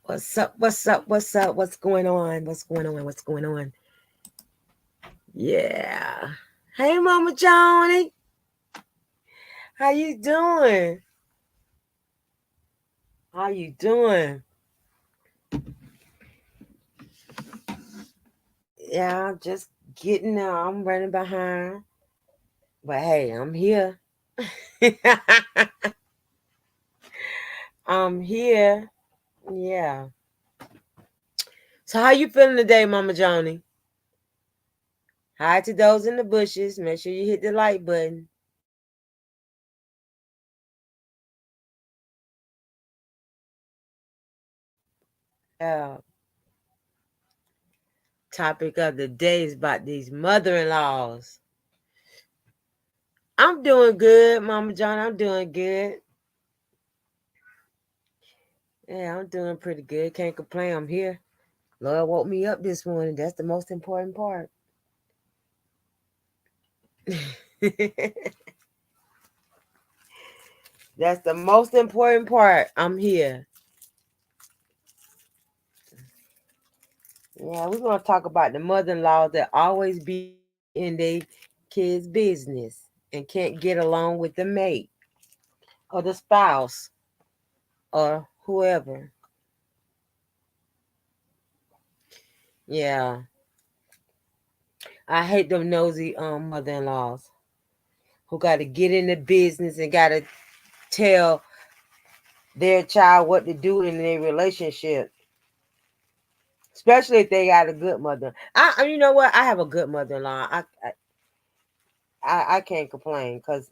What's up? What's up? What's up? What's going on? What's going on? What's going on? Yeah. Hey, Mama Johnny. How you doing? How you doing? Yeah, I'm just getting out. I'm running behind. But hey, I'm here. I'm here. Yeah. So how you feeling today, Mama Johnny? Hi to those in the bushes. Make sure you hit the like button. Yeah. Topic of the day is about these mother-in-laws. I'm doing good, Mama John. I'm doing good. Yeah, I'm doing pretty good. Can't complain. I'm here. Lord woke me up this morning. That's the most important part. That's the most important part. I'm here. Yeah, we're gonna talk about the mother-in-laws that always be in their kids' business and can't get along with the mate or the spouse or whoever. Yeah, I hate them nosy mother-in-laws who got to get in the business and got to tell their child what to do in their relationship, especially if they got a good mother. You know what? I have a good mother-in-law. I can't complain because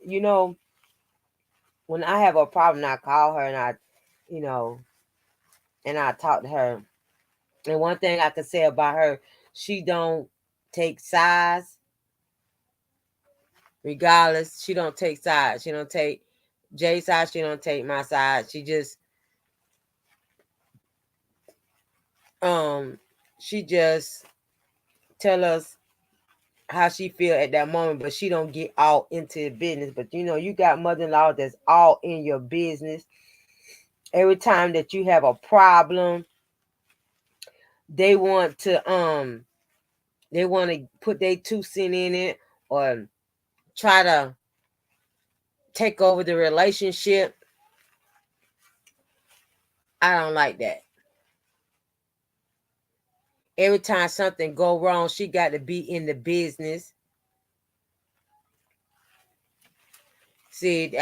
when I have a problem, I call her and you know, I talk to her. And one thing I can say about her, she don't take sides, regardless. She don't take sides. She don't take Jay's side. She don't take my side. Um, she just tell us how she feel at that moment, but she don't get all into the business. But you got mother-in-law that's all in your business. Every time that you have a problem, they want to put their 2 cents in it or try to take over the relationship. I don't like that. Every time something go wrong, she got to be in the business. See,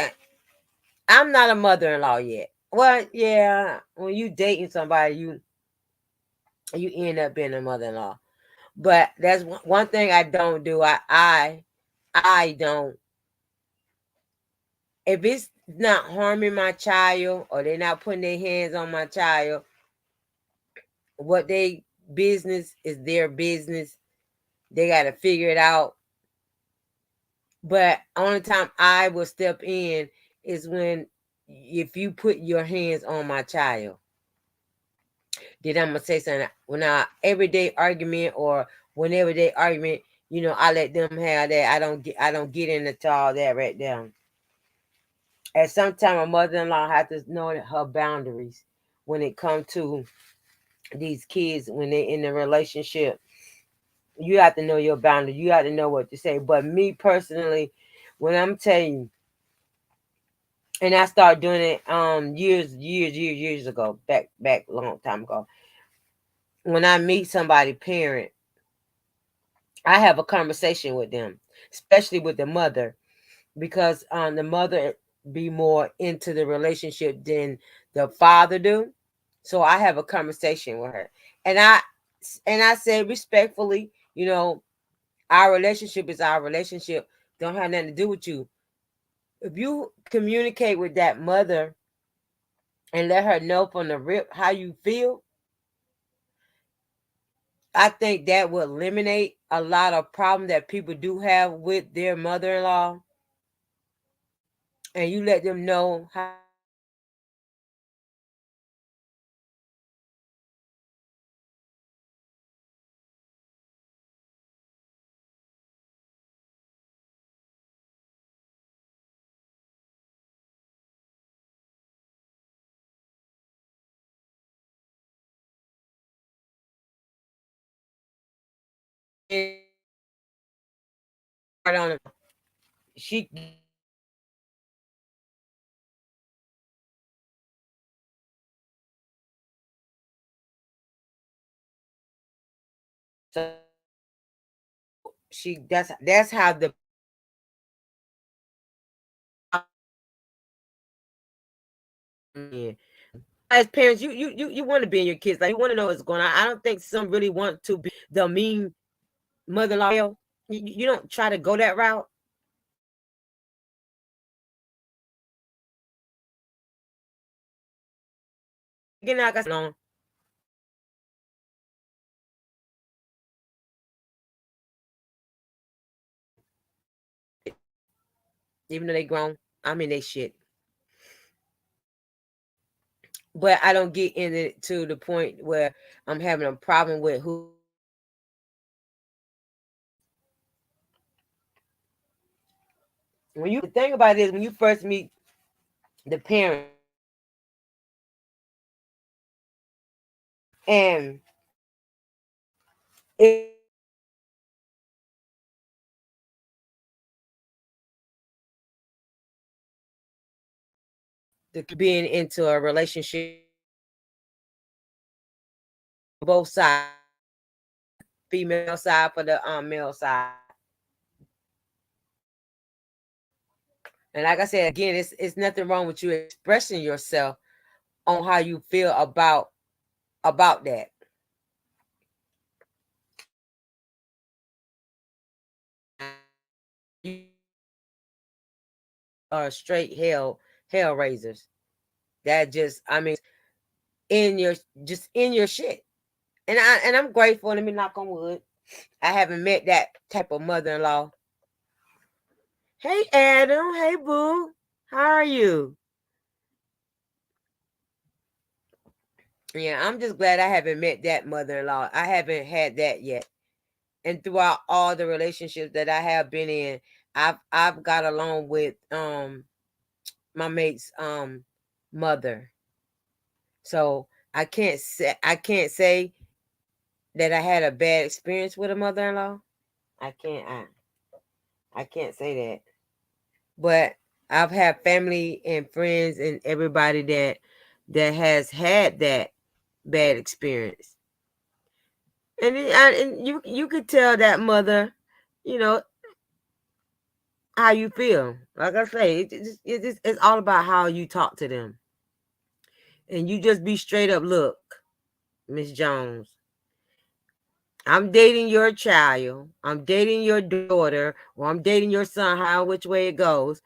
I'm not a mother-in-law yet. Well, yeah, when you dating somebody, you end up being a mother-in-law. But that's one thing I don't do. I don't. If it's not harming my child or they're not putting their hands on my child, what they business is their business. They got to figure it out. But only time I will step in is when if you put your hands on my child. Then I'm gonna say something. When I everyday argument or whenever they argument, I let them have that. I don't get into all that right there. At some time, a mother-in-law has to know her boundaries when it comes to these kids when they're in the relationship. You have to know your boundaries. You have to know what to say. But me personally, when I'm telling you, and I started doing it years ago, back a long time ago. When I meet somebody parent, I have a conversation with them, especially with the mother, because the mother be more into the relationship than the father do. So I have a conversation with her, and I said respectfully, our relationship is our relationship. Don't have nothing to do with you. If you communicate with that mother and let her know from the rip how you feel, I think that will eliminate a lot of problems that people do have with their mother-in-law. And you let them know how you feel and you let them know how you want to and on him. She so she that's how the yeah. As parents, you want to be in your kids, like you want to know what's going on. I don't think some really want to be the mean mother-in-law. You don't try to go that route. Again, like I said, on even though they grown, I'm in they shit. But I don't get in it to the point where I'm having a problem with who. When you the thing about it is when you first meet the parent and it being into a relationship, both sides, female side for the male side. And like I said again, it's nothing wrong with you expressing yourself on how you feel about that. You are straight hell raisers. That just I mean in your just in your shit. And I'm grateful. Let me knock on wood. I haven't met that type of mother-in-law. Hey Adam, hey boo, how are you? Yeah, I'm just glad I haven't met that mother-in-law. I haven't had that yet. And throughout all the relationships that I have been in, I've got along with my mate's mother. So I can't say that I had a bad experience with a mother-in-law. I can't I can't say that. But I've had family and friends and everybody that has had that bad experience. And you could tell that mother, you know, how you feel. Like I say, it's all about how you talk to them. And you just be straight up, look, Miss Jones, I'm dating your child, I'm dating your daughter, or I'm dating your son, how which way it goes.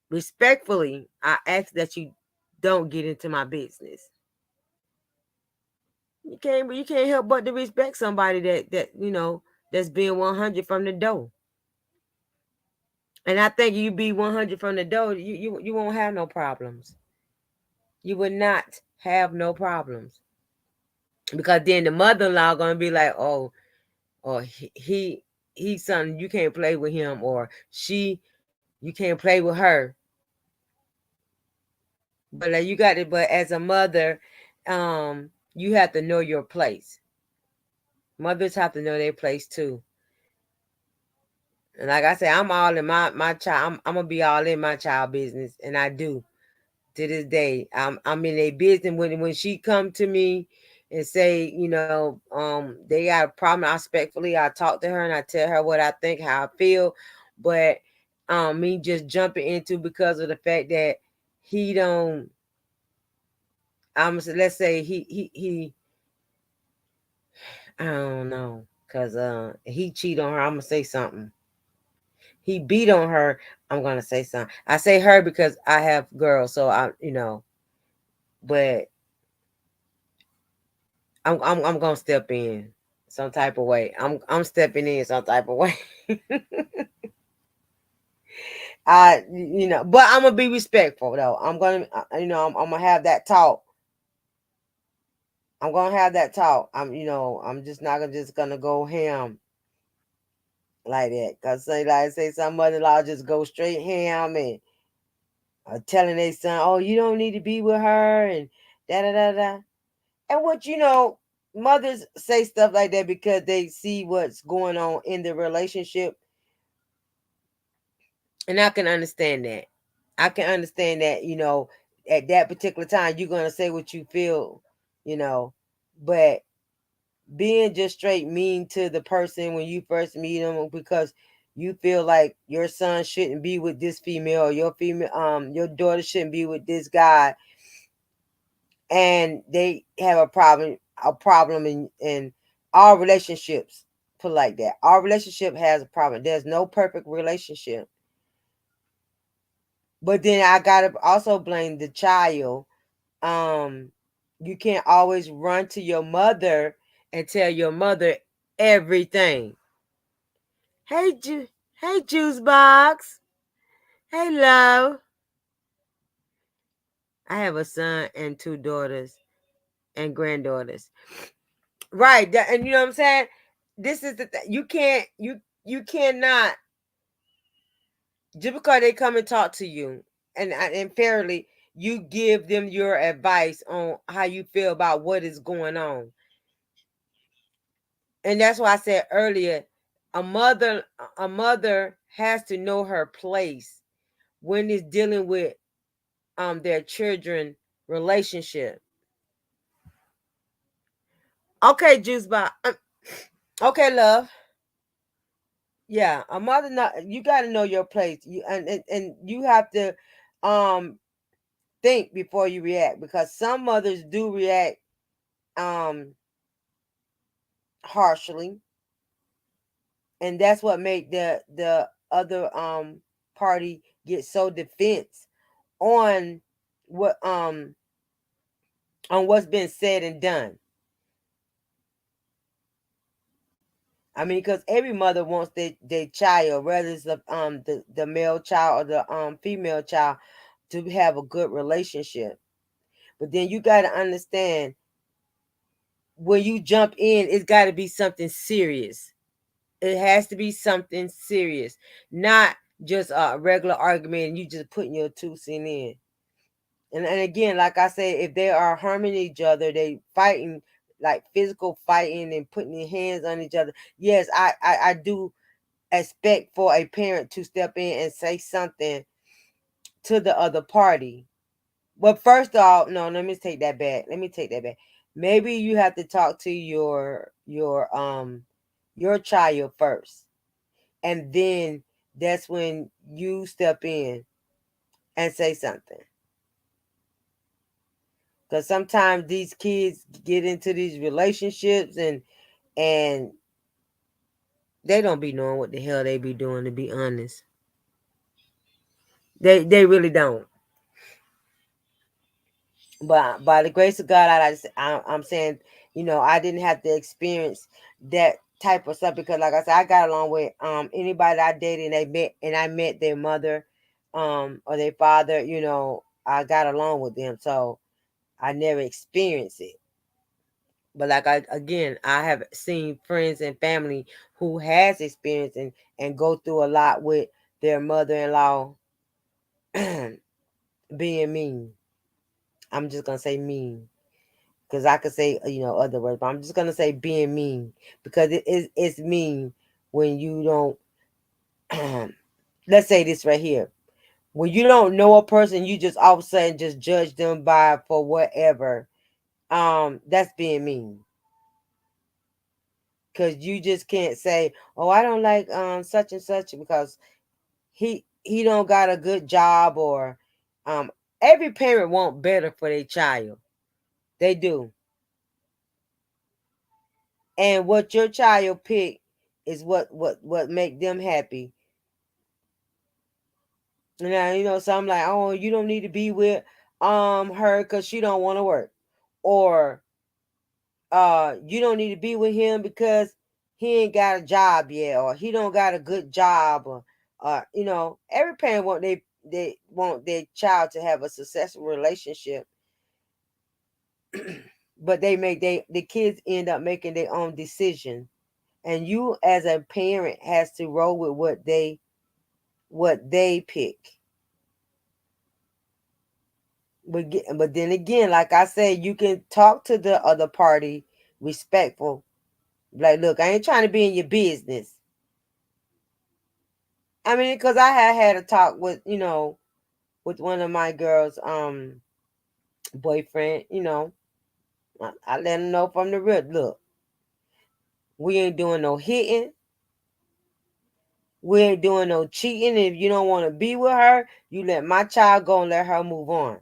Respectfully, I ask that you don't get into my business. You can't help but to respect somebody that's being 100 from the door. And I think you be 100 from the door, you won't have no problems. You would not have no problems because then the mother-in-law gonna be like, oh, or he's something you can't play with him, or you can't play with her. But you got it. But as a mother, you have to know your place. Mothers have to know their place too. And like I said, I'm all in my child. I'm gonna be all in my child business, and I do to this day. I'm in a business when she come to me and say, they got a problem. I respectfully I talk to her and I tell her what I think, how I feel, but me just jumping into because of the fact that he don't. Let's say he I don't know, cause he cheat on her. I'm gonna say something. He beat on her. I'm gonna say something. I say her because I have girls, so but I'm gonna step in some type of way. I'm stepping in some type of way. But I'm gonna be respectful though. I'm gonna have that talk. I'm gonna have that talk. I'm just not gonna just gonna go ham like that. Cause say some mother-in-law just go straight ham and telling their son, oh, you don't need to be with her and da da da da. And what mothers say stuff like that because they see what's going on in the relationship, and I can understand that. I can understand that, at that particular time you're going to say what you feel, you know, but being just straight mean to the person when you first meet them because you feel like your son shouldn't be with this female, or your daughter shouldn't be with this guy, and they have a problem in all relationships. Put like that, our relationship has a problem. There's no perfect relationship. But then I gotta also blame the child. um you can't always run to your mother and tell your mother everything. Hey, hey, Juice Box. Hey, love. I have a son and two daughters and granddaughters. Right, and you know what I'm saying. This is the you can't you cannot, just because they come and talk to you and fairly, you give them your advice on how you feel about what is going on. And that's why I said earlier, a mother a mother has to know her place when it's dealing with their children relationship. Okay, Juice Box. Okay, love. Yeah, a mother not, you got to know your place. And you have to um think before you react, because some mothers do react um harshly, and that's what make the other party get so defense on what on what's been said and done. I mean, because every mother wants their child, whether it's the male child or the female child, to have a good relationship. But then you got to understand, when you jump in, it's got to be something serious. It has to be something serious, not just a regular argument and you just putting your 2 cents in. And again, like I said, if they are harming each other, they fighting, like physical fighting and putting their hands on each other. Yes, I do expect for a parent to step in and say something to the other party. But first off, no, let me take that back. Maybe you have to talk to your child first. And then that's when you step in and say something. Because sometimes these kids get into these relationships and they don't be knowing what the hell they be doing, to be honest. They really don't. But by the grace of God, I'm saying, I didn't have to experience that type of stuff, because like I said, I got along with anybody that I dated, and I met their mother or their father. I got along with them, so I never experienced it. But like I have seen friends and family who has experienced and go through a lot with their mother-in-law being mean. I'm just gonna say mean, because I could say other words, but I'm just gonna say being mean, because it's mean when you don't. Let's say this right here: when you don't know a person, you just all of a sudden just judge them by for whatever. That's being mean, because you just can't say, "Oh, I don't like such and such because he don't got a good job," or every parent want better for their child. They do. And what your child pick is what make them happy. Now, so I'm like, oh, you don't need to be with her because she don't want to work, or you don't need to be with him because he ain't got a job yet, or he don't got a good job, or every parent they want their child to have a successful relationship. But the kids end up making their own decision, and you as a parent has to roll with what they pick. But then again, like I said, you can talk to the other party respectful. Like, look, I ain't trying to be in your business. I mean, because I had a talk with, with one of my girls' boyfriend, I let him know from the rip, look, we ain't doing no hitting. We ain't doing no cheating. If you don't want to be with her, you let my child go and let her move on.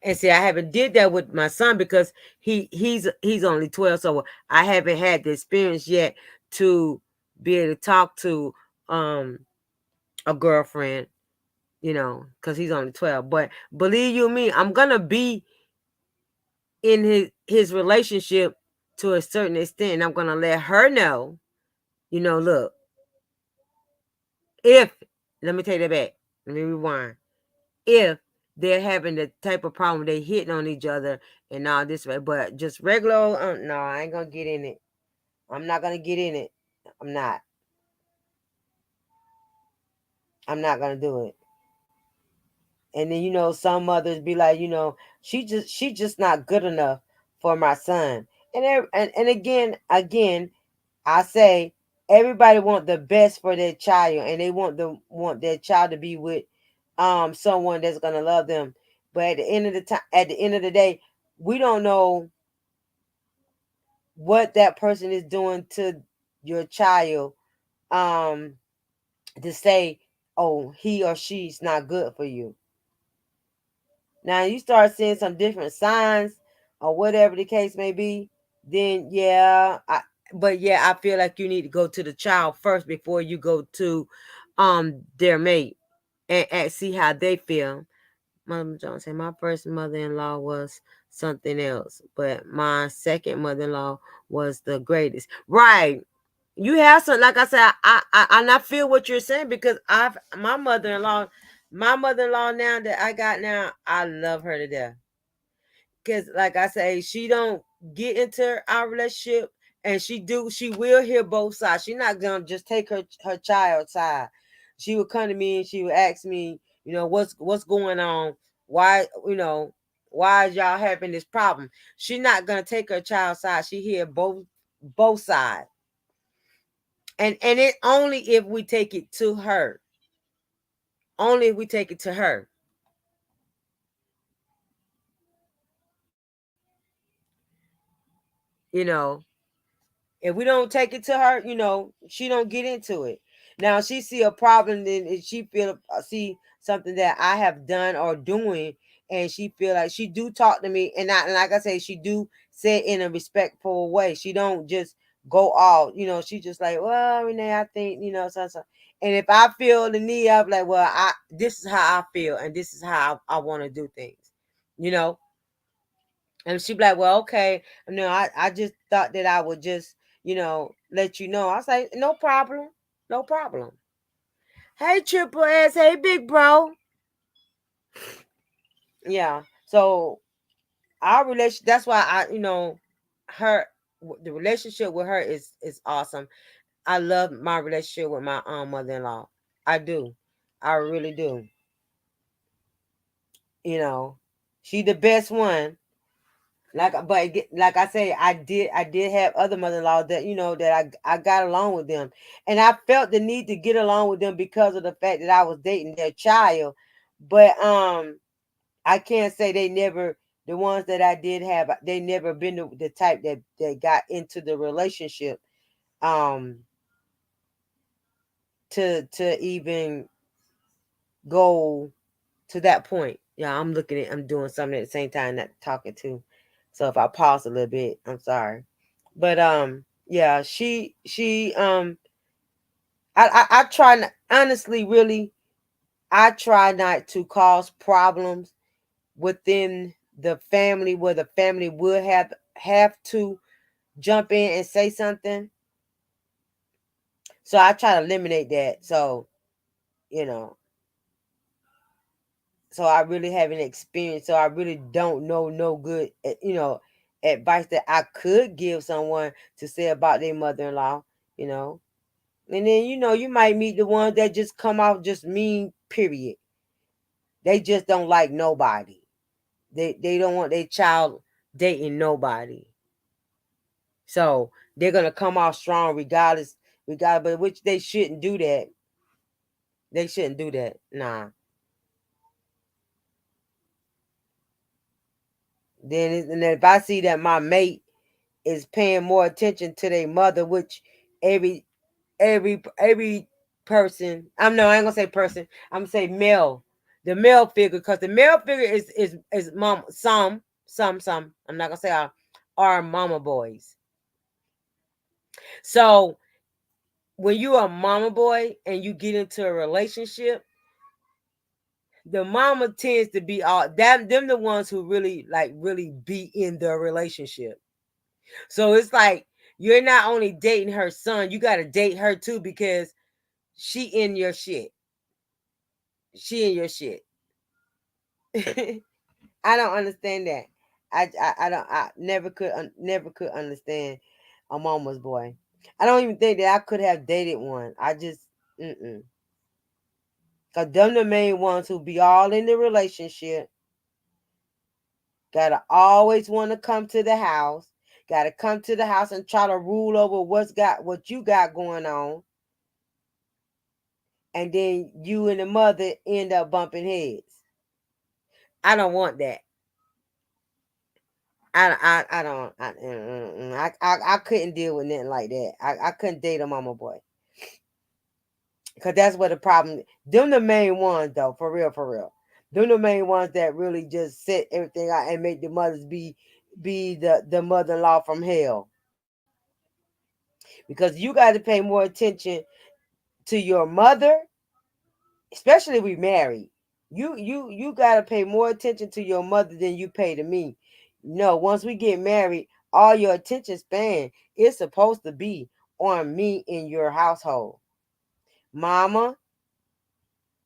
And see, I haven't did that with my son because he's only 12, so I haven't had the experience yet to be able to talk to a girlfriend, because he's only 12. But believe you me, I'm gonna be in his relationship to a certain extent. I'm gonna let her know, look, if let me take that back. Let me rewind. If they're having the type of problem they hitting on each other and all this way, but just regular, no, I ain't gonna get in it. I'm not gonna get in it. I'm not. I'm not gonna do it. And then some mothers be like, she just not good enough for my son. And again, I say everybody want the best for their child, and they want their child to be with someone that's gonna love them. But at the end of the day, we don't know what that person is doing to your child um to say, oh, he or she's not good for you. Now you start seeing some different signs or whatever the case may be, then I feel like you need to go to the child first before you go to their mate and see how they feel. Mother Jones said, my first mother-in-law was something else, but my second mother-in-law was the greatest. Right. You have some, like I said, I feel what you're saying because my mother-in-law now that I got now, I love her to death. Because like I say, she don't get into our relationship, and she will hear both sides. She's not gonna just take her child's side. She would come to me and she would ask me, what's going on? Why, why is y'all having this problem? She's not gonna take her child's side. She hear both sides. And it only if we take it to her. Only if we take it to her. If we don't take it to her, she don't get into it. Now she see a problem, then if she see something that I have done or doing, and she feel like she do talk to me, and like I say, she do say it in a respectful way. She don't just go all, she just like, well, Renee, I think, so. And if I feel the need, I'm like, well, this is how I feel, and this is how I want to do things, you know. And she'd be like, well, okay. No, I just thought that I would just, let you know. I was like, no problem. No problem. Hey, Triple S. Hey, big bro. Yeah. So our relation, that's why her, the relationship with her is awesome. I love my relationship with my mother-in-law. I do. I really do. She the best one. Like I say, I did have other mother-in-laws that I got along with them, and I felt the need to get along with them because of the fact that I was dating their child. But I can't say they never, the ones that I did have, they never been the type that got into the relationship um to even go to that point. Yeah, I'm doing something at the same time, not talking to. So if I pause a little bit, I'm sorry. But yeah, she I try honestly, really, I try not to cause problems within the family where the family would have to jump in and say something. So I try to eliminate that. So, you know, so I really haven't experienced, so I really don't know no good, advice that I could give someone to say about their mother-in-law, you know. And then, you might meet the ones that just come off just mean, period. They just don't like nobody. They don't want their child dating nobody. So they're gonna come off strong regardless, but which they shouldn't do that. They shouldn't do that. Nah. And if I see that my mate is paying more attention to their mother, which every every person, I ain't gonna say person, I'm gonna say male, the male figure, because the male figure is mom, some, I'm not gonna say are mama boys. So when you are a mama boy and you get into a relationship, the mama tends to be all that, them the ones who really be in the relationship. So it's like you're not only dating her son, you got to date her too, because she in your shit. She in your shit. I don't understand that. I don't, I never could understand a mama's boy. I don't even think that I could have dated one. I just cause them the main ones who be all in the relationship. Gotta always want to come to the house. Gotta come to the house and try to rule over what you got going on. And then you and the mother end up bumping heads. I don't want that. I don't I couldn't deal with nothing like that. I couldn't date a mama boy. Cause that's what the problem. Them the main ones though, for real, for real. Them the main ones that really just set everything out and make the mothers be the mother-in-law from hell. Because you got to pay more attention to your mother, especially if we married. You got to pay more attention to your mother than you pay to me. No, once we get married, all your attention span is supposed to be on me in your household. Mama,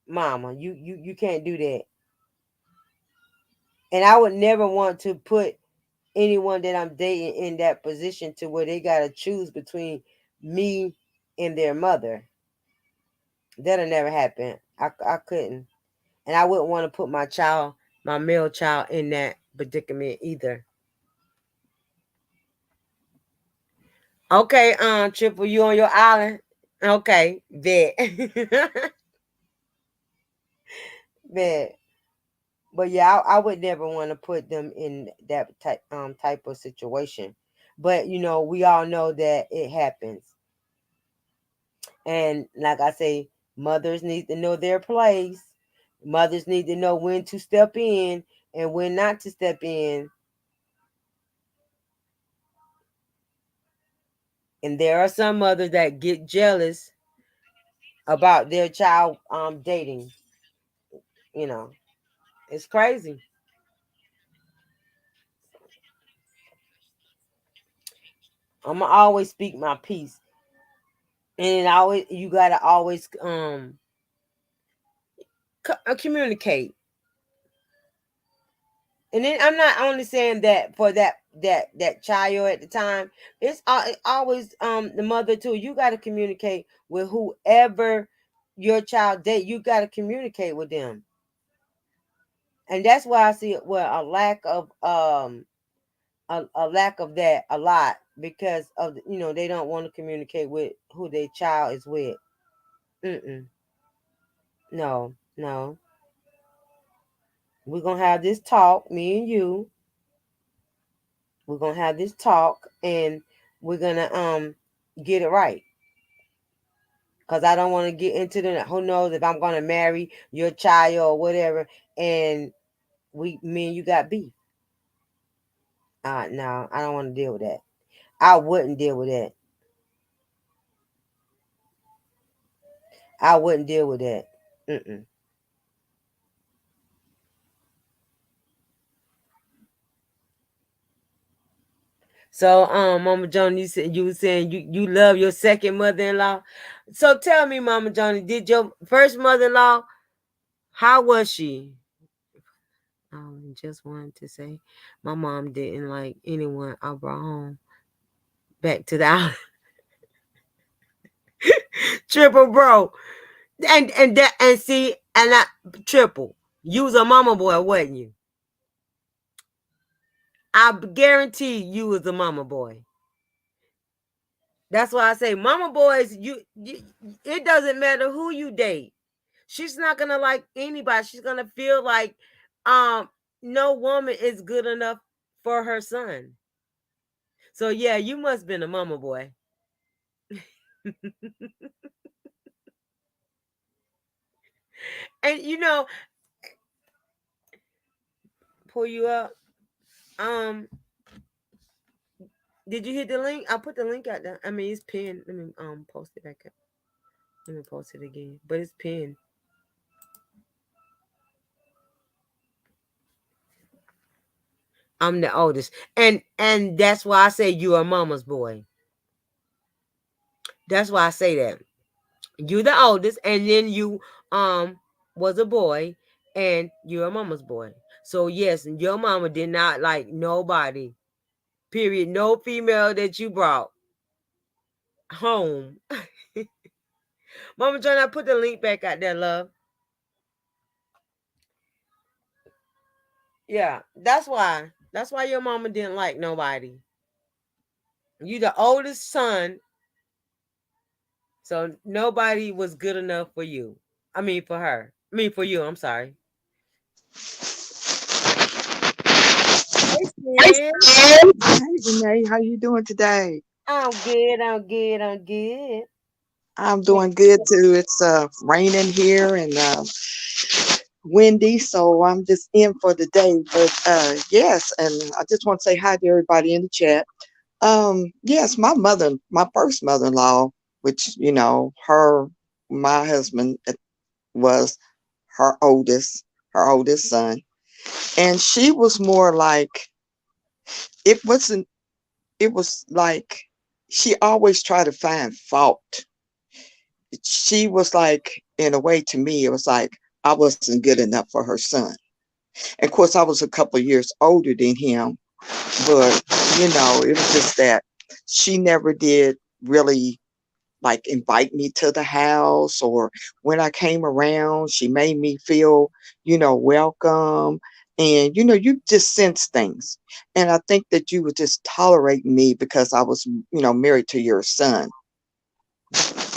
you can't do that. And I would never want to put anyone that I'm dating in that position to where they got to choose between me and their mother. That'll never happen. I couldn't. And I wouldn't want to put my male child in that predicament either. Okay, Triple, you on your island? Okay, bet. Bet. But yeah, I would never want to put them in that type of situation. But we all know that it happens. And like I say, mothers need to know their place. Mothers need to know when to step in and when not to step in. And there are some mothers that get jealous about their child dating. You know, it's crazy. I'm gonna always speak my piece, and always you gotta always communicate. And then I'm not only saying that for that child at the time. It's always the mother too. You got to communicate with whoever your child date. You got to communicate with them, and that's why I see a lack of a lack of that a lot, because of they don't want to communicate with who their child is with. Mm-mm. No, no. We're gonna have this talk, me and you. We're gonna have this talk, and we're gonna get it right. Cause I don't want to get into the who knows if I'm gonna marry your child or whatever, and me and you got beef. No, I don't want to deal with that. I wouldn't deal with that. I wouldn't deal with that. Mm-mm. So, Mama Johnny, you were saying you love your second mother-in-law. So tell me, Mama Johnny, did your first mother-in-law? How was she? I just wanted to say, my mom didn't like anyone I brought home back to the island. Triple, bro, and see, and I triple. You was a mama boy, wasn't you? I guarantee you was a mama boy. That's why I say, mama boys, you it doesn't matter who you date. She's not gonna like anybody. She's gonna feel like um no woman is good enough for her son. So yeah, you must have been a mama boy. And pull you up. Um, did you hit the link? I put the link out there. I mean, it's pinned. Let me post it back up. Let me post it again. But it's pinned. I'm the oldest, and that's why I say you are mama's boy. That's why I say that. You the oldest, and then you was a boy, and you're a mama's boy. So yes, your mama did not like nobody. Period. No female that you brought home. Mama trying to put the link back out there, love. Yeah, that's why. That's why your mama didn't like nobody. You the oldest son, so nobody was good enough for you. I mean for her. I mean for you, I'm sorry. Hey sis. Hey, Renee, how you doing today? I'm good, I'm good, I'm good. I'm doing good too. It's raining here and windy, so I'm just in for the day. But yes, and I just want to say hi to everybody in the chat. Yes, my first mother-in-law, which my husband was her oldest son, and she was more like it wasn't. It was like she always tried to find fault. She was like, in a way, to me, it was like I wasn't good enough for her son. And of course, I was a couple of years older than him, but it was just that she never did really like invite me to the house, or when I came around, she made me feel, welcome. And you just sense things. And I think that you would just tolerate me because I was, married to your son.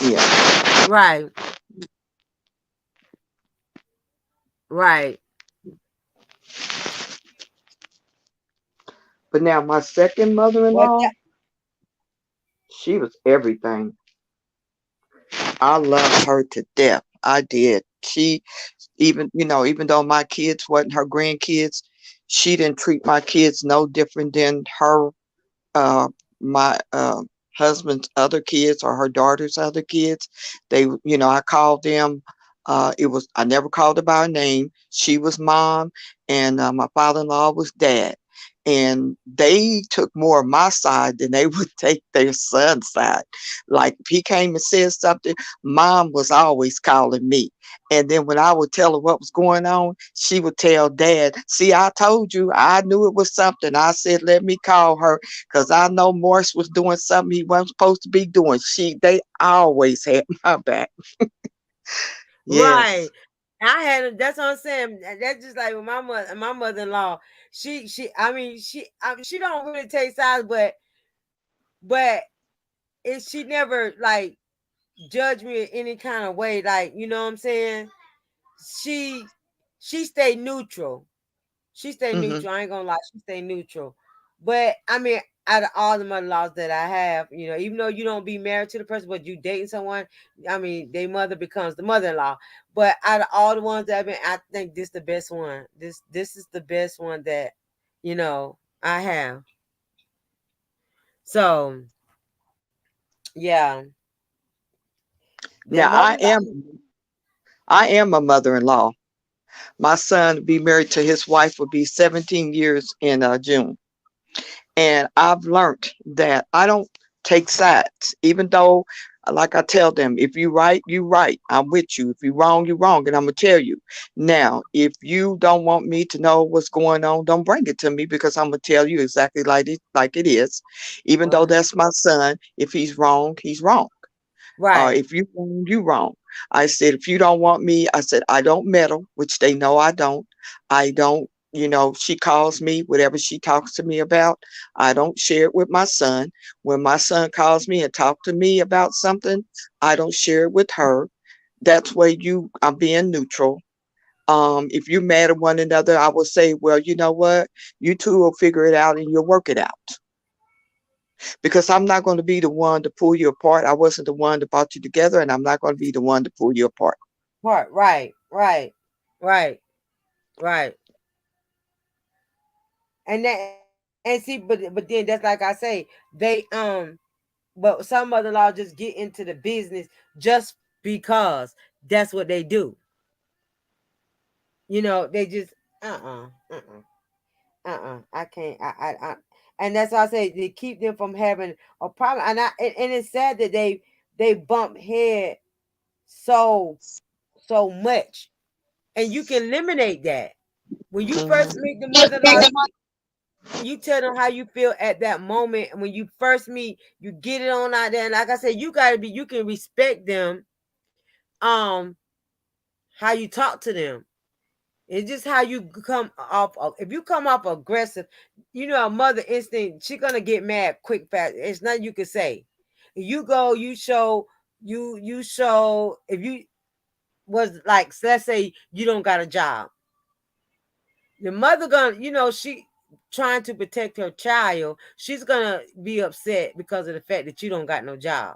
Yeah. Right, right. But now my second Well, mother-in-law, she was everything. I loved her to death. I did. She even though my kids wasn't her grandkids, she didn't treat my kids no different than her uh my husband's other kids or her daughter's other kids. I called them. It was I never called her by her name. She was mom, and my father-in-law was dad. And they took more of my side than they would take their son's side. Like if he came and said something, mom was always calling me. And then when I would tell her what was going on, she would tell dad, "See, I told you, I knew it was something. I said, let me call her because I know Morris was doing something he wasn't supposed to be doing." They always had my back. right. Yes. I had that's what I'm saying. That's just like with my mother-in-law. She don't really take sides, but she never like judge me in any kind of way. Like, you know what I'm saying? She she stayed neutral. She stayed Hmm. neutral. I ain't gonna lie, she stayed neutral. But I mean, out of all the mother-in-laws that I have, even though you don't be married to the person, but you dating someone, I mean, their mother becomes the mother-in-law. But out of all the ones that I've been, I think this the best one. This is the best one that I have. So yeah, that Now mother-in-law. I am a mother-in-law. My son be married to his wife will be 17 years in June. And I've learned that I don't take sides, even though, like I tell them, if you right, you right. I'm with you. If you wrong, you wrong. And I'm going to tell you. Now, if you don't want me to know what's going on, don't bring it to me because I'm going to tell you exactly like it is. Even though Uh-huh. that's my son, if he's wrong, he's wrong. Right. If you wrong, you wrong. I said, if you don't want me, I said, I don't meddle, which they know I don't. I don't. She calls me, whatever she talks to me about, I don't share it with my son. When my son calls me and talk to me about something, I don't share it with her. That's where I'm being neutral. If you're mad at one another, I will say, well, you know what? You two will figure it out and you'll work it out. Because I'm not going to be the one to pull you apart. I wasn't the one that brought you together, and I'm not going to be the one to pull you apart. Right, right, right, right. And see, but then that's like I say, but some mother-in-law just get into the business just because that's what they do. They just I can't. And that's why I say they keep them from having a problem. And it's sad that they bump head so much, and you can eliminate that when you first meet the mother-in-law. You tell them how you feel at that moment, and when you first meet, you get it on out there. And like I said, you can respect them, how you talk to them. It's just how you come off. If you come off aggressive, a mother instinct, she's gonna get mad quick, fast. It's nothing you can say. If you go, you show, you show. If you was like, so let's say you don't got a job, the mother gonna, she trying to protect her child. She's gonna be upset because of the fact that you don't got no job.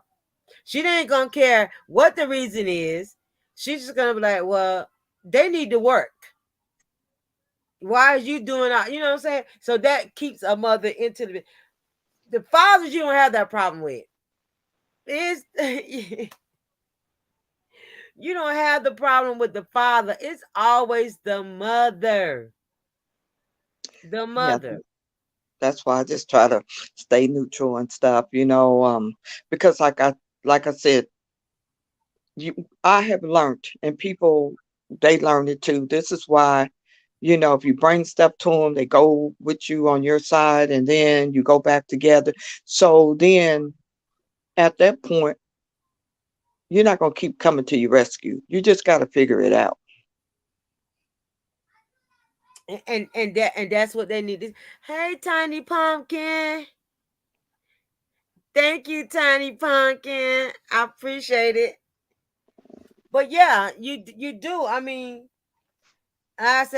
She ain't gonna care what the reason is. She's just gonna be like, well, they need to work. Why are you doing that? You know what I'm saying? So that keeps a mother into the fathers. You don't have that problem with. Is you don't have the problem with the father. It's always the mother. The Yeah, mother. that's why I just try to stay neutral and stuff, because like I said, I have learned, and people, they learn it too. This is why, if you bring stuff to them, they go with you on your side, and then you go back together. So then at that point, you're not going to keep coming to your rescue. You just got to figure it out. And that's what they need. Hey, Tiny Pumpkin. Thank you, Tiny Pumpkin. I appreciate it. But yeah, you do. I mean, as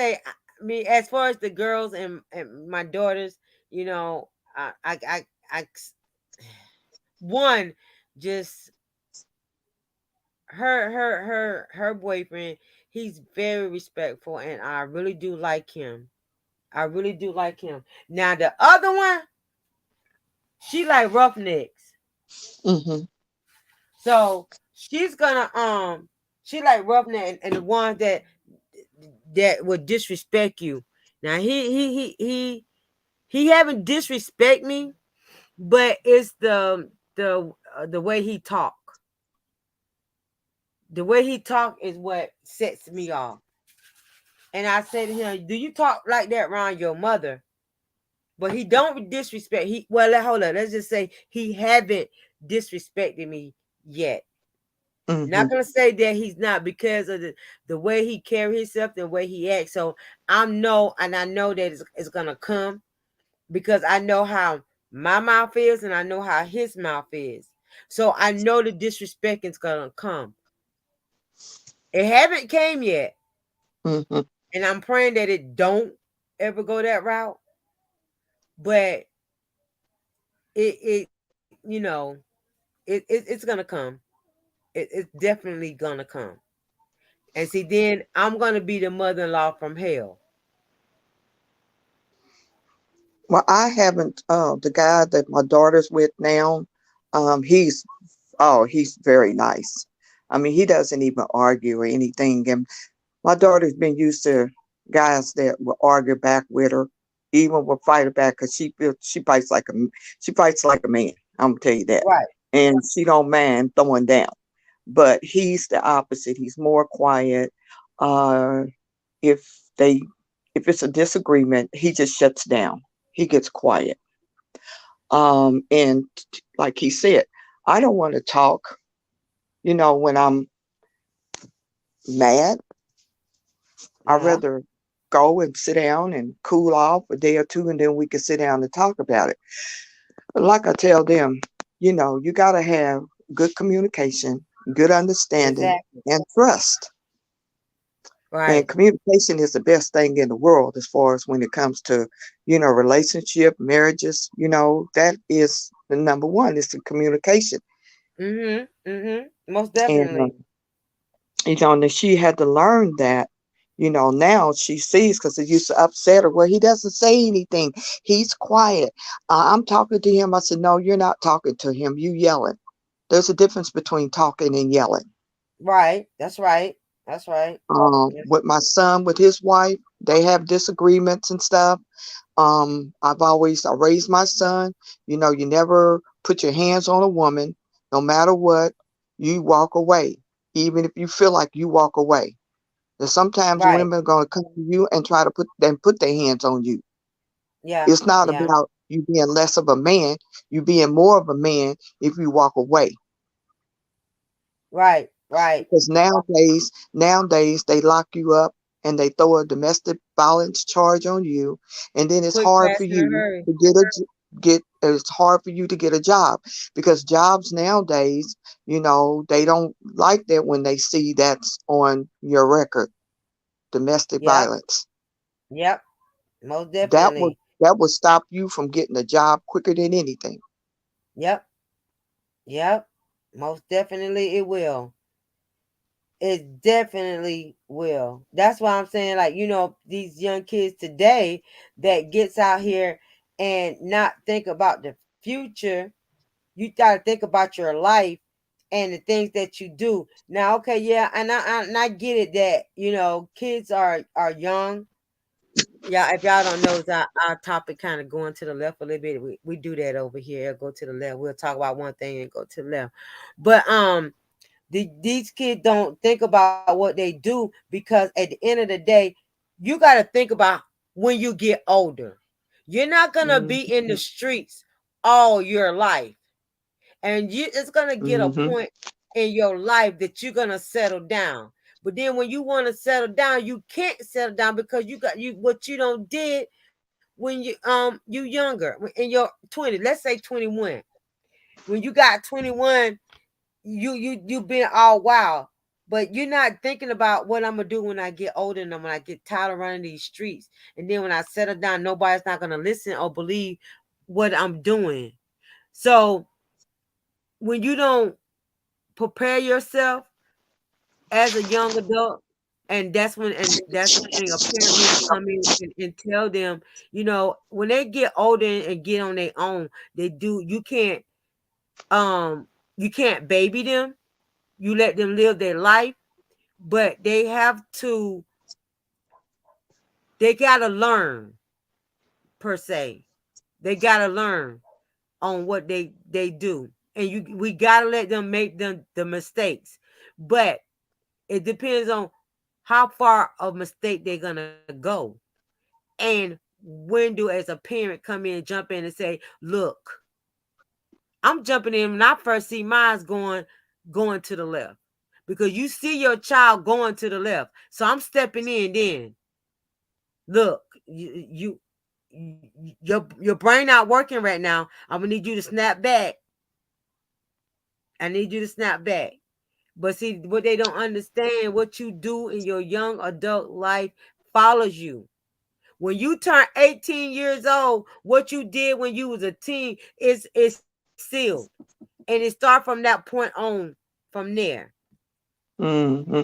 far as the girls and my daughters, I one just her boyfriend. He's very respectful, and I really do like him. I really do like him. Now the other one, she like roughnecks. Hmm. So she's gonna she like roughneck, and the ones that would disrespect you. Now he haven't disrespect me, but it's the way he talk. The way he talk is what sets me off. And I said to him, "Do you talk like that around your mother?" But he don't disrespect. Hold on. Let's just say he haven't disrespected me yet. Hmm. Not gonna say that he's not, because of the way he carry himself, the way he acts. So I know that it's gonna come, because I know how my mouth is, and I know how his mouth is. So I know the disrespect is gonna come. It haven't came yet, Hmm. and I'm praying that it don't ever go that route. But it it's gonna come. It's definitely gonna come. And see, then I'm gonna be the mother-in-law from hell. Well, I haven't, the guy that my daughter's with now, he's, oh, he's very nice. I mean, he doesn't even argue or anything. And my daughter's been used to guys that will argue back with her, even will fight her back, because she fights like a man. I'm gonna tell you that, Right. and she don't mind throwing down. But he's the opposite. He's more quiet. Uh, if they, if it's a disagreement, he just shuts down. He gets quiet. And like he said, I don't want to talk. When I'm mad, I Uh-huh. rather go and sit down and cool off a day or two, and then we can sit down and talk about it. But like I tell them, you got to have good communication, good understanding, Exactly. and trust. And Right. communication is the best thing in the world as far as when it comes to, relationship, marriages, that is the number one is the communication. Mhm. Mhm. Most And, definitely. and she had to learn that, now she sees because it used to upset her. Well, he doesn't say anything. He's quiet. I'm talking to him. I said, no, you're not talking to him. You yelling. There's a difference between talking and yelling. Right. That's right. That's right. Yes. With my son, with his wife, they have disagreements and stuff. I raised my son, you never put your hands on a woman, no matter what, you walk away, even if you feel like you walk away. There's sometimes Right. women are going to come to you and try to put their hands on you. Yeah. It's not Yeah. about you being less of a man, you being more of a man if you walk away. Right. Right. Because nowadays they lock you up and they throw a domestic violence charge on you, and then it's Quick, hard for fast, in a you hurry. to get it's hard for you to get a job because jobs nowadays, they don't like that when they see that's on your record, domestic Yep. violence. Yep. Most That would definitely. that would stop you from getting a job quicker than anything. Yep. Yep. Most definitely it will. It definitely will. That's why I'm saying, like, these young kids today that gets out here and not think about the future. You gotta think about your life and the things that you do. Now, okay, yeah, and I get it that kids are young. Yeah, if y'all don't know, our topic kind of going to the left a little bit. We do that over here. Go to the left. We'll talk about one thing and go to the left. But these kids don't think about what they do because at the end of the day, you got to think about when you get older. You're not gonna be Mm-hmm. in the streets all your life, and it's gonna get a Mm-hmm. point in your life that you're gonna settle down. But then when you want to settle down, you can't settle down because you got you what you don't did when you younger in your 20s. Let's say 21. When you got 21, you been all wild, but you're not thinking about what I'm gonna do when I get older and when I get tired of running these streets. And then when I settle down, nobody's not gonna listen or believe what I'm doing. So when you don't prepare yourself as a young adult, and that's the thing, a parent need to come in and tell them, when they get older and get on their own, they do um you can't baby them. You let them live their life, but they gotta learn, per se. They gotta learn on what they do. And we gotta let them make them the mistakes. But it depends on how far of mistake they're gonna go. And when do, as a parent, come in, jump in and say, look, I'm jumping in when I first see mine going to the left. Because you see your child going to the left. So I'm stepping in then. Look, your brain not working right now. I'm gonna need you to snap back. I need you to snap back. But see, what they don't understand, what you do in your young adult life follows you. When you turn 18 years old, what you did when you was a teen is sealed. And it start from that point on from there. Mm-hmm.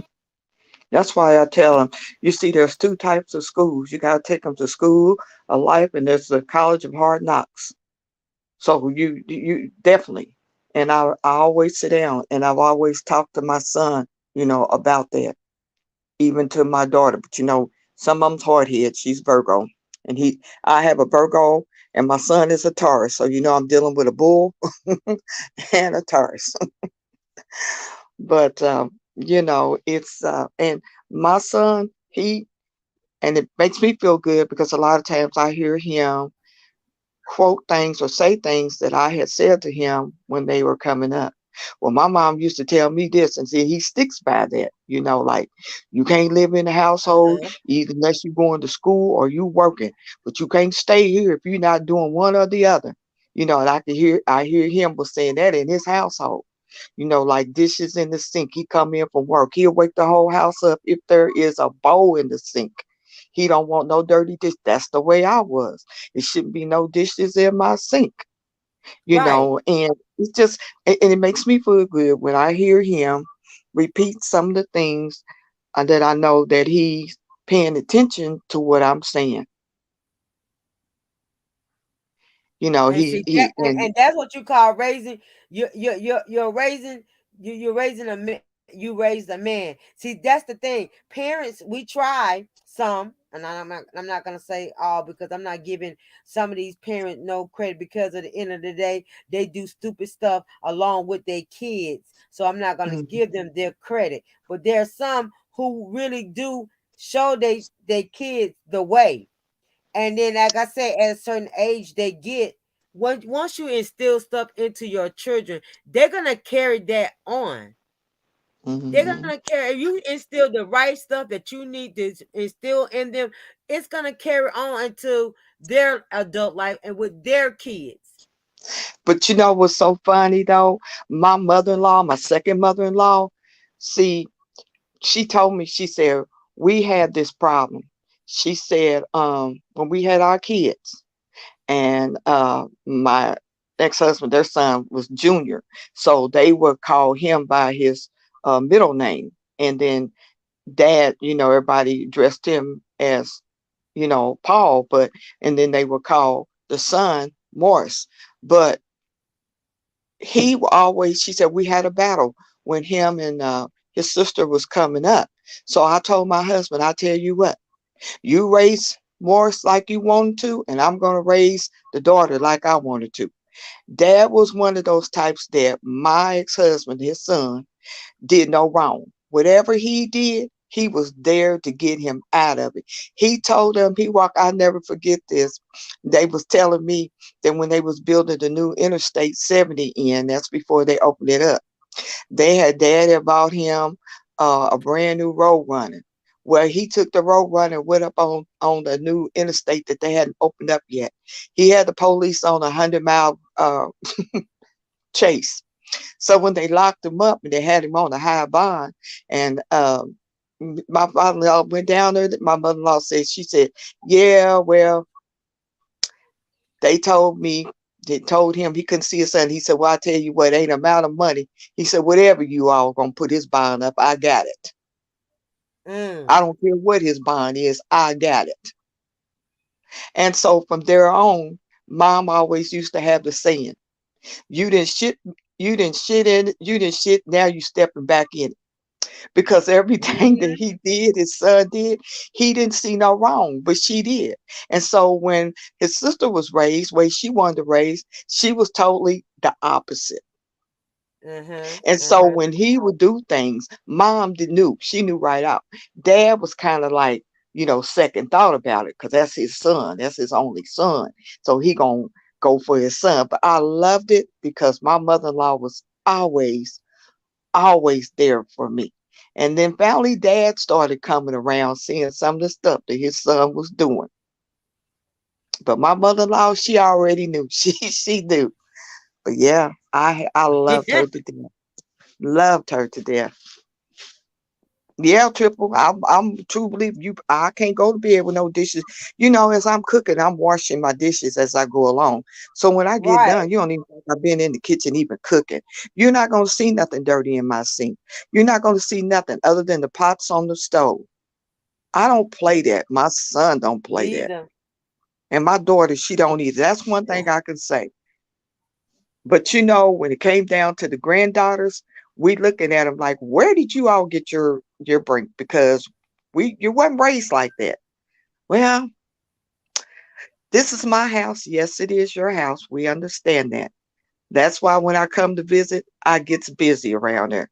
That's why I tell them, you see, there's two types of schools. You got to take them to school of life, and there's the College of Hard Knocks. So you definitely, and I always sit down, and I've always talked to my son, about that, even to my daughter. But some of them's hard head. She's Virgo, and I have a Virgo, and my son is a Taurus. So I'm dealing with a bull and a Taurus. But it's and my son, and it makes me feel good because a lot of times I hear him quote things or say things that I had said to him when they were coming up. Well, my mom used to tell me this, and see, he sticks by that. Like you can't live in the household Uh-huh. either unless you're going to school or you working, but you can't stay here if you're not doing one or the other. And I hear him was saying that in his household. Like dishes in the sink. He come in from work. He'll wake the whole house up if there is a bowl in the sink. He don't want no dirty dish. That's the way I was. It shouldn't be no dishes in my sink. Right. And it's just, and it makes me feel good when I hear him repeat some of the things that I know that he's paying attention to what I'm saying. And He see that, he and and that's what you call raising. You're raising you're raising a man. You raised a man. See, that's the thing. Parents, we try some, and I'm not gonna say all because I'm not giving some of these parents no credit because at the end of the day they do stupid stuff along with their kids. So I'm not gonna mhm, give them their credit. But there are some who really do show they kids the way. And then, like I said, at a certain age, they get once you instill stuff into your children, they're gonna carry that on. They're gonna mhm. carry. If you instill the right stuff that you need to instill in them, it's gonna carry on into their adult life and with their kids. But what's so funny though? My mother-in-law, my second mother-in-law, see, she told me, she said, we had this problem. She said, when we had our kids, and my ex-husband, their son was Junior, so they would call him by his middle name, and then Dad, everybody dressed him as Paul, but and then they would call the son Morris. But she said, we had a battle when him and his sister was coming up. So I told my husband, I tell you what, you raise Morris like you wanted to, and I'm going to raise the daughter like I wanted to. Dad was one of those types that my ex-husband, his son, did no wrong. Whatever he did, he was there to get him out of it. He told them, I never forget this. They was telling me that when they was building the new Interstate 70 in, that's before they opened it up, Dad had bought him a brand new Road Runner. Well, he took the Road Runner and went up on the new interstate that they hadn't opened up yet. He had the police on a 100-mile chase. So when they locked him up and they had him on a high bond, and my father-in-law went down there, my mother-in-law said, she said, yeah, well, they told me, they told him he couldn't see his son. He said, well, I tell you what, ain't amount of money. He said, whatever you all gonna put his bond up, I got it. I Mm. don't care what his bond is, I got it. And so from there on, mom always used to have the saying, you didn't shit, you didn't shit in it, you didn't shit, now you stepping back in it. Because everything that Mm-hmm. he did, his son did, he didn't see no wrong, but she did. And so when his sister was raised, way she wanted to raise, she was totally the opposite. Uh-huh. And so Uh-huh. when he would do things, mom knew, she knew right out. Dad was kind of like, second thought about it because that's his son, that's his only son. So he gonna go for his son. But I loved it because my mother-in-law was always there for me. And then finally, Dad started coming around, seeing some of the stuff that his son was doing. But my mother-in-law, she already knew. She knew. But yeah, I loved her to death. Loved her to death. Yeah, Triple. I'm true believe you. I can't go to bed with no dishes. As I'm cooking, I'm washing my dishes as I go along. So when I get Right. done, you don't even think I've been in the kitchen even cooking. You're not gonna see nothing dirty in my sink. You're not gonna see nothing other than the pots on the stove. I don't play that. My son don't play Me that, either. and my daughter, she don't either. That's one thing I can say. But when it came down to the granddaughters, we looking at them like, where did you all get your brink? Because you wasn't raised like that. Well, this is my house. Yes, it is your house. We understand that. That's why when I come to visit, I gets busy around there.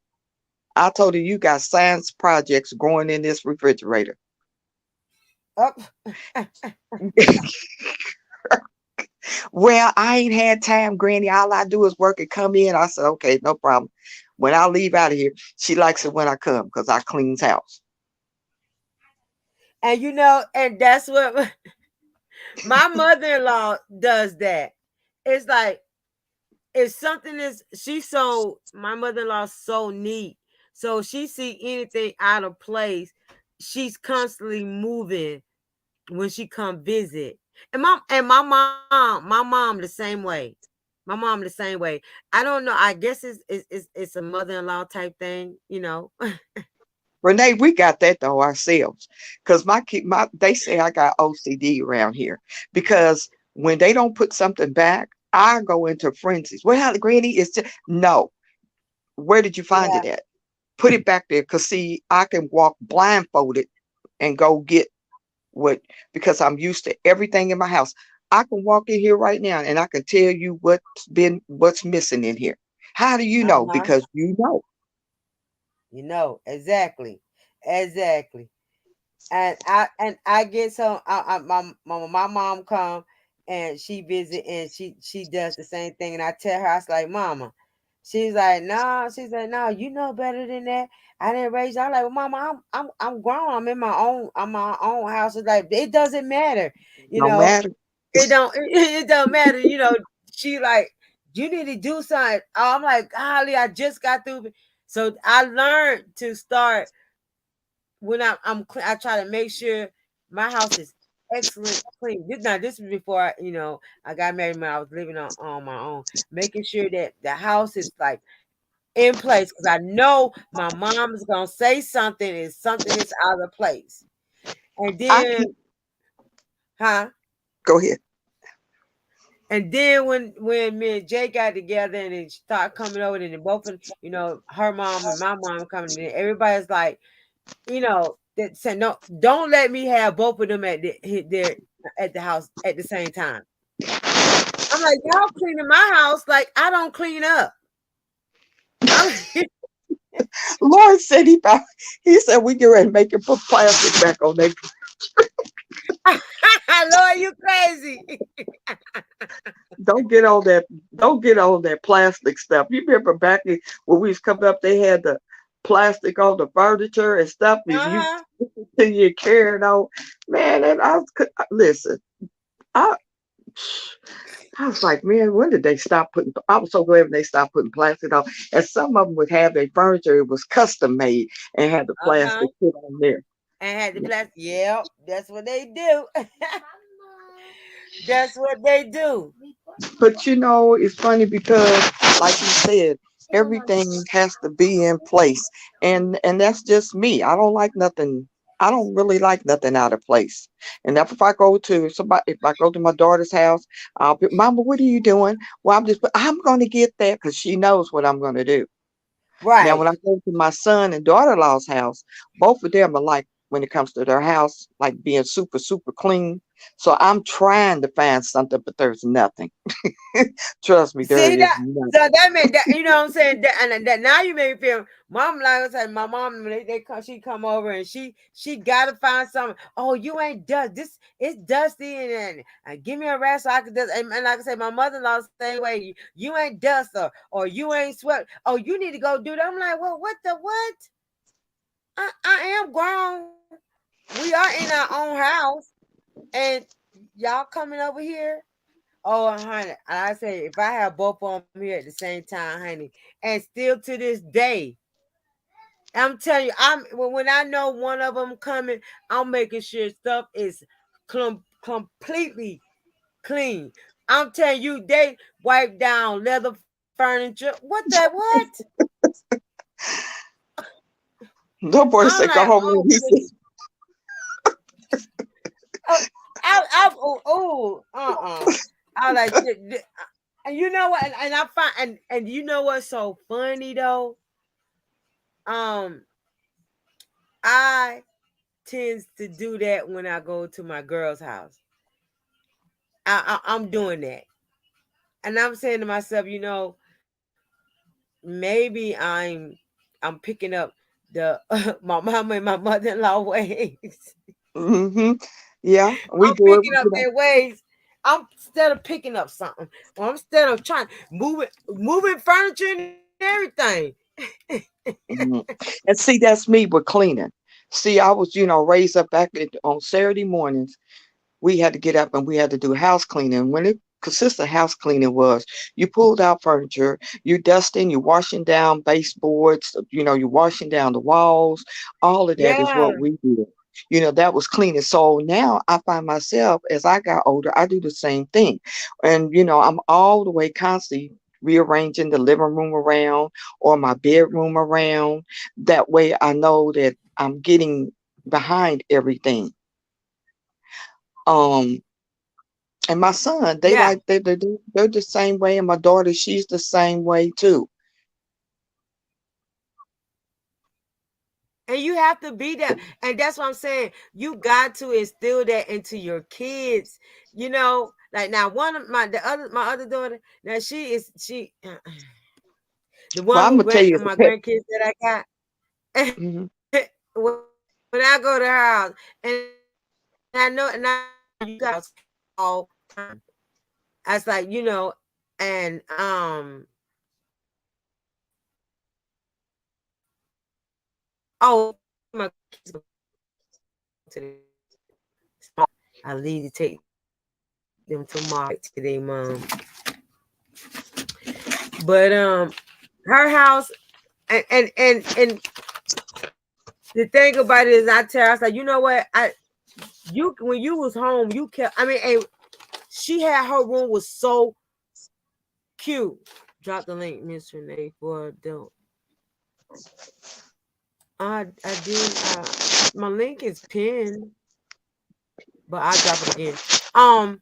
I told her you got science projects growing in this refrigerator. Up. Well, I ain't had time, Granny. All I do is work and come in. I said, okay, no problem. When I leave out of here, she likes it when I come because I cleans house. And and that's what my mother-in-law does that. It's like if something is she's so my mother-in-law's so neat. So she see anything out of place, she's constantly moving when she come visit. And my mom the same way. My mom the same way. I don't know. I guess it's a mother-in-law type thing. Renee, we got that though ourselves. Cause they say I got OCD around here. Because when they don't put something back, I go into frenzies. Well, Granny, it's just no. Where did you find Yeah. it at? Put it back there. Cause see, I can walk blindfolded and go get what because I'm used to everything in my house. I can walk in here right now and I can tell you what's missing in here. How do you know? Uh-huh. Because you know. Exactly. Exactly. And I get so my mom come and she visit and she does the same thing and I tell her I was like mama, she's like no, she's like no, you know better than that. I didn't raise you. I'm like well mama, I'm grown. I'm in my own house. It's like it doesn't matter, you No know. matter. It don't matter, She like you need to do something. I'm like golly, I just got through. So I learned to start when I try to make sure my house is excellent clean. This is before I got married when I was living on my own, making sure that the house is like in place because I know my mom is gonna say something is out of place, and I then keep huh. go ahead. And then when me and Jay got together and then she started coming over, and then both of her mom and my mom coming in, everybody's like, that said no, don't let me have both of them at the house at the same time. I'm like, y'all cleaning my house like I don't clean up. I'm Lord said he said we get ready to make him put plastic back on their Lord, you crazy. don't get on that don't get on that plastic stuff. You remember back when we was coming up, they had the plastic on the furniture and stuff. If you Uh-huh. till you carrying on, man, and listen, I I was like, man, when did they stop putting? I was so glad when they stopped putting plastic on. And some of them would have their furniture; it was custom made and had the Uh-huh. plastic put on there. And had the plastic. Yep, that's what they do. That's what they do. But it's funny because, like you said, everything has to be in place, and that's just me. I don't like nothing. I don't really like nothing out of place. And if I go to somebody, if I go to my daughter's house, I'll be, Mama, what are you doing? Well, I'm going to get that because she knows what I'm going to do. Now, Right. when I go to my son and daughter-in-law's house, both of them are like, when it comes to their house, like being super, super clean. So I'm trying to find something, but there's nothing. Trust me, there See is that? nothing. So that meant that you know what I'm saying. And that now you made me feel. Mom, like I said, my mom when they come, she come over and she gotta find something. Oh, you ain't dust. This it's dusty and give me a rest so I can dust. And like I said, my mother-in-law same way. You ain't dust or you ain't swept. Oh, you need to go do that. I'm like, well, what the what? I am grown. We are in our own house, and y'all coming over here. Oh, honey, I say if I have both of them here at the same time, honey, and still to this day, I'm telling you, when I know one of them coming, I'm making sure stuff is completely clean. I'm telling you, they wipe down leather furniture. What the what? The boy I'm said, go like, home oh and he said, goodness. Oh, I like, and you know what? And I find, and you know what's so funny though? Um, I tends to do that when I go to my girl's house. I'm doing that, and I'm saying to myself, maybe I'm picking up the my mama and my mother-in-law ways. mm-hmm. Yeah, we I'm do picking up it. their ways. I'm instead of picking up something, or I'm instead of trying moving furniture and everything. Mhm. And see, that's me with cleaning. See, I was, raised up on Saturday mornings. We had to get up and we had to do house cleaning. When it consists of house cleaning was you pulled out furniture, you dusting, you washing down baseboards, you're washing down the walls. All of that is Yeah, what we did. That was cleaning. So now I find myself as I got older, I do the same thing. And I'm all the way constantly rearranging the living room around or my bedroom around. That way I know that I'm getting behind everything. Um and my son, they yeah. like they're the same way, and my daughter, she's the same way too. And you have to be that. And that's what I'm saying. You got to instill that into your kids. Like now, one of my other daughter. Now she the Well, one I'm who gonna tell you as my a pet. grandkids that I got. Mhm. When I go to her house, and I know, and you guys all time. I was like, and oh, my kids go to the I leave to take them tomorrow to their mom. But her house and the thing about it is, I tell her, I was like, you know what, you when you was home, you kept. I mean, and she had her room was so cute. Drop the link, Miss Renee, for adult. I did. My link is pinned, but I'll drop it again. Um,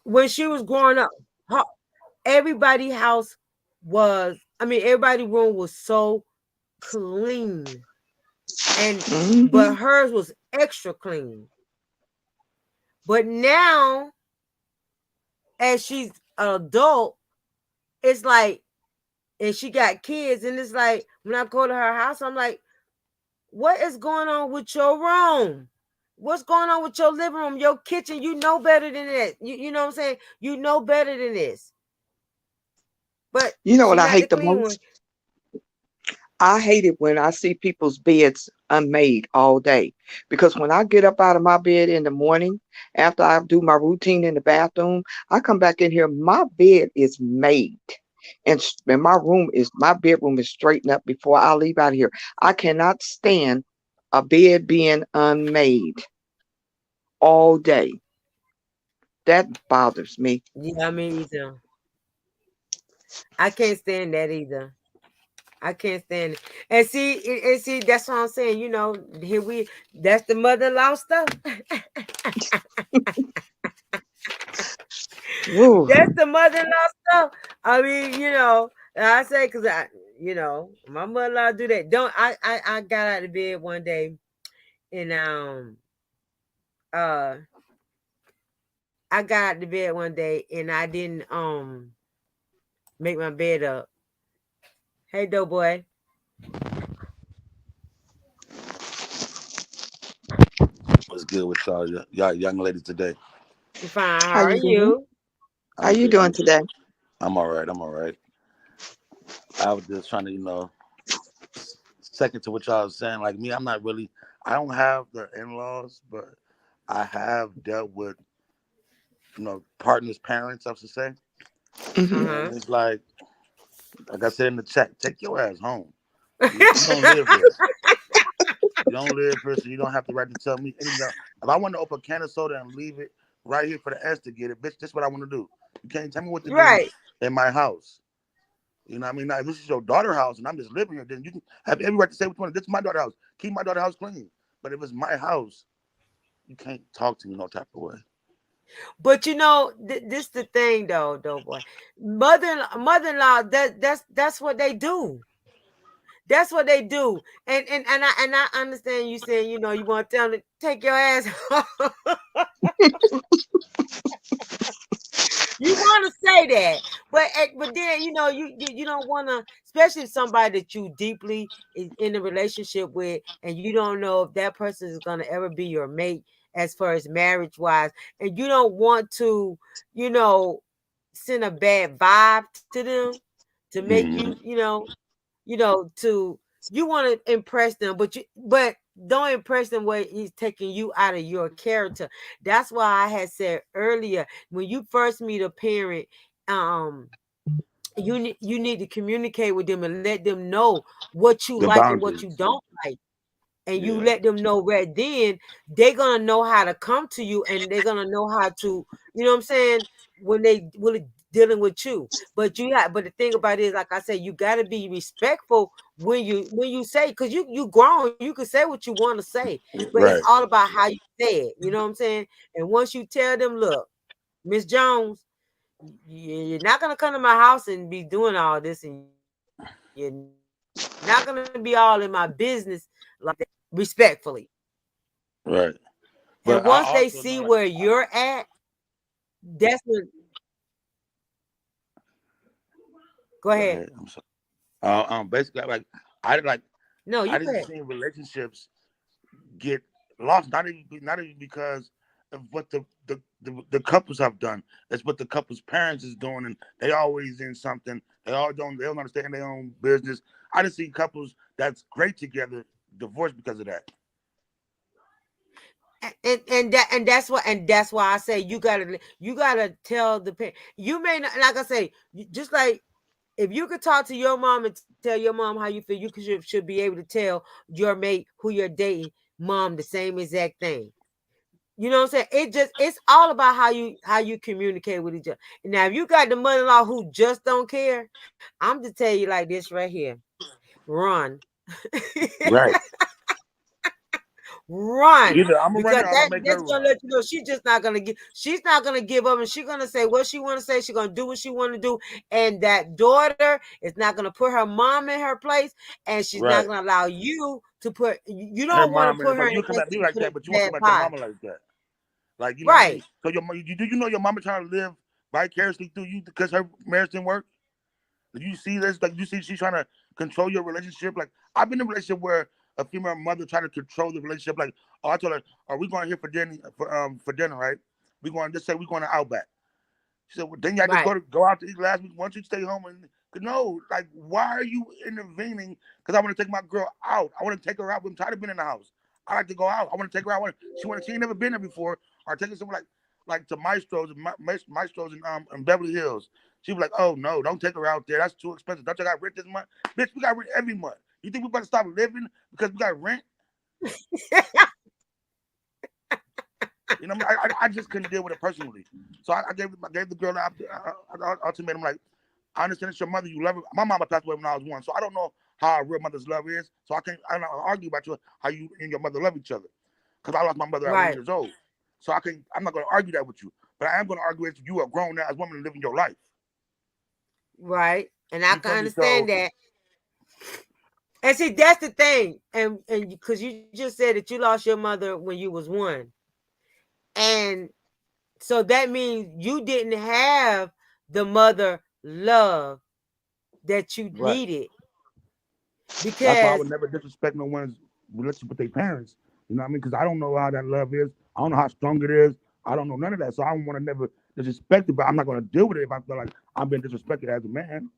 when she was growing up, her, everybody house was. I mean, everybody room was so clean, and but Mhm. hers was extra clean. But now, as she's an adult, it's like, and she got kids, and it's like when I go to her house, I'm like, what is going on with your room? What's going on with your living room, your kitchen? You know better than that. You know what I'm saying? You know better than this. But You know what she I not the hate the clean one. most? I hate it when I see people's beds unmade all day. Because when I get up out of my bed in the morning, after I do my routine in the bathroom, I come back in here, my bed is made. And my bedroom is straightened up before I leave out of here. I cannot stand a bed being unmade all day. That bothers me. Yeah, I mean either. I can't stand that either. I can't stand it. And see, that's what I'm saying. Here that's the mother-in-law stuff. Woo. That's the mother-in-law stuff. I mean, I say because my mother-in-law do that. Don't I got out of bed one day and uh I got out of bed one day and I didn't make my bed up. Hey, Doughboy. What's good with y'all young ladies today? Fine. How How are you doing? you? How I'm you good. doing today? I'm all right. I'm all right. I was just trying to, second to what y'all was saying. Like me, I don't have the in-laws, but I have dealt with, partners' parents, I should say. Hmm. And Uh-huh. it's like I said in the chat, take your ass home. You don't live here. You don't live here, so you don't have the right to tell me anything. If I want to open a can of soda and leave it right here for the S to get it, bitch, this is what I want to do. You can't tell me what to do Right. in my house. You know what I mean? Now, if this is your daughter's house and I'm just living here, then you can have every right to say what you want. This is my daughter's house. Keep my daughter's house clean. But if it's my house, you can't talk to me no type of way. But this the thing though, Doughboy. Mother-in-law, that's what they do. That's what they do. And I understand you saying, you want to tell them to take your ass home. You want to say that, but then you don't want to, especially if somebody that you deeply is in a relationship with, and you don't know if that person is going to ever be your mate as far as marriage wise, and you don't want to, you know, send a bad vibe to them to make you, to you want to impress them, but don't impress them where he's taking you out of your character. That's why I had said earlier, when you first meet a parent, you need to communicate with them and let them know what you The like and what you boundaries. don't like. And you Yeah. let them know right then, they're gonna know how to come to you, and they're gonna know how to, you know what I'm saying, when they really dealing with you. But the thing about it is, like I said, you got to be respectful when you say, because you grown, you can say what you want to say, but it's Right. all about how you say it. You know what I'm saying? And once you tell them, look, Miss Jones, you're not gonna come to my house and be doing all this, and you're not gonna be all in my business like that, respectfully. Right. And But I once they also see know, like, where you're at, that's when. Go go ahead. ahead. I'm sorry. Basically, I like No, I you go just ahead. seen relationships get lost, not even because of what the couples have done. It's what the couple's parents is doing, and they always in something. They don't understand their own business. I just see couples that's great together divorced because of that. And that's why I say you gotta tell the parent. You may not, like I say, just like if you could talk to your mom and tell your mom how you feel, you should be able to tell your mate who you're dating mom the same exact thing. You know what I'm saying? It's all about how you communicate with each other. Now, if you got the mother-in-law who just don't care, I'm to tell you like this right here. Run. Right. Run. Either I'm gonna run Because it or I'm gonna make her that's gonna run. let you know she's not gonna give up, and she's gonna say what she wanna say, she's gonna do what she wanna do. And that daughter is not gonna put her mom in her place, and she's not Right. gonna allow you to put you Her don't want to mom, put her but in you a come place at me to like put a that, but you won't come bad at your pie. mama like that. Like, you know what I mean? Right. So do you know your mama trying to live vicariously through you because her marriage didn't work? Do you see this? Like, you see she's trying to control your relationship? Like, I've been in a relationship where a female mother tried to control the relationship. Like, oh, I told her, are we going here for dinner, right? We going, just say we're going to Outback. She said, well, then y'all just Right. go out to eat last week. Why don't you stay home? And no, like, why are you intervening? Because I want to take my girl out. I want to take her out. I'm tired of being in the house. I like to go out. I want to take her out. She ain't never been there before. Or take her somewhere like to Maestro's in Beverly Hills. She was like, oh no, don't take her out there. That's too expensive. Don't you got rent this month? Bitch, we got rent every month. You think we better stop living because we got rent? You know, I just couldn't deal with it personally. So I gave the girl an ultimatum. Like, I understand it's your mother, you love her. My mama passed away when I was 1, so I don't know how a real mother's love is. So I'm not argue about how you and your mother love each other. Because I lost my mother at 1 Right. year old. So I'm not gonna argue that with you. But I am gonna argue with you, a grown ass woman living your life. Right. And I You can feel me? So understand that. And see, that's the thing. And because you just said that you lost your mother when you was 1. And so that means you didn't have the mother love that you right. needed. That's why I Because would never disrespect no one's relationship with their parents. You know what I mean? Because I don't know how that love is. I don't know how strong it is. I don't know none of that. So I don't want to never disrespect it, but I'm not going to deal with it if I feel like I'm being disrespected as a man.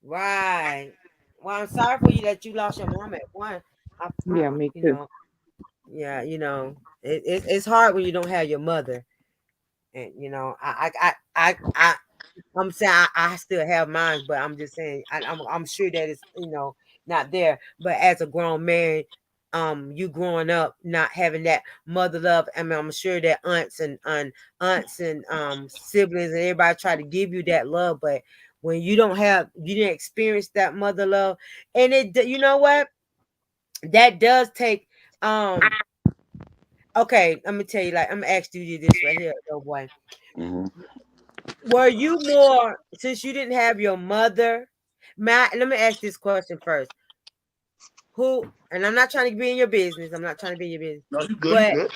right. Well, I'm sorry for you that you lost your mom at 1. Yeah, me You too. know, yeah, it's hard when you don't have your mother. And I'm saying I still have mine, but I'm just saying I'm sure that it's not there. But as a grown man, you growing up not having that mother love. I mean, I'm sure that aunts and siblings and everybody try to give you that love, but when you didn't experience that mother love, and you know what, that does take okay, let me tell you, like, I'm gonna ask you this right here, though, boy. Mm-hmm. Were you more, since you didn't have your mother? Let me ask this question first. Who, and I'm not trying to be in your business. I'm not trying to be in your business. No, you good. You But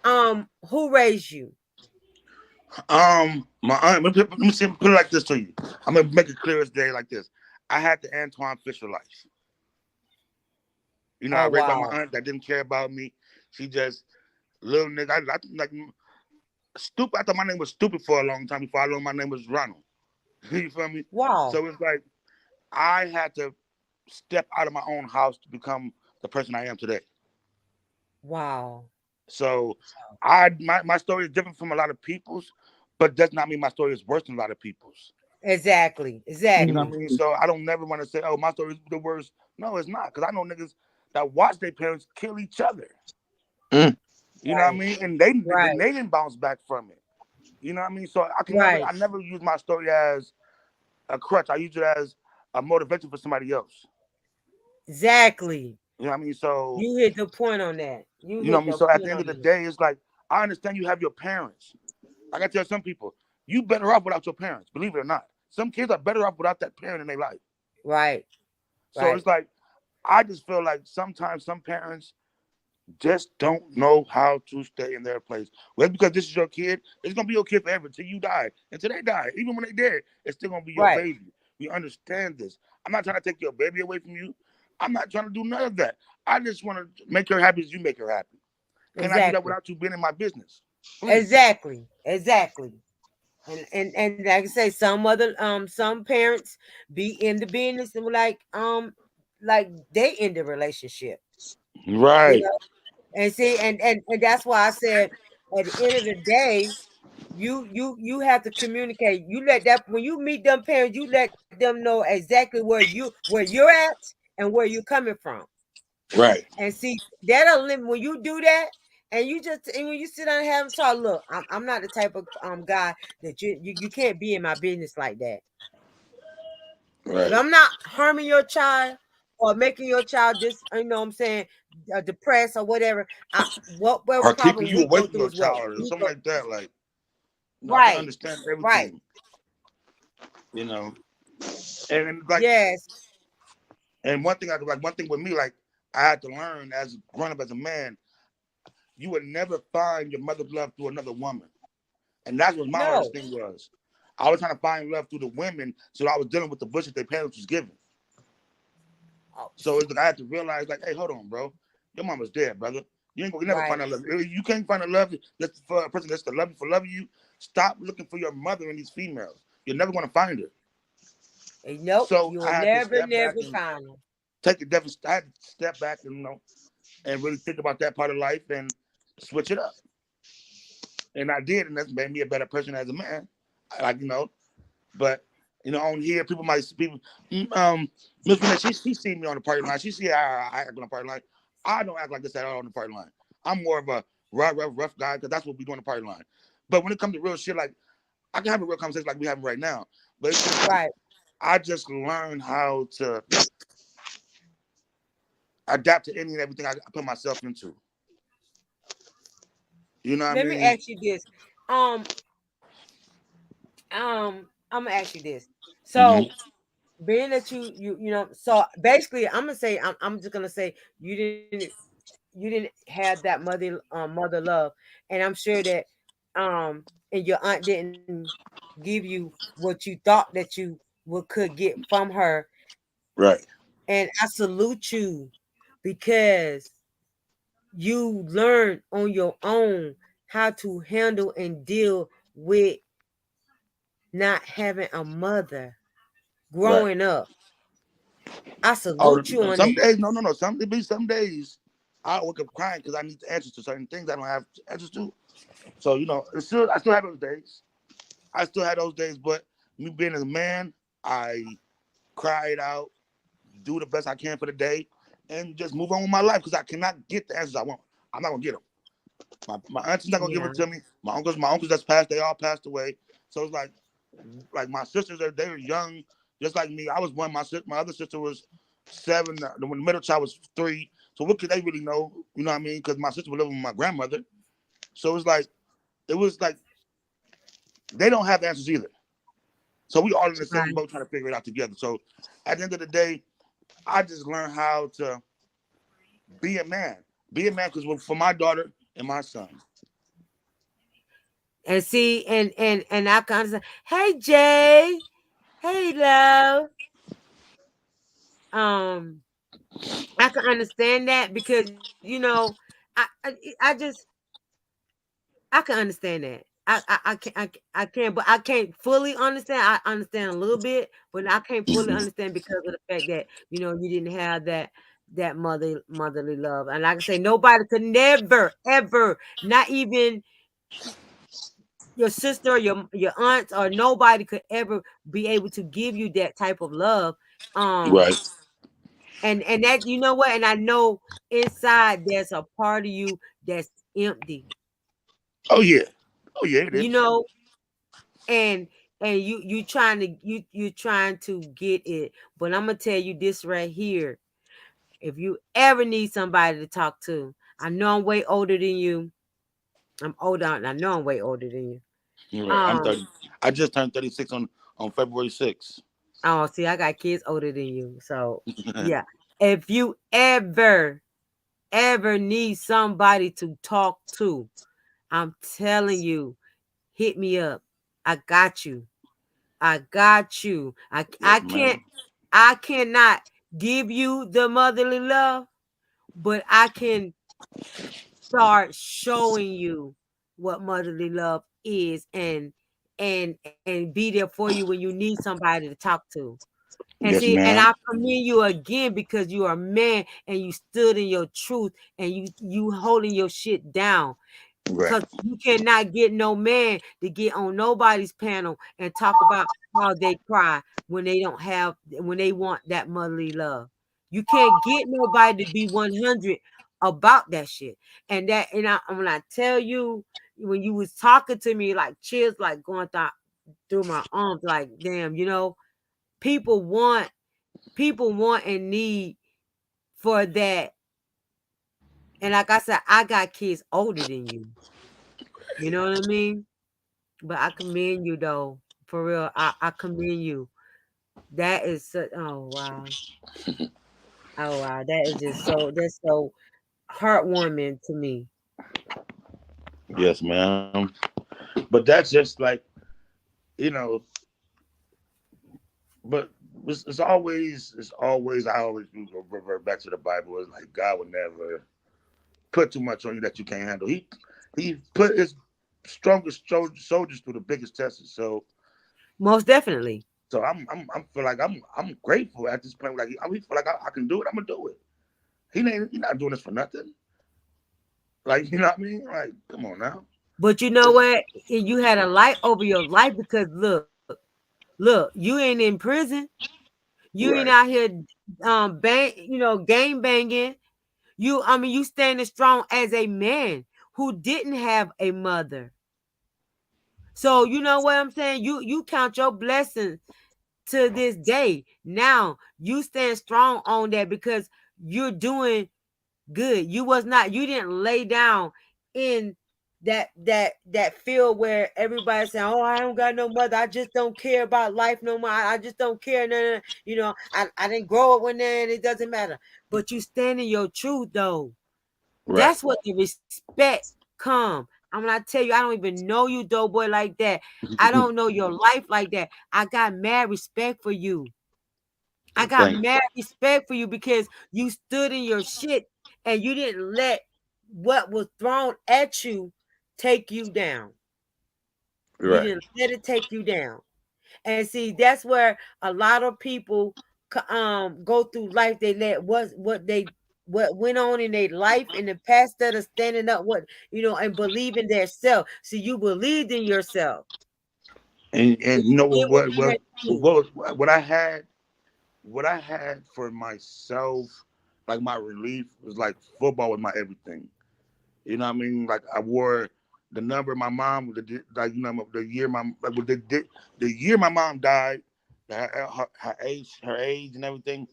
good. who raised you? My aunt. Let me put it like this to you. I'm gonna make it clear as day like this. I had the Antoine Fisher life. You know, I Oh raised by my wow. aunt that didn't care about me. She just little nigga. I like stupid. I thought my name was stupid for a long time before I learned my name was Ronald. You feel me? Wow. So it's like I had to step out of my own house to become the person I am today. Wow. So my story is different from a lot of people's, but does not mean my story is worse than a lot of people's. Exactly. You know what Exactly. I mean? So I don't never want to say, oh, my story is the worst. No, it's not. Because I know niggas that watch their parents kill each other. Mm. You know what I Right. mean? And they Right. didn't bounce back from it. You know what I mean? So Right. I never use my story as a crutch. I use it as a motivation for somebody else. Exactly. You know what I mean? So You hit the point on that. You you know what hit I mean? the So at the point end on of the that. day, it's like I understand you have your parents. Like I tell some people, you better off without your parents, believe it or not. Some kids are better off without that parent in their life. Right. So Right. it's like I just feel like sometimes some parents just don't know how to stay in their place. Well, because this is your kid, it's gonna be your kid forever until you die. Until they die. Even when they dead, it's still gonna be your Right. baby. We understand this. I'm not trying to take your baby away from you. I'm not trying to do none of that. I just want to make her happy as you make her happy. Can I do that Exactly. without you being in my business? Please. Exactly. Exactly. And like I say, some parents be in the business and like they in the relationship, you Right. know. And see, and that's why I said at the end of the day, you have to communicate. You let that when you meet them parents, you let them know exactly where you're at and where you're coming from. Right. And see, that'll limit when you do that, and when you sit down and have a talk. Look, I'm not the type of guy that you can't be in my business like that. If Right. I'm not harming your child or making your child just what I'm saying, depressed or whatever, what Or keeping problem you we away go from through your is what child or we something go. like that. Like, I can Right, understand right, everything, you know. And like yes, and one thing with me, like I had to learn as growing up as a man, you would never find your mother's love through another woman. And that's what my hardest no, thing was. I was trying to find love through the women, so I was dealing with the bullshit their parents was giving. oh, So it's like I had to realize, like, hey, hold on, bro. Your mama's dead, brother. You never find right, that love. If you can't find a love that's for a person that's to love you for loving you. Stop looking for your mother in these females. You're never gonna find her. nope, So you I will had to never, step back never and find them. take a different. I had to step back and and really think about that part of life and switch it up. And I did, and that's made me a better person as a man. Like but on here, people, Miss Renee, she seen me on the party line. She see how I act on the party line. I don't act like this at all on the party line. I'm more of a rough guy because that's what we do on the party line. But when it comes to real shit, like I can have a real conversation like we having right now. But it's just like Right. I just learned how to adapt to any and everything I put myself into. You know what I Let me mean? ask you this. Um, I'm gonna ask you this. Mm-hmm. So, being that so basically, I'm just gonna say you didn't have that mother love, and I'm sure that and your aunt didn't give you what you thought that you could get from her, Right. and I salute you because you learned on your own how to handle and deal with not having a mother Right. growing up. I Oh, salute you on some that. days, no. Some days I wake up crying because I need the answers to certain things I don't have answers to. So I still have those days. I still had those days, but me being a man, I cry it out, do the best I can for the day, and just move on with my life because I cannot get the answers I want. I'm not gonna get them. My auntie's not gonna give Yeah. it to me. My uncles that's passed, they all passed away. So it's like my sisters, they were young, just like me. I was one. My other sister was 7. The middle child was 3. So what could they really know? You know what I mean? Because my sister was living with my grandmother. So it was like they don't have the answers either. So we all in the same Right. boat trying to figure it out together. So at the end of the day, I just learned how to be a man. Be a man because for my daughter and my son. And see, and I kind of say, hey Jay, hey love. Um, I can understand that because I just I can understand that. I can, but I can't fully understand. I understand a little bit, but I can't fully Mhm. understand because of the fact that you didn't have that motherly love. And like I say, nobody could never ever, not even your sister, your aunts, or nobody could ever be able to give you that type of love. Right. And that you know what, and I know inside there's a part of you that's empty. Oh yeah. Oh yeah, it You is. know, and you trying to get it, but I'm gonna tell you this right here. If you ever need somebody to talk to, I know I'm way older than you. I'm older. I know I'm way older than you. Right. I'm Um. 30. I just turned 36 on February 6th. Oh, see, I got kids older than you, so yeah. If you ever need somebody to talk to, I'm telling you, hit me up. I got you. I got you. Yes, ma'am. I cannot give you the motherly love, but I can start showing you what motherly love is and be there for you when you need somebody to talk to. And Yes, see, and ma'am. I commend you again because you are a man and you stood in your truth and you holding your shit down. Right. Because you cannot get no man to get on nobody's panel and talk about how they cry when they want that motherly love. You can't get nobody to be 100 about that shit. When I tell you, when you was talking to me, like chills like going through my arms, like damn, people want and need for that. And like I said, I got kids older than you. You know what I mean? But I commend you though. For real. I commend you. That is such oh wow. Oh wow. That's so heartwarming to me. Yes, ma'am. But that's just like, you know, but it's always I always do go revert back to the Bible. It's like God would never put too much on you that you can't handle. He put his strongest soldiers through the biggest tests. Most definitely. So I'm feel like I'm grateful at this point. Like I feel like I can do it. I'm gonna do it. He not doing this for nothing. Like you know what I mean? Like come on now. But you know what? You had a light over your life because look, you ain't in prison. You ain't Right. out here game banging. You standing strong as a man who didn't have a mother. So you know what I'm saying? You count your blessings to this day. Now you stand strong on that because you're doing good. You didn't lay down in that field where everybody's saying, "Oh, I don't got no mother. I just don't care about life no more. I just don't care." No. I didn't grow up when then it doesn't matter. But you stand in your truth though. Right. That's what the respect come. I'm gonna tell you, I don't even know you, dough boy, like that. I don't know your life like that. I got mad respect for you. I got Thank mad respect for you because you stood in your shit and you didn't let what was thrown at you take you down. you. You Right. didn't let it take you down. And see, that's where a lot of people go through life. They let what went on in their life in the past instead of standing up and believing their self. So you believed in yourself. And And you you know did what you had to do. what I had for myself, like my relief was like football was my everything. You know what I mean? Like I wore the number my mom, like the year like, the year my mom died, her age and everything.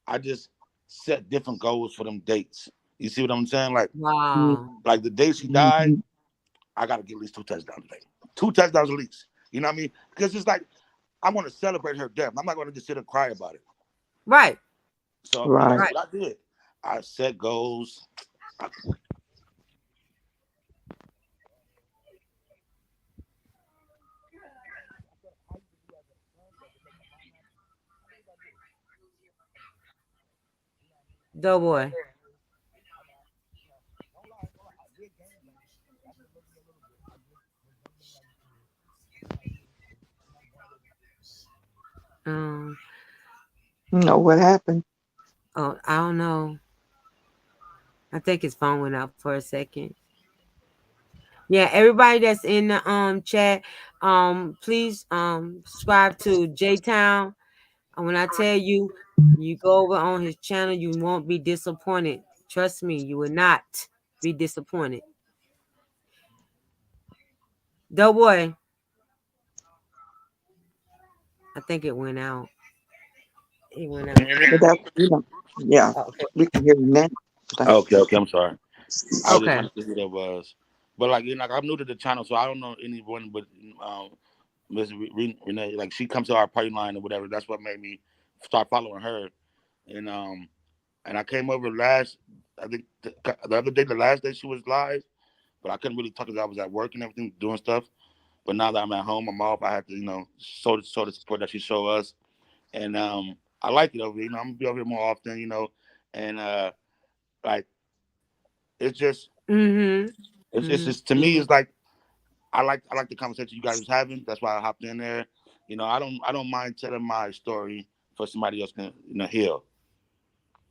I just set different goals for them dates. You see what I'm saying? Wow. Like the day she died, I got to get at least 2 touchdowns today. 2 touchdowns at least. You know what I mean? Because it's like I want to celebrate her death. I'm not going to just sit and cry about it. Right. So Right. that's Right. what I did. I set goals. Doughboy. Um, No, what happened? oh, I don't know. I think his phone went out for a second. Yeah, everybody that's in the chat, please subscribe to J Town. And when I tell you, you go over on his channel, you won't be disappointed. Trust me, you will not be disappointed. Doughboy, I think it went out. It went Can out. you hear me? But that's, yeah, Oh, okay. we can hear you now. Thank Okay, okay, I'm sorry. I was just Okay. trying to see who that was. But like, you know, like, I'm new to the channel, so I don't know anyone but Miss Renee. Like, she comes to our party line or whatever. That's what made me start following her. And I came over last. I think the other day, the last day she was live, but I couldn't really talk because I was at work and everything, doing stuff. But now that I'm at home, I'm off. I have to, show the support that she show us, and I like it over here. I'm gonna be over here more often, and like it's just, Mm-hmm. it's just to me, it's like I like the conversation you guys was having. That's why I hopped in there. I don't mind telling my story for somebody else can hear.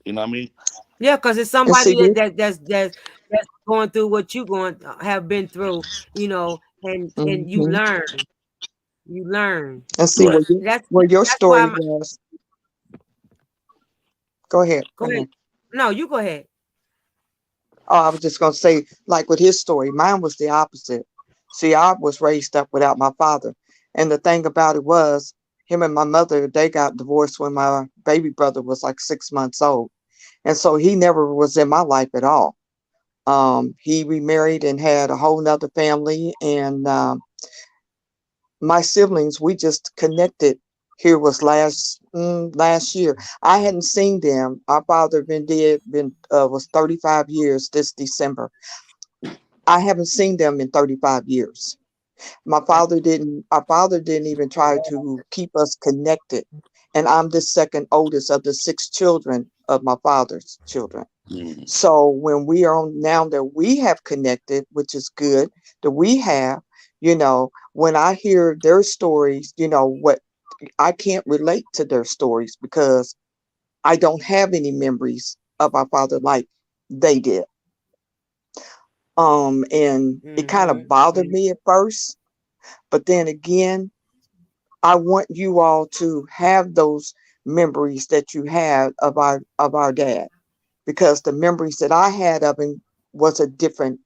You know what I mean? Yeah, because it's you. And see somebody this, that's going through what you have been through, and you hmm learn. You learn. and see Right. where your That's why story I'm was. Go ahead. go ahead. No, you go ahead. Oh, I was just gonna say, like with his story, mine was the opposite. See, I was raised up without my father, and the thing about it was, him and my mother, they got divorced when my baby brother was like 6 months old, and so he never was in my life at all. He remarried and had a whole nother family, and my siblings, we just connected. Here was last year. I hadn't seen them. Our father been dead, been was 35 years this December. I haven't seen them in 35 years. Our father didn't even try to keep us connected. And I'm the second oldest of the six children of my father's children. Mhm. So when we are on now that we have connected, which is good that we have, when I hear their stories, what I can't relate to their stories because I don't have any memories of my father like they did. And it kind of bothered Mm-hmm. me at first, but then again, I want you all to have those memories that you had of our dad, because the memories that I had of him was a different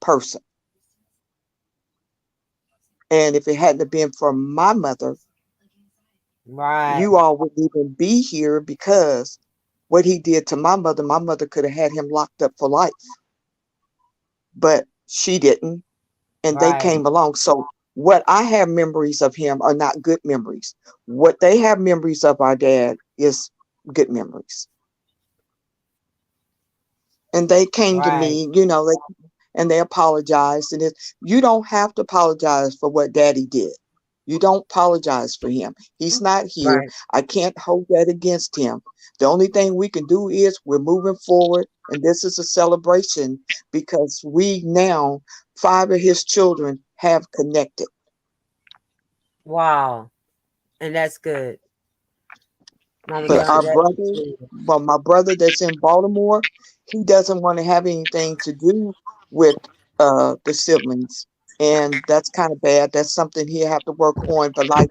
person. And if it hadn't have been for my mother, Right. you all wouldn't even be here, because what he did to my mother could have had him locked up for life, but she didn't, and they Right. came along. So what I have memories of him are not good memories. What they have memories of our dad is good memories. And they came to Right. me, and they apologized. And you don't have to apologize for what daddy did. You don't apologize for him. He's not here. Right. I can't hold that against him. The only thing we can do is we're moving forward, and this is a celebration because we now, five of his children, have connected. Wow. And that's good. Mama But Yolanda, our Listen, that's brother, good. well, my brother that's in Baltimore, he doesn't want to have anything to do with the siblings. And that's kind of bad. That's something he'll have to work on. But like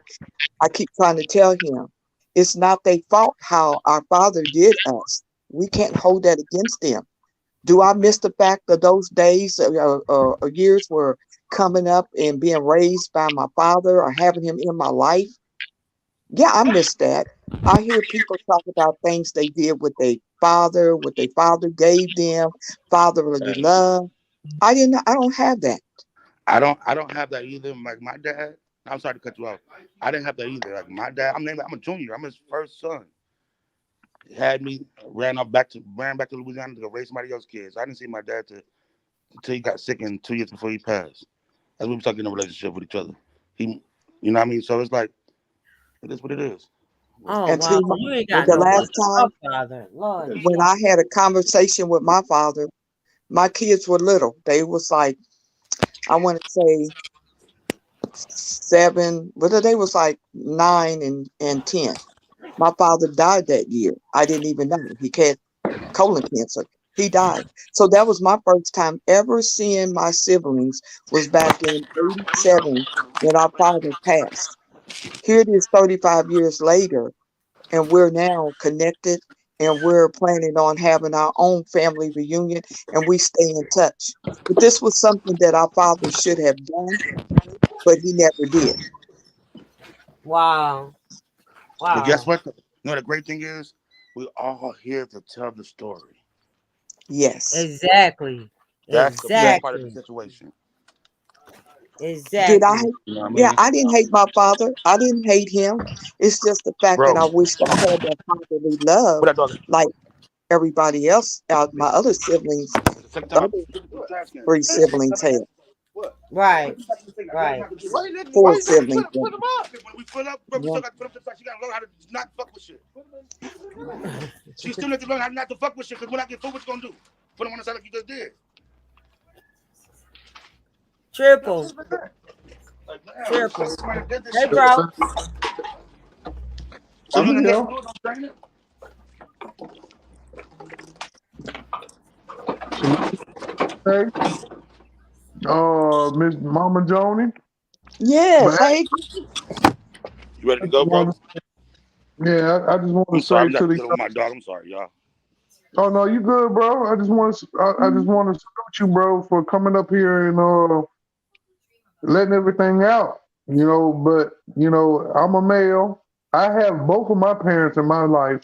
I keep trying to tell him, it's not their fault how our father did us. We can't hold that against them. Do I miss the fact that those days or years were coming up and being raised by my father or having him in my life? Yeah, I miss that. I hear people talk about things they did with their father, what their father gave them, fatherly love. I don't have that. I don't have that either. Like my dad, I'm sorry to cut you off. I didn't have that either. Like my dad, I'm a junior. I'm his first son. He had me ran back to Louisiana to go raise somebody else's kids. I didn't see my dad until he got sick and 2 years before he passed. That's when we started getting a relationship with each other. He, you know what I mean? So it's like it is what it is. Oh And see, wow. So you ain't got the no last much of time a father. Lord when I had a conversation with my father, my kids were little. They was like, I want to say 7, whether they was like 9 and 10. My father died that year. I didn't even know. He had colon cancer. He died. So that was my first time ever seeing my siblings was back in 87 when our father passed. Here it is 35 years later, and we're now connected and we're planning on having our own family reunion and we stay in touch. But this was something that our father should have done, but he never did. Wow. But guess Wow. what? You know what the great thing is? We're all here to tell the story. Yes. Exactly. That's the best part of the Exactly. situation. Did I? Exactly. You know what I Yeah, mean? I didn't hate my father. I didn't hate him. It's just the fact that Bro, I wished I had that fatherly love what that dog? like everybody else, my other siblings, Second time I other put the trash can. 3 siblings had, What? Right. Right. Why you 4 put siblings had. them up? When we fill up, bro, we Yeah. still got to put up the side. She got to learn how to not fuck with shit. She still needs to learn how not to fuck with shit because when I get food, what you gonna do? Put them on the side like you just did. Triple. Like, damn, Triple. somebody did this Hey, shit. bro. So you I'm gonna here. never do it, I'm saying Hey, Miss Mama Joni. Yes. But Hey, You ready I to just go, bro? want I just want to I'm sorry, say I'm to not the. dealing with my dog. I'm sorry, y'all. Oh no, you good, bro. I just want to salute you, bro, for coming up here and letting everything out. But I'm a male. I have both of my parents in my life,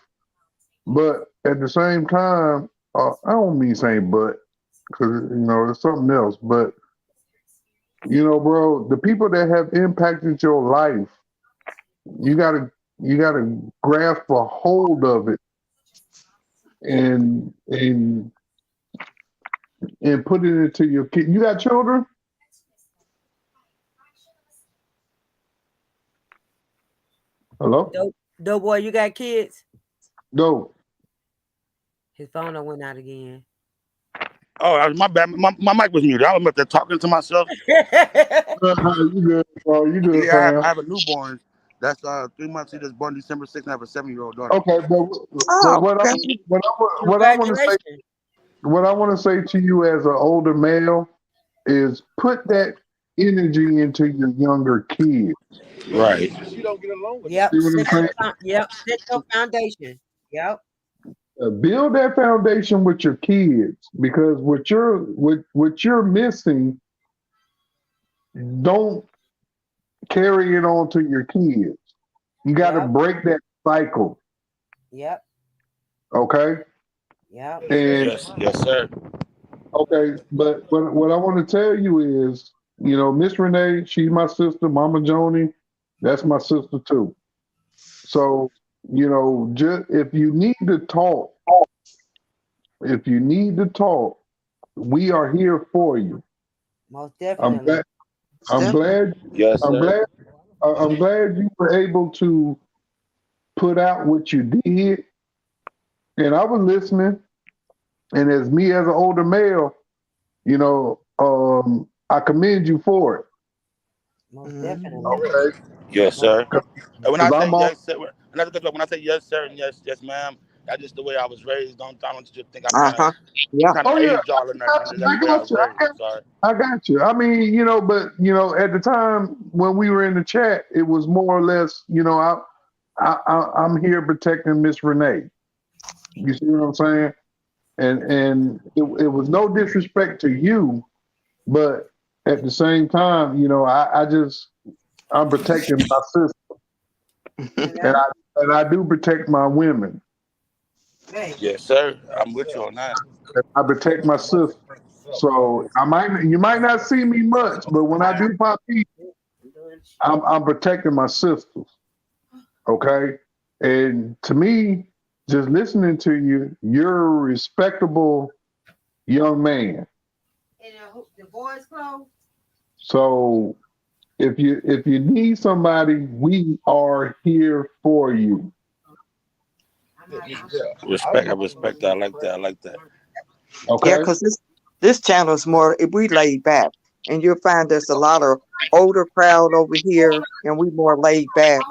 but at the same time, I don't mean saying but, because it's something else. But bro, the people that have impacted your life, you gotta you gotta grasp a hold of it and and and put it into your kid. You got children? Hello? Dope boy, you got kids? Dope. His phone done went out again. Oh, my bad. My mic was muted. I was up there talking to myself. You good, bro. You good, Yeah, fam. I have a newborn. That's 3 months. He just born December 6th. I have a 7-year-old daughter. Okay, but oh, what I okay. want to say, Congratulations. what I want to say to you as an older male is put that energy into your younger kids. Right. Yep. See what I'm saying? Set your foundation. Yep. Build that foundation with your kids, because what you're missing, don't carry it on to your kids. You got to Yep. break that cycle, Yep. okay? Yep. And Yes, sir. okay, but what I want to tell you is, Miss Renee, she's my sister. Mama Joni, that's my sister too. So, just if you need to talk, we are here for you. Most I'm definitely. glad. I'm glad. Yes, I'm sir. glad. I'm glad you were able to put out what you did, and I was listening. And as me as an older male, I commend you for it. Most Mhm. definitely. Okay, Yes, sir. And when I because say I'm all. yes, sir, when I say yes, sir, and yes, ma'am, that's just the way I was raised. I don't just think I'm Uh-huh. Yeah. trying Oh to yeah, age y'all or nothing. That's I the way I got was you. raised. I'm sorry. I got you. I mean, but at the time when we were in the chat, it was more or less, I'm here protecting Miss Renee. You see what I'm saying? And it was no disrespect to you, but at the same time, I'm protecting my sister, and I do protect my women. Yes, sir. I'm with you on that. I protect my sister. So you might not see me much, but when I do pop in, I'm protecting my sisters. Okay. And to me, just listening to you, you're a respectable young man. And the boys' clothes? So if you need somebody, we are here for you. Respect. I respect that. I like that. Yeah, Okay. because this channel is more, we laid back. and you'll find there's a lot of older crowd over here, and we more laid back.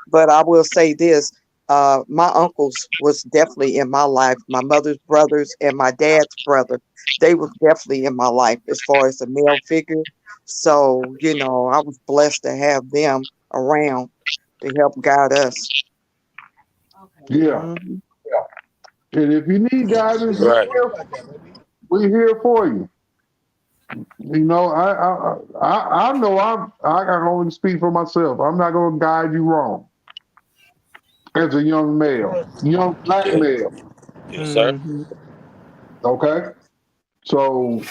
But I will say this: my uncles was definitely in my life. My mother's brothers and my dad's brother, they was definitely in my life as far as a male figure. So I was blessed to have them around to help guide us. Yeah. Mhm. And if you need guidance, Right. we're here for you. I know I can only speak for myself. I'm not going to guide you wrong as a young male, young black Yeah. male. Yes, sir. Mhm. Okay. So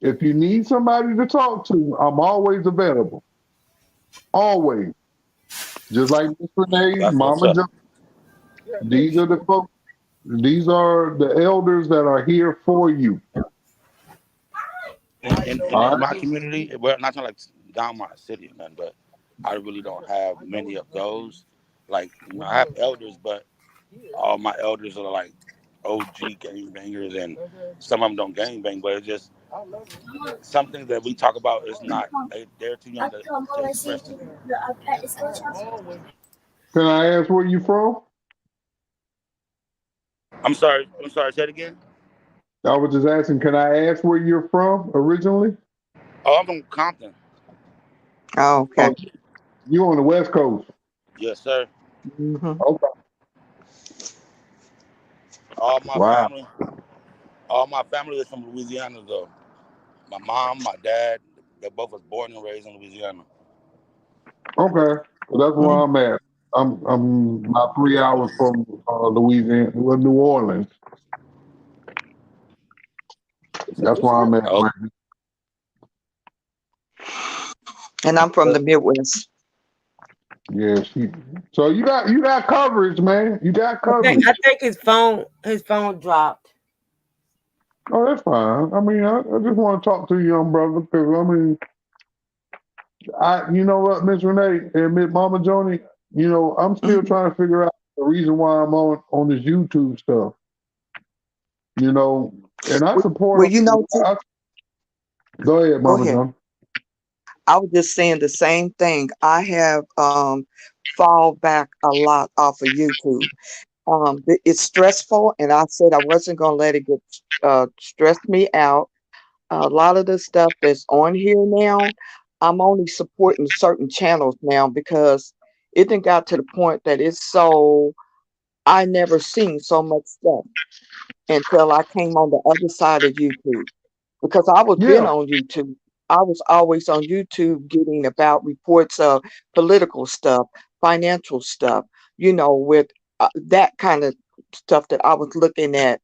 if you need somebody to talk to, I'm always available. Always. Just like Miss Renee, That's what's Mama up. John. These are the folks. These are the elders that are here for you. In All right. my community, well, not like down my city or nothing, but I really don't have many of those. Like, I have elders, but all my elders are like OG gangbangers, and some of them don't gangbang, but it's just something that we talk about is not, they're too young to express to me. Can I ask where you from? I'm sorry, say it again. I was just asking, can I ask where you're from originally? Oh, I'm from Compton. Oh, Oh, okay. you on the West Coast. Yes, sir. Mhm. Okay. All my Wow. family, all my family is from Louisiana, though. My mom, my dad, they both was born and raised in Louisiana. Okay. So that's where Mhm. I'm at. I'm about 3 hours from Louisiana, well, New Orleans. That's where I'm at Oh, right And I'm from now. the Midwest. Yeah, so you got coverage, man. You got coverage. I think his phone dropped. Oh, that's fine. I mean, I just want to talk to you, young brother, because I mean, you know what, Miss Renee and Miss Mama Joni, I'm still Mhm. trying to figure out the reason why I'm on this YouTube stuff. You know, and I Well, well, support. Go ahead, go Mama ahead. John. I was just saying the same thing. I have fall back a lot off of YouTube. It's stressful, and I said I wasn't going to let it get stress me out. A lot of the stuff that's on here now, I'm only supporting certain channels now because it done got to the point that it's so I never seen so much stuff until I came on the other side of YouTube because I was been Yeah, on YouTube. I was always on YouTube getting about reports of political stuff, financial stuff, with that kind of stuff that I was looking at,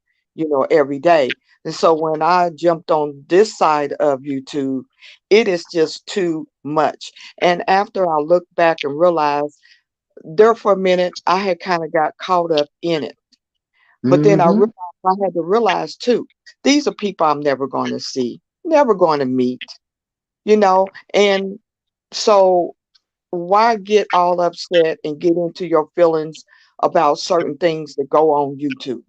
every day. And so when I jumped on this side of YouTube, it is just too much. And after I looked back and realized there for a minute, I had kind of got caught up in it. But then I mm-hmm. realized I had to realize too, these are people I'm never going to see, never going to meet, and so why get all upset and get into your feelings about certain things that go on YouTube?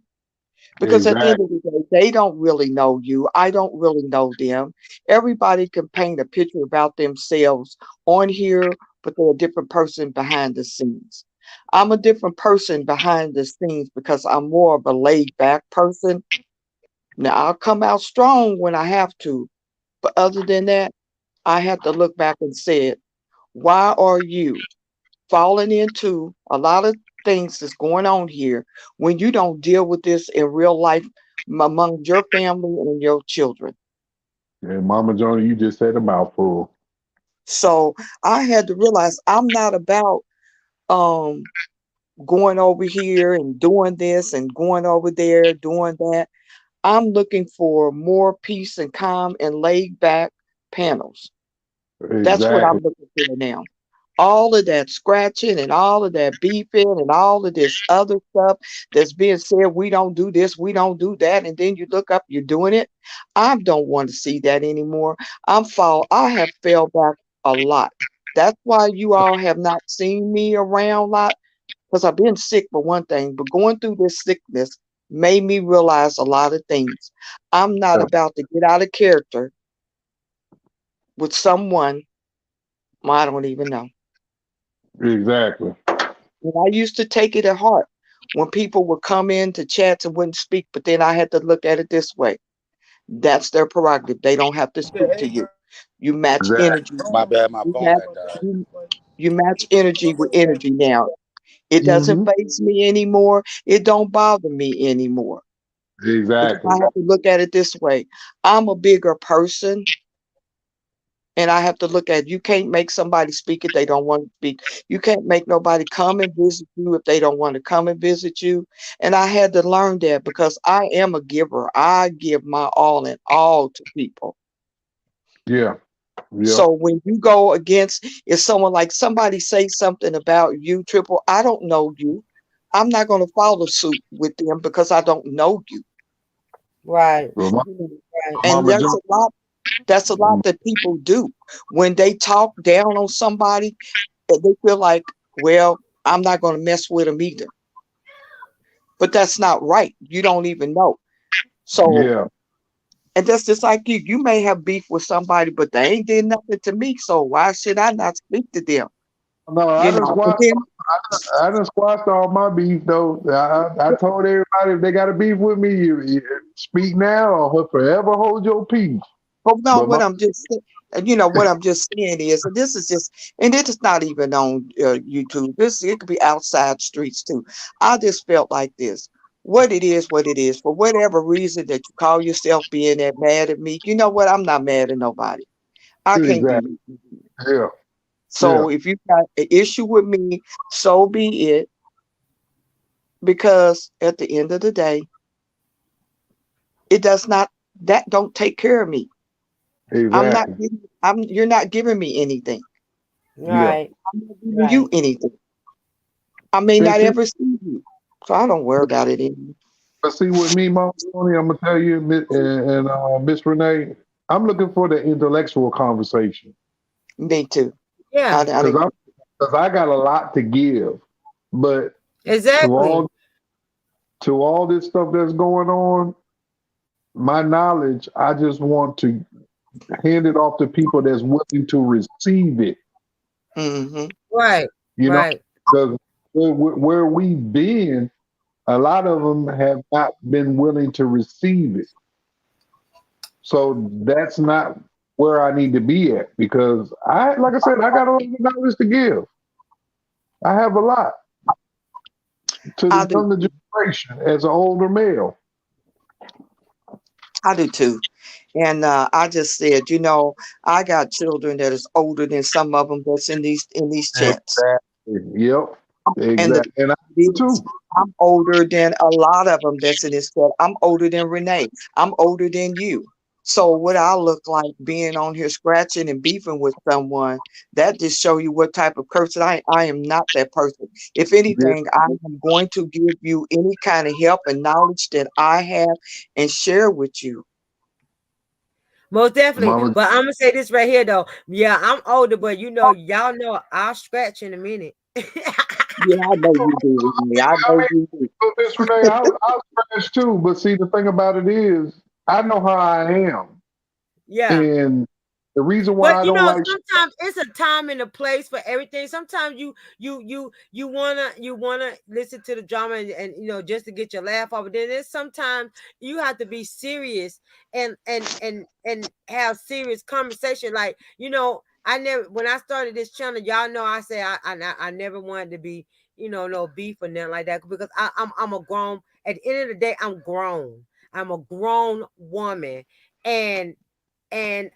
Because at the end Exactly. of the day, they don't really know you. I don't really know them. Everybody can paint a picture about themselves on here, but they're a different person behind the scenes. I'm a different person behind the scenes because I'm more of a laid back person. Now, I'll come out strong when I have to, but other than that, I have to look back and say, why are you falling into a lot of things that's going on here when you don't deal with this in real life among your family and your children? And Mama Joni, you just said a mouthful. So I had to realize I'm not about um going over here and doing this and going over there doing that. I'm looking for more peace and calm and laid back panels. That's what Exactly. I'm looking for now. All of that scratching and all of that beeping and all of this other stuff that's being said, we don't do this, we don't do that, and then you look up, you're doing it. I don't want to see that anymore. I have fell back a lot. That's why you all have not seen me around a lot, because I've been sick for one thing, but going through this sickness made me realize a lot of things. I'm not about to get out of character with someone, well, I don't even know. Exactly. And I used to take it at heart when people would come in to chats and wouldn't speak, but then I had to look at it this way. That's their prerogative. They don't have to speak to you. You match Exactly. energy. My bad, my You phone match, had died. you match energy with energy now. It doesn't Hmm. faze me anymore. It don't bother me anymore. Because I Exactly. have to look at it this way. I'm a bigger person. And I have to look at, you can't make somebody speak if they don't want to speak. You can't make nobody come and visit you if they don't want to come and visit you. And I had to learn that because I am a giver. I give my all and all to people. Yeah. Yeah. So when you go against, if someone like somebody say something about you, Triple, I don't know you. I'm not going to follow suit with them because I don't know you. Right. Well, Right. And Mama there's Joe. a lot. That's a lot that people do when they talk down on somebody. They feel like, well, I'm not going to mess with them either. But that's not right. You don't even know. So, Yeah. and that's just like you. You may have beef with somebody, but they ain't did nothing to me. So why should I not speak to them? No, You know. And then, I done squashed all my beef though. I told everybody if they got a beef with me, you speak now or forever hold your peace. but no, But my what I'm just, you know, what I'm just saying is, and this is just, and it is not even on YouTube. It could be outside streets too. I just felt like this. What it is, what it is. For whatever reason that you call yourself being that mad at me, you know what? I'm not mad at nobody. I can't be. exactly. Yeah. Yeah. So if you got an issue with me, so be it. Because at the end of the day, it does not. That don't take care of me. I'm not. Exactly. You're not giving me anything. Yeah. Right. I'm not giving you Right. anything. I may And not see, ever see you, so I don't worry about it anymore. but see with me, Mama Tony, I'm gonna tell you, and Miss Renee, I'm looking for the intellectual conversation Me too. Yeah. I because didn't. I got a lot to give, but to Exactly. all this stuff that's going on, my knowledge, I just want to hand it off to people that's willing to receive it. Mm-hmm. Right. You know, Right. because where we've been, a lot of them have not been willing to receive it. So that's not where I need to be at because like I said, I got a lot of knowledge to give. I have a lot to I the do. younger generation as an older male. I do too. And I just said, you know, I got children that is older than some of them that's in these chats. Exactly. Yep. And the Exactly. And I do is, too. I'm older than a lot of them that's in this chat. I'm older than Renee. I'm older than you. So what I look like being on here scratching and beefing with someone, that just show you what type of person I am not that person. If Yeah, anything, I am going to give you any kind of help and knowledge that I have and share with you. Most definitely. Mama. But I'm gonna say this right here though. Yeah, I'm older, but y'all know I'll scratch in a minute. Yeah, I know you do, Renee. I I know mean, you do. Miss Renee, I'll scratch too. But see, the thing about it is, I know how I am, Yeah. and the reason why But I don't like sometimes it's a time and a place for everything. Sometimes you wanna listen to the drama and just to get your laugh off. But then there's sometimes you have to be serious and have serious conversation. Like I never when I started this channel, y'all know I say I never wanted to be no beef or nothing like that because I'm a grown. At the end of the day, I'm grown. I'm a grown woman and I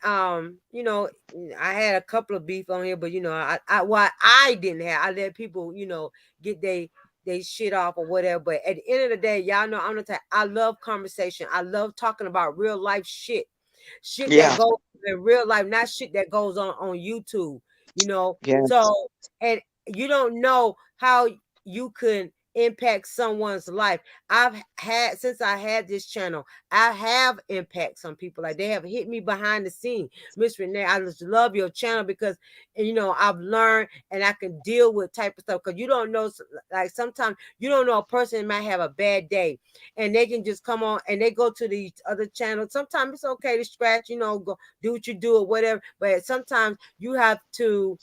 had a couple of beef on here, but I didn't have. I let people, get they shit off or whatever. But at the end of the day, y'all know I'm the type. I love conversation. I love talking about real life shit that Yeah, goes in real life, not shit that goes on YouTube. yeah, So and you don't know how you could impact someone's life. I've had, since I had this channel, I have impacted some people. Like, they have hit me behind the scene. Miss Renee, I just love your channel because, you know, I've learned and I can deal with type of stuff. Because you don't know, like sometimes you don't know, a person might have a bad day and they can just come on and they go to the other channel. Sometimes it's okay to scratch, you know, go do what you do or whatever. But sometimes you have to,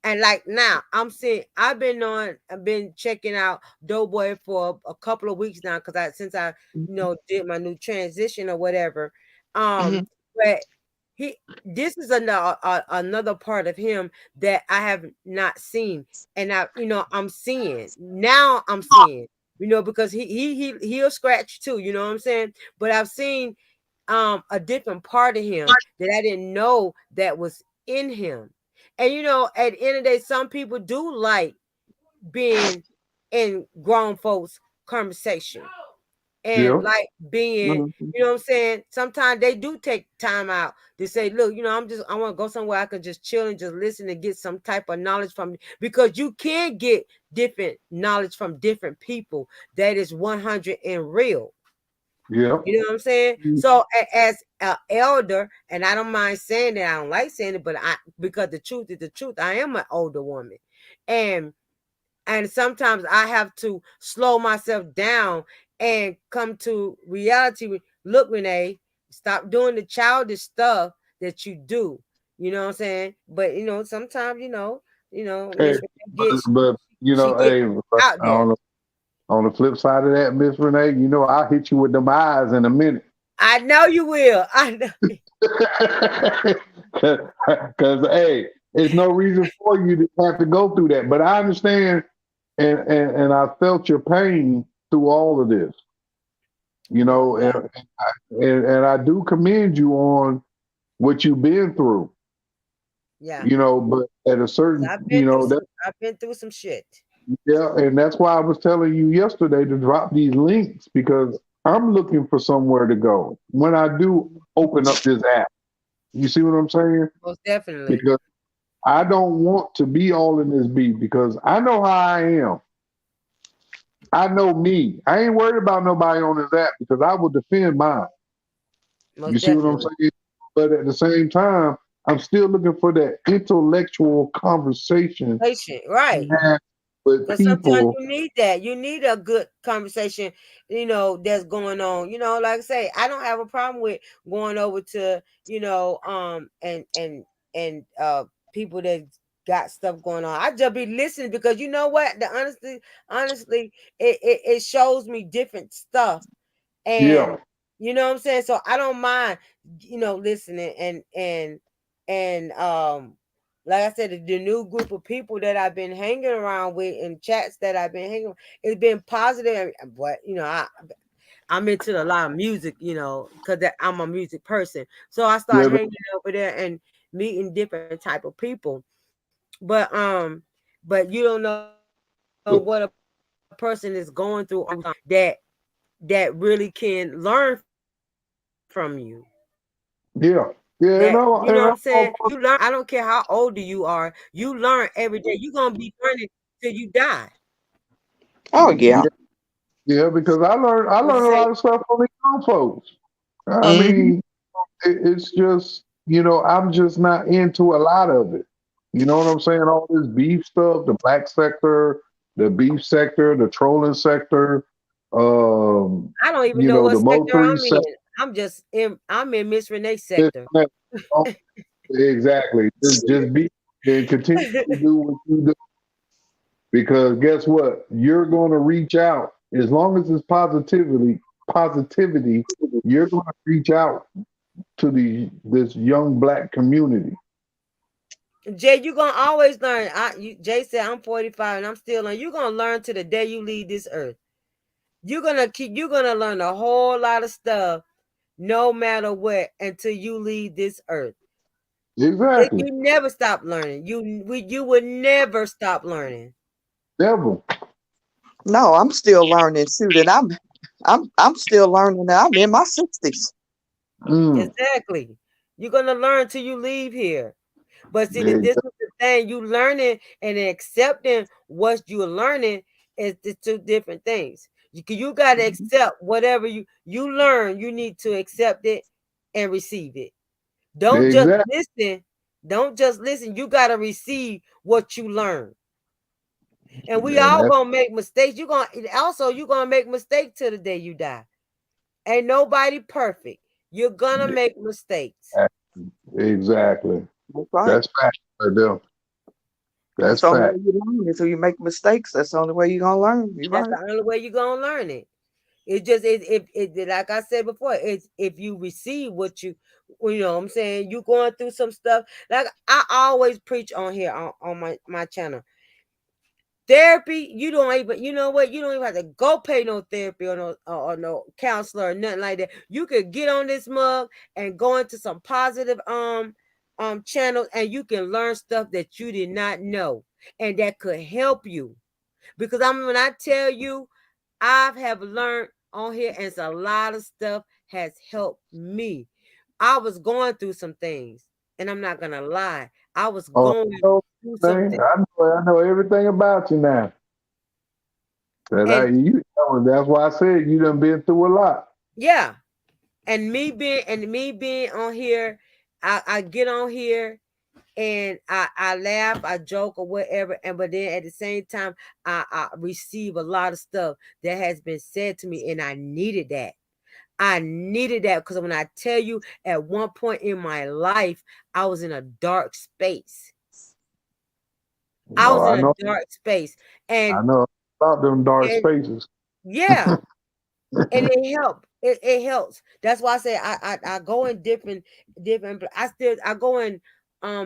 and like now, I've been checking out Doughboy for a couple of weeks now, because since I, you know, did my new transition or whatever. Mhm. But this is another part of him that I have not seen, and I'm seeing now. I'm seeing, because he'll scratch too. You know what I'm saying? But I've seen a different part of him that I didn't know that was in him. And at the end of the day, some people do like being in grown folks' conversation Yeah. and like being, Mhm. you know what I'm saying? Sometimes they do take time out to say, look, I want to go somewhere I can just chill and just listen and get some type of knowledge from, because you can get different knowledge from different people that is 100 and real. Yeah. You know what I'm saying? Mhm. So as an elder, and I don't mind saying that, I don't like saying it, but because the truth is the truth. I am an older woman, and sometimes I have to slow myself down and come to reality. Look, Renee, stop doing the childish stuff that you do. You know what I'm saying? But sometimes Hey, Miss Renee but she get hey, out there. on the flip side of that, Miss Renee, I'll hit you with them eyes in a minute. I know you will. I know. Because hey, there's no reason for you to have to go through that. But I understand, and I felt your pain through all of this. Yeah. And I do commend you on what you've been through. Yeah. But at a certain, I've been through some shit. yeah, and that's why I was telling you yesterday to drop these links, because I'm looking for somewhere to go when I do open up this app. You see what I'm saying? Most definitely. Because I don't want to be all in this beat, because I know how I am. I know me. I ain't worried about nobody on this app, because I will defend mine. You Most see what I'm definitely. saying? But at the same time, I'm still looking for that intellectual conversation Patient, right. to have with Because sometimes people. you need that. You need a good conversation, that's going on. Like I say, I don't have a problem with going over to, and people that got stuff going on. I just be listening, because you know what? Honestly, it shows me different stuff. Yeah, And you know what I'm saying? So I don't mind, listening and like I said, the new group of people that I've been hanging around with in chats that I've been hanging, it's been positive. But I'm into a lot of music, because I'm a music person. So I start yeah, hanging over there and meeting different type of people. But you don't know what a person is going through that really can learn from you. yeah, yeah. That, And you know what I'm I'm saying? You learn. I don't care how old you are. You learn every day. You're gonna be learning till you die. Oh yeah. yeah, because What you I learned a say? lot of stuff from the young folks. I Hmm. mean, it's just I'm just not into a lot of it. You know what I'm saying? All this beef stuff, the black sector, the beef sector, the trolling sector, I don't even know what the sector Mo3 I'm in. sector. I'm in Miss Renee's This, sector. that. Oh, exactly. Just be and continue to do what you do. Because guess what? You're going to reach out as long as it's positivity. You're going to reach out to this young black community. Jay, you're gonna always learn. Jay said I'm 45 and I'm still learning. You're gonna learn to the day you leave this earth. You're gonna learn a whole lot of stuff no matter what until you leave this earth. Exactly. You never stop learning. You would never stop learning. Never. No, I'm still learning. Shoot, and I'm still learning. I'm in my 60s. Mm. Exactly. You're gonna learn till you leave here. But see, this Exactly. is the thing: you learning and accepting what you're learning. It's two different things. You got to accept whatever you learn. You need to accept it and receive it. Don't just Exactly. listen. Don't just listen. You got to receive what you learn. And we And all that's gonna make mistakes. You're gonna make mistakes till the day you die. Ain't nobody perfect. You're gonna make mistakes. exactly. That's right. That's fact right there. That's That's the only fact. way you learn is when you make mistakes. That's the only way you're gonna learn. You're That's right. the only way you're gonna learn it. It just it like I said before, it's if you receive what you know what I'm saying, you going through some stuff. Like I always preach on here on my channel. Therapy, you don't even, you know what, you don't even have to go pay no therapy or no counselor or nothing like that. You could get on this mug and go into some positive channels, and you can learn stuff that you did not know and that could help you. Because when I tell you, I have learned on here, and it's a lot of stuff has helped me. I was going through some things, and I'm not gonna lie, I was going through some things. I know everything about you now. And That's why I said you done been through a lot. yeah, and me being on here, I get on here and I laugh, I joke or whatever, but then at the same time I receive a lot of stuff that has been said to me, and I needed that. Because when I tell you, at one point in my life, I was in a dark space. I was in a dark space, I and know about them dark spaces. yeah, and it helped. It helps. That's why I say I go in different. I go in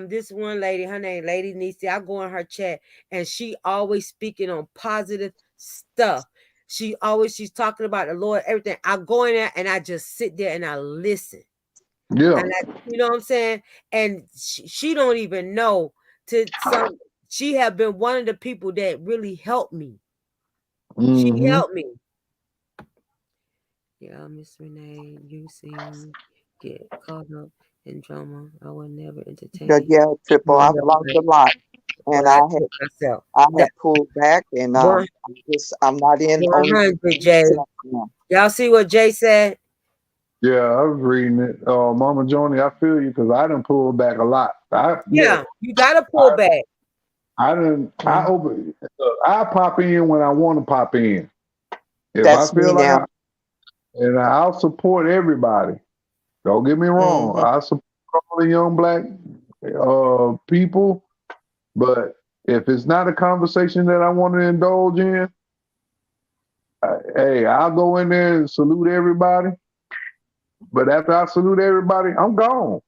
this one lady, her name Lady Nisi. I go in her chat, and she always speaking on positive stuff. She's talking about the Lord, everything. I go in there and I just sit there and I listen. Yeah. And you know what I'm saying? And she don't even know she have been one of the people that really helped me. She helped me. Yeah, Miss Renee, you seem get caught up in drama. I will never entertain. Yeah, Triple. I've learned a lot, and I have pulled back, and I'm not in on 100. Jay, y'all see what Jay said? Yeah, I was reading it. Mama Joni, I feel you because I done pulled back a lot. You gotta pull back. I pop in when I want to pop in. If That's I feel me like now. and I'll support everybody. Don't get me wrong. I support all the young black people, but if it's not a conversation that I want to indulge in, hey, I'll go in there and salute everybody. But after I salute everybody, I'm gone.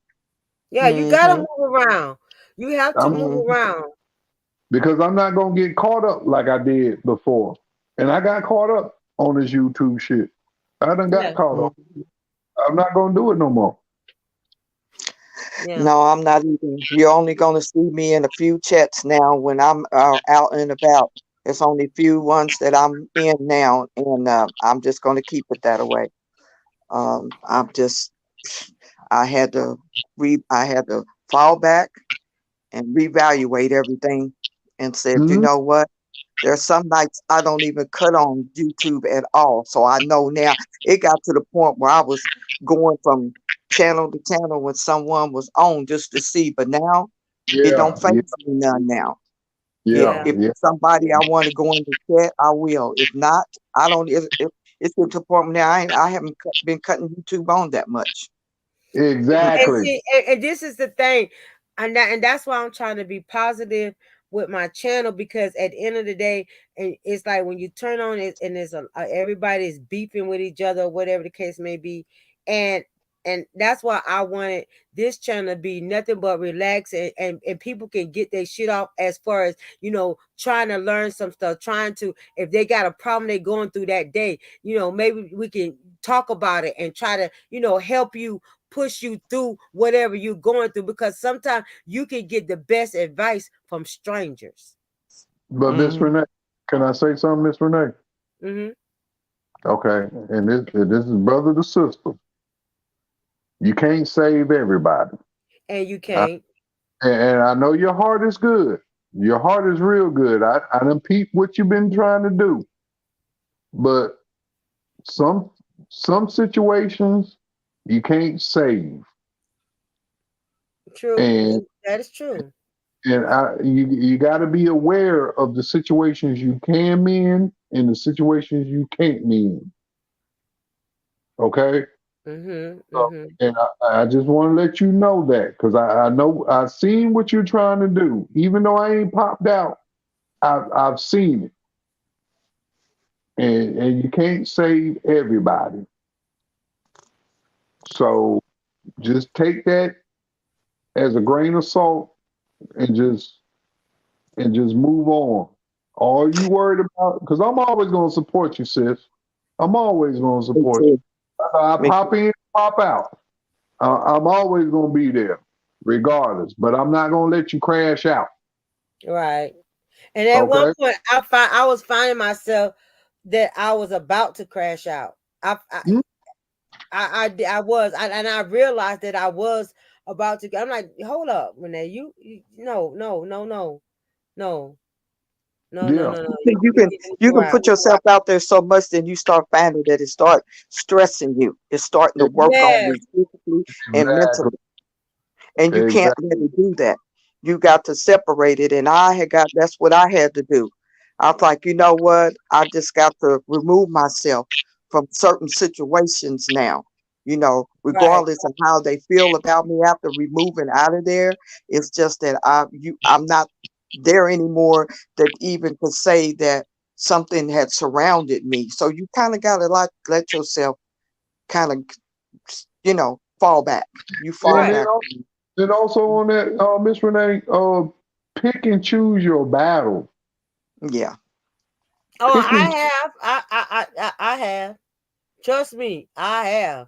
Yeah, you gotta move around. You have to move around. Because I'm not gonna get caught up like I did before. And I got caught up on this YouTube shit. I done got caught up. I'm not gonna do it no more. Yeah. No, I'm not even. You're only gonna see me in a few chats now when I'm out and about. It's only a few ones that I'm in now, and I'm just gonna keep it that way. I had to fall back and reevaluate everything, and said, you know what? There's some nights I don't even cut on YouTube at all. So I know now. It got to the point where I was going from channel to channel when someone was on just to see, but now it don't faze me none now. If it's somebody I want to go in the chat, I will. If not, I don't. It's to the point now I haven't been cutting YouTube on that much. Exactly. And this is the thing, and that's why I'm trying to be positive with my channel, because at the end of the day, it's like when you turn on it and there's everybody's beefing with each other, whatever the case may be, and that's why I wanted this channel to be nothing but relax, and people can get their shit off as far as, you know, trying to learn some stuff, trying to, if they got a problem they're going through that day, you know, maybe we can talk about it and try to, you know, help you, push you through whatever you're going through, because sometimes you can get the best advice from strangers. But Miss Renee, can I say something, Miss Renee? Okay, and this is brother to sister. You can't save everybody. And you can't. And I know your heart is good. Your heart is real good. I done peeped what you've been trying to do. But some situations you can't save. True. And That is true. you got to be aware of the situations you can mend and the situations you can't mend. Okay? And I just want to let you know that, because I know I've seen what you're trying to do. Even though I ain't popped out, I've seen it. And you can't save everybody. So just take that as a grain of salt and just move on. All you worried about, because I'm always going to support you, sis. I'm always going to Me support you. too. I Me pop in, pop out. I'm always going to be there, regardless. But I'm not going to let you crash out. Right. And at one Okay? point, I was finding myself that I was about to crash out. Hmm? I was, and I realized that I was about to. I'm like, hold up, Renee, you no, Yeah. You you can need to you go can out. put yourself out there so much, then you start finding that it start stressing you. It's starting to work on Yes, you physically and Exactly. mentally, and you can't Exactly. let it do that. You got to separate it, and that's what I had to do. I was like, you know what? I just got to remove myself from certain situations now. right, Regardless of how they feel about me after removing out of there, it's just that I'm not there anymore that even could say that something had surrounded me. So you kind of got to let yourself kind of, fall back. You fall And right. back. then also on that, Miss Renee, pick and choose your battle. Yeah. Oh, Pick I and have. I have. Trust me, I have.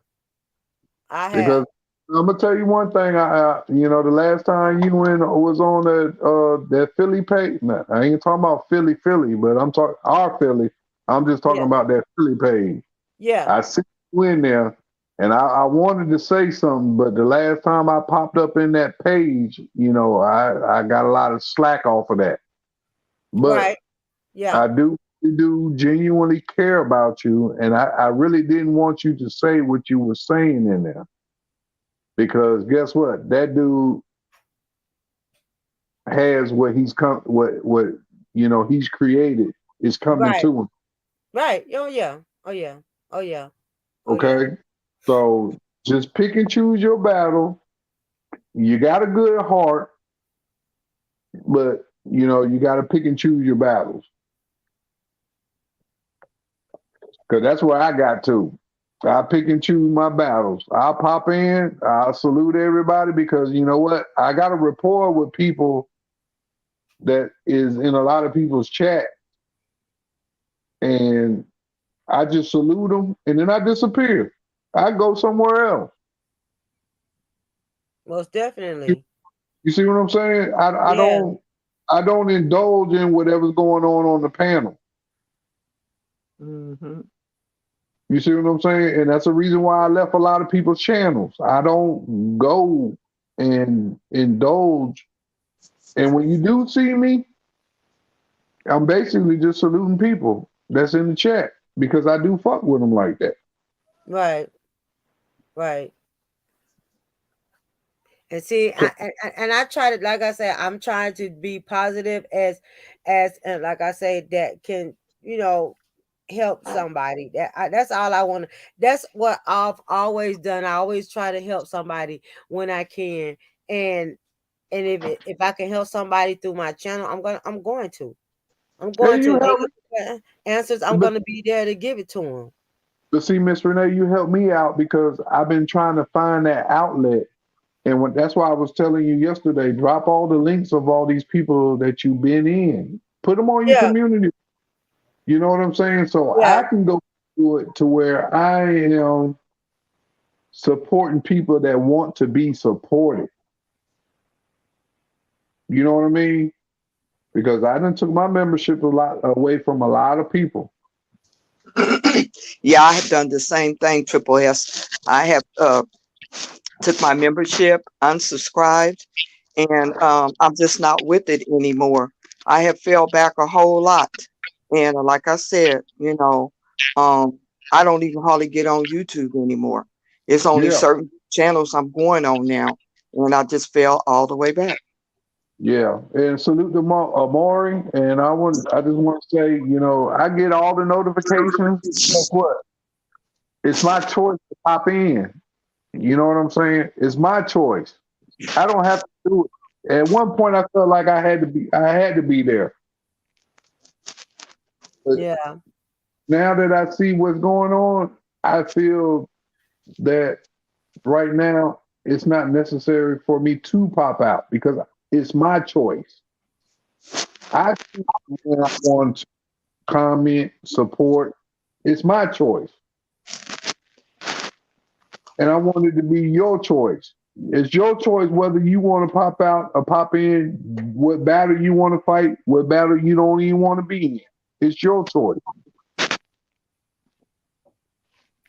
I Because have. I'm gonna tell you one thing. The last time you was on that Philly page. Nah, I ain't talking about Philly, but I'm talking our Philly. I'm just talking Yeah, about that Philly page. yeah. I see you in there, and I wanted to say something, but the last time I popped up in that page, I got a lot of slack off of that. But Right. Yeah. I do genuinely care about you, and I really didn't want you to say what you were saying in there. Because guess what? That dude has what he's created is coming Right. to him. Right. Oh yeah. Oh yeah. Oh yeah. Oh yeah. Okay? So just pick and choose your battle. You got a good heart, but you got to pick and choose your battles. Because that's where I got to. I pick and choose my battles. I'll pop in, I'll salute everybody, because you know what? I got a rapport with people that is in a lot of people's chat. And I just salute them and then I disappear. I go somewhere else. Most You, definitely. you see what I'm saying? Yeah. I don't indulge in whatever's going on the panel. Hmm. You see what I'm saying? And that's the reason why I left a lot of people's channels. I don't go and indulge. And when you do see me, I'm basically just saluting people that's in the chat, because I do fuck with them like that. Right. Right. And see, So, I try to, like I said, I'm trying to be positive as and like I say, that can, help somebody. That's all I want. That's what I've always done. I always try to help somebody when I can, and if I can help somebody through my channel, I'm going to. I'm hey, going you to. They help look for answers. I'm me. going to be there to give it to them. But see, Miss Renee, you helped me out because I've been trying to find that outlet. And that's why I was telling you yesterday, drop all the links of all these people that you've been in. Put them on your Yeah, community. You know what I'm saying? So yeah, I can go to it to where I am supporting people that want to be supported. You know what I mean? Because I done took my membership a lot away from a lot of people. Yeah, I have done the same thing, Triple S. I have took my membership, unsubscribed, and I'm just not with it anymore. I have fell back a whole lot, and like I said, I don't even hardly get on YouTube anymore. It's only Yeah, certain channels I'm going on now, and I just fell all the way back. yeah. And salute to Amari. And I just want to say, I get all the notifications. Guess what? It's my choice to pop in. You know what I'm saying? It's my choice. I don't have to do it. At one point, I felt like I had to be there. But Yeah. now that I see what's going on, I feel that right now it's not necessary for me to pop out because it's my choice. I choose when I want to comment, support. It's my choice. And I want it to be your choice. It's your choice whether you want to pop out or pop in, what battle you want to fight, what battle you don't even want to be in. It's your choice.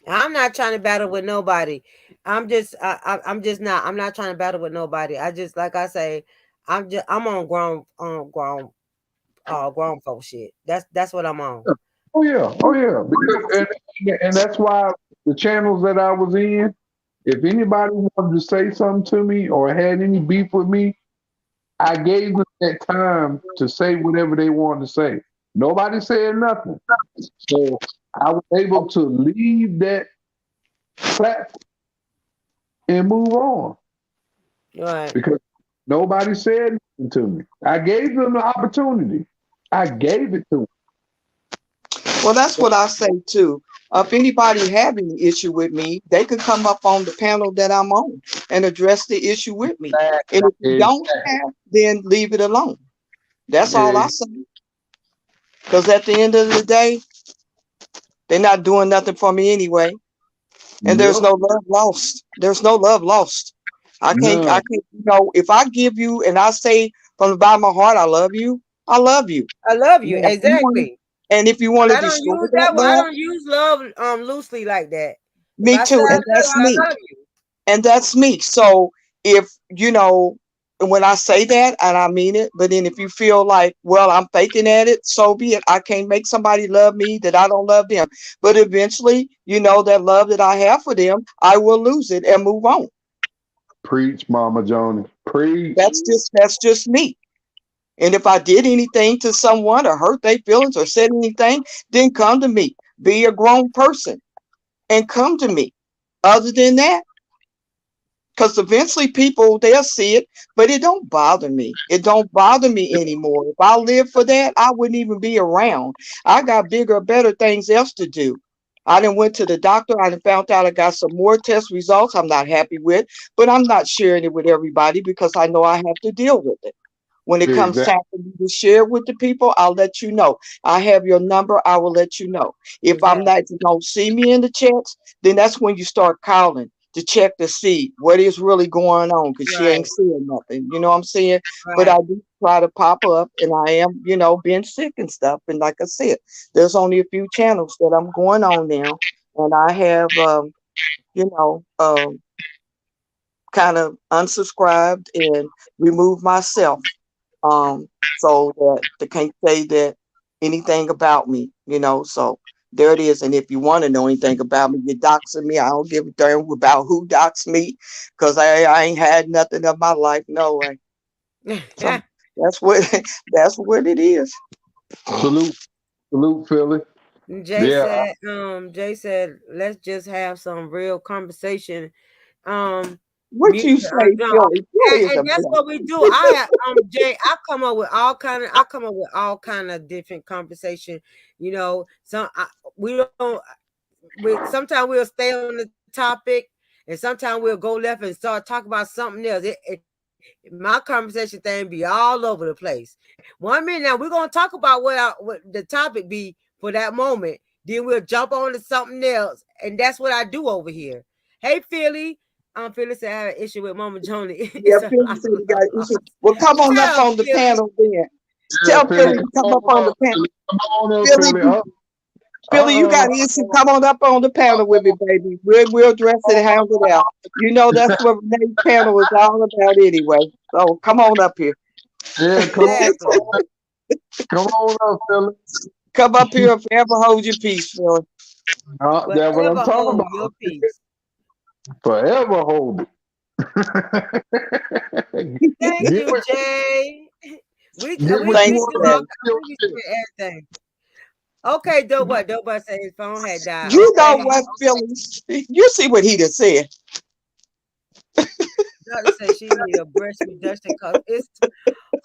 I'm not trying to battle with nobody. I'm just not. I'm not trying to battle with nobody. I just, like I say, I'm on grown folk shit. That's what I'm on. Oh yeah. Because, and that's why the channels that I was in, if anybody wanted to say something to me or had any beef with me, I gave them that time to say whatever they wanted to say. Nobody said nothing. So I was able to leave that platform and move on. Right. Because nobody said nothing to me. I gave them the opportunity. I gave it to them. Well, that's what I say too. If anybody have any issue with me, they could come up on the panel that I'm on and address the issue with me. And if you don't have, then leave it alone. That's all I say. Because at the end of the day, they're not doing nothing for me anyway. And there's no love lost. There's no love lost. I can't, if I give you and I say from the bottom of my heart, I love you, I love you. I love you. Exactly. And if you want to I don't destroy use that love, I don't use love loosely like that. me too. And that's me. I love you. And that's me. So if, when I say that and I mean it, but then if you feel like, well, I'm faking at it, so be it. I can't make somebody love me that I don't love them. But eventually, that love that I have for them, I will lose it and move on. Preach, Mama Joni. Preach. That's just me. And if I did anything to someone or hurt their feelings or said anything, then come to me. Be a grown person and come to me. Other than that, because eventually people, they'll see it, but it don't bother me. It don't bother me anymore. If I lived for that, I wouldn't even be around. I got bigger, better things else to do. I done went to the doctor. I done found out I got some more test results I'm not happy with, but I'm not sharing it with everybody because I know I have to deal with it. When it comes time for me to share with the people, I'll let you know. I have your number. I will let you know. If if you don't see me in the chats, then that's when you start calling to check to see what is really going on because she ain't seeing nothing. You know what I'm saying? Right. But I do try to pop up and I am, being sick and stuff. And like I said, there's only a few channels that I'm going on now. And I have, kind of unsubscribed and removed myself. So that they can't say that anything about me, so there it is. And if you want to know anything about me, you're doxing me. I don't give a damn about who doxed me because I ain't had nothing of my life. No way. So that's what it is. Salute, Philly. Jay said, let's just have some real conversation. What you say, Philly? And that's what we do. Jay, I come up with all kind of different conversation. Sometimes we'll stay on the topic, and sometimes we'll go left and start talking about something else. My conversation thing be all over the place. 1 minute now we're gonna talk about what the topic be for that moment. Then we'll jump on to something else, and that's what I do over here. Hey, Philly. Philly said I have an issue with Mama Joni. Yeah, Philly said you got an issue. Well, come on up on the panel then. Tell Philly to come up on the panel. Come on up, Philly. Philly, you got Uh-oh. issue. Come on up on the panel with me, baby. We'll address it and handle it out. You know that's what Renee's panel is all about anyway. So come on up here. Yeah, Exactly. come on up, Philly. Come up here and forever hold your peace, Philly. That's what I'm Forever talking hold your about. peace. Forever hold it. Thank Get you, what, Jay. We get we what you Thanks, we want do to all Jay. do. kinds. We share everything. Okay, Dope said his phone had died. You know Okay, what, Philly? You see what he just said. Doctor said she need a breast reduction cause it's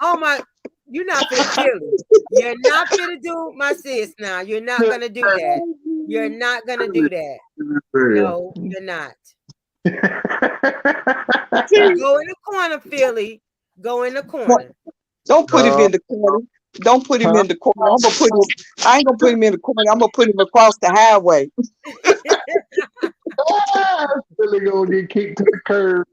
oh my. You're not fit Philly. You're not fit to do my sis now. You're not gonna do that. You're not gonna do that. No, you're not. See, Go in the corner, Philly. Go in the corner. don't put him Uh, in the corner. Don't put him huh? in the corner. I'm gonna put him. I ain't gonna put him in the corner. I'm gonna put him across the highway. Billy gonna get kicked to the curb.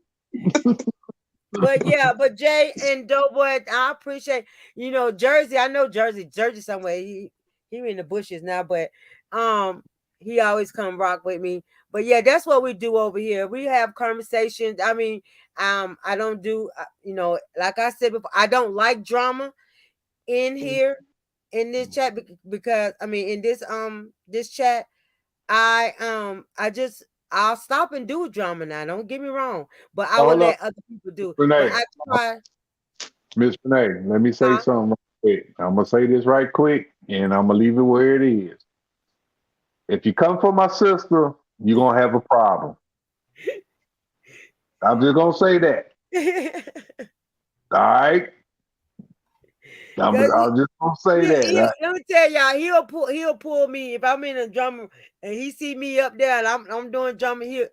But yeah, but Jay and Doughboy, I appreciate Jersey. I know Jersey somewhere. He in the bushes now, but he always come rock with me. But yeah, that's what we do over here. We have conversations. I mean, I don't do like I said before, I don't like drama in here in this chat because I mean in this chat I'll stop and do drama now. Don't get me wrong, but I will Hold up, let other people do. But Renee. I try. Miss Renee, let me say something right quick. I'm gonna say this right quick, and I'm gonna leave it where it is. If you come for my sister, you're gonna have a problem. I'm just gonna say that. All right. I'm just gonna say that. Let me tell y'all, he'll pull me if I'm in a drama and he see me up there and I'm doing drama here,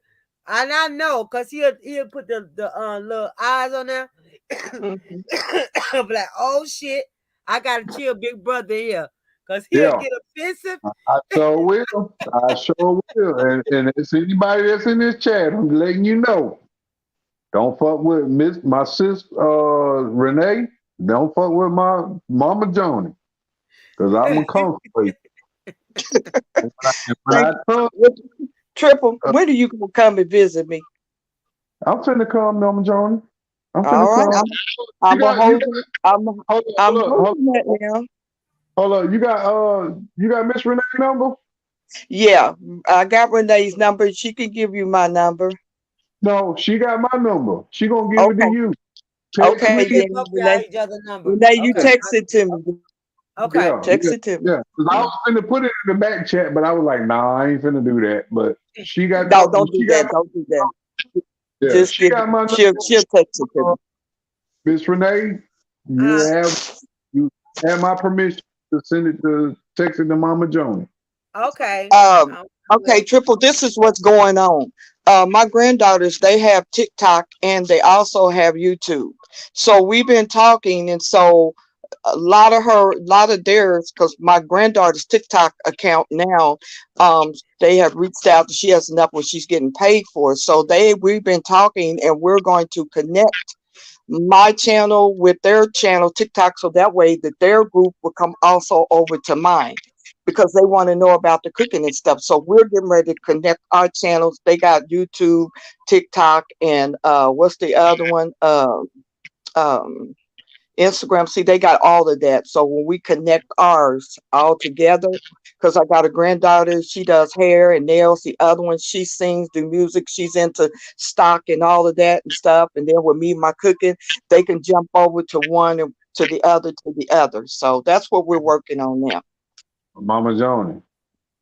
and I know because he'll put the little eyes on there. Mhm. I'll be like, oh shit, I gotta chill, big brother here, because he'll Yeah, get offensive. I sure will. I sure will. And it's anybody that's in this chat, I'm letting you know. Don't fuck with my sis Renee. Don't fuck with my mama Joni. Cause I'm gonna come for you. When Thank I come, you. Triple, when are you gonna come and visit me? I'm finna come, Mama Joni. I'm All finna right, come. I'm You gonna got you hold got you. I'm holding that now. hold up. You got Miss Renee number? Yeah, I got Renee's number. She can give you my number. No, she got my number. She gonna give it to Okay, you. Text Okay, me. okay they then, both got Renee. each other number. Renee, you Okay, text it to me. okay. Yeah, Text yeah, it to me. yeah. 'Cause I was finna put it in the back chat, but I was like, nah, I ain't finna do that. But she got No, don't do that. Don't do that. yeah, Just she give. got my number. She'll text it to me. Miss Renee, you Uh, have my permission to send it to text it to Mama Joni. okay. Um, I okay, will. Triple, this is what's going on. My granddaughters, they have TikTok and they also have YouTube. So we've been talking, and so a lot of theirs, because my granddaughter's TikTok account now, they have reached out. She has enough where she's getting paid for it. So we've been talking, and we're going to connect my channel with their channel TikTok, so that way that their group will come also over to mine because they want to know about the cooking and stuff. So we're getting ready to connect our channels. They got YouTube, TikTok, and what's the other one? Um, Instagram. See, they got all of that. So when we connect ours all together, because I got a granddaughter, she does hair and nails. The other one, she sings, do music. She's into stock and all of that and stuff. And then with me, my cooking, they can jump over to one and to the other to the other. So that's what we're working on now. Mama Joni,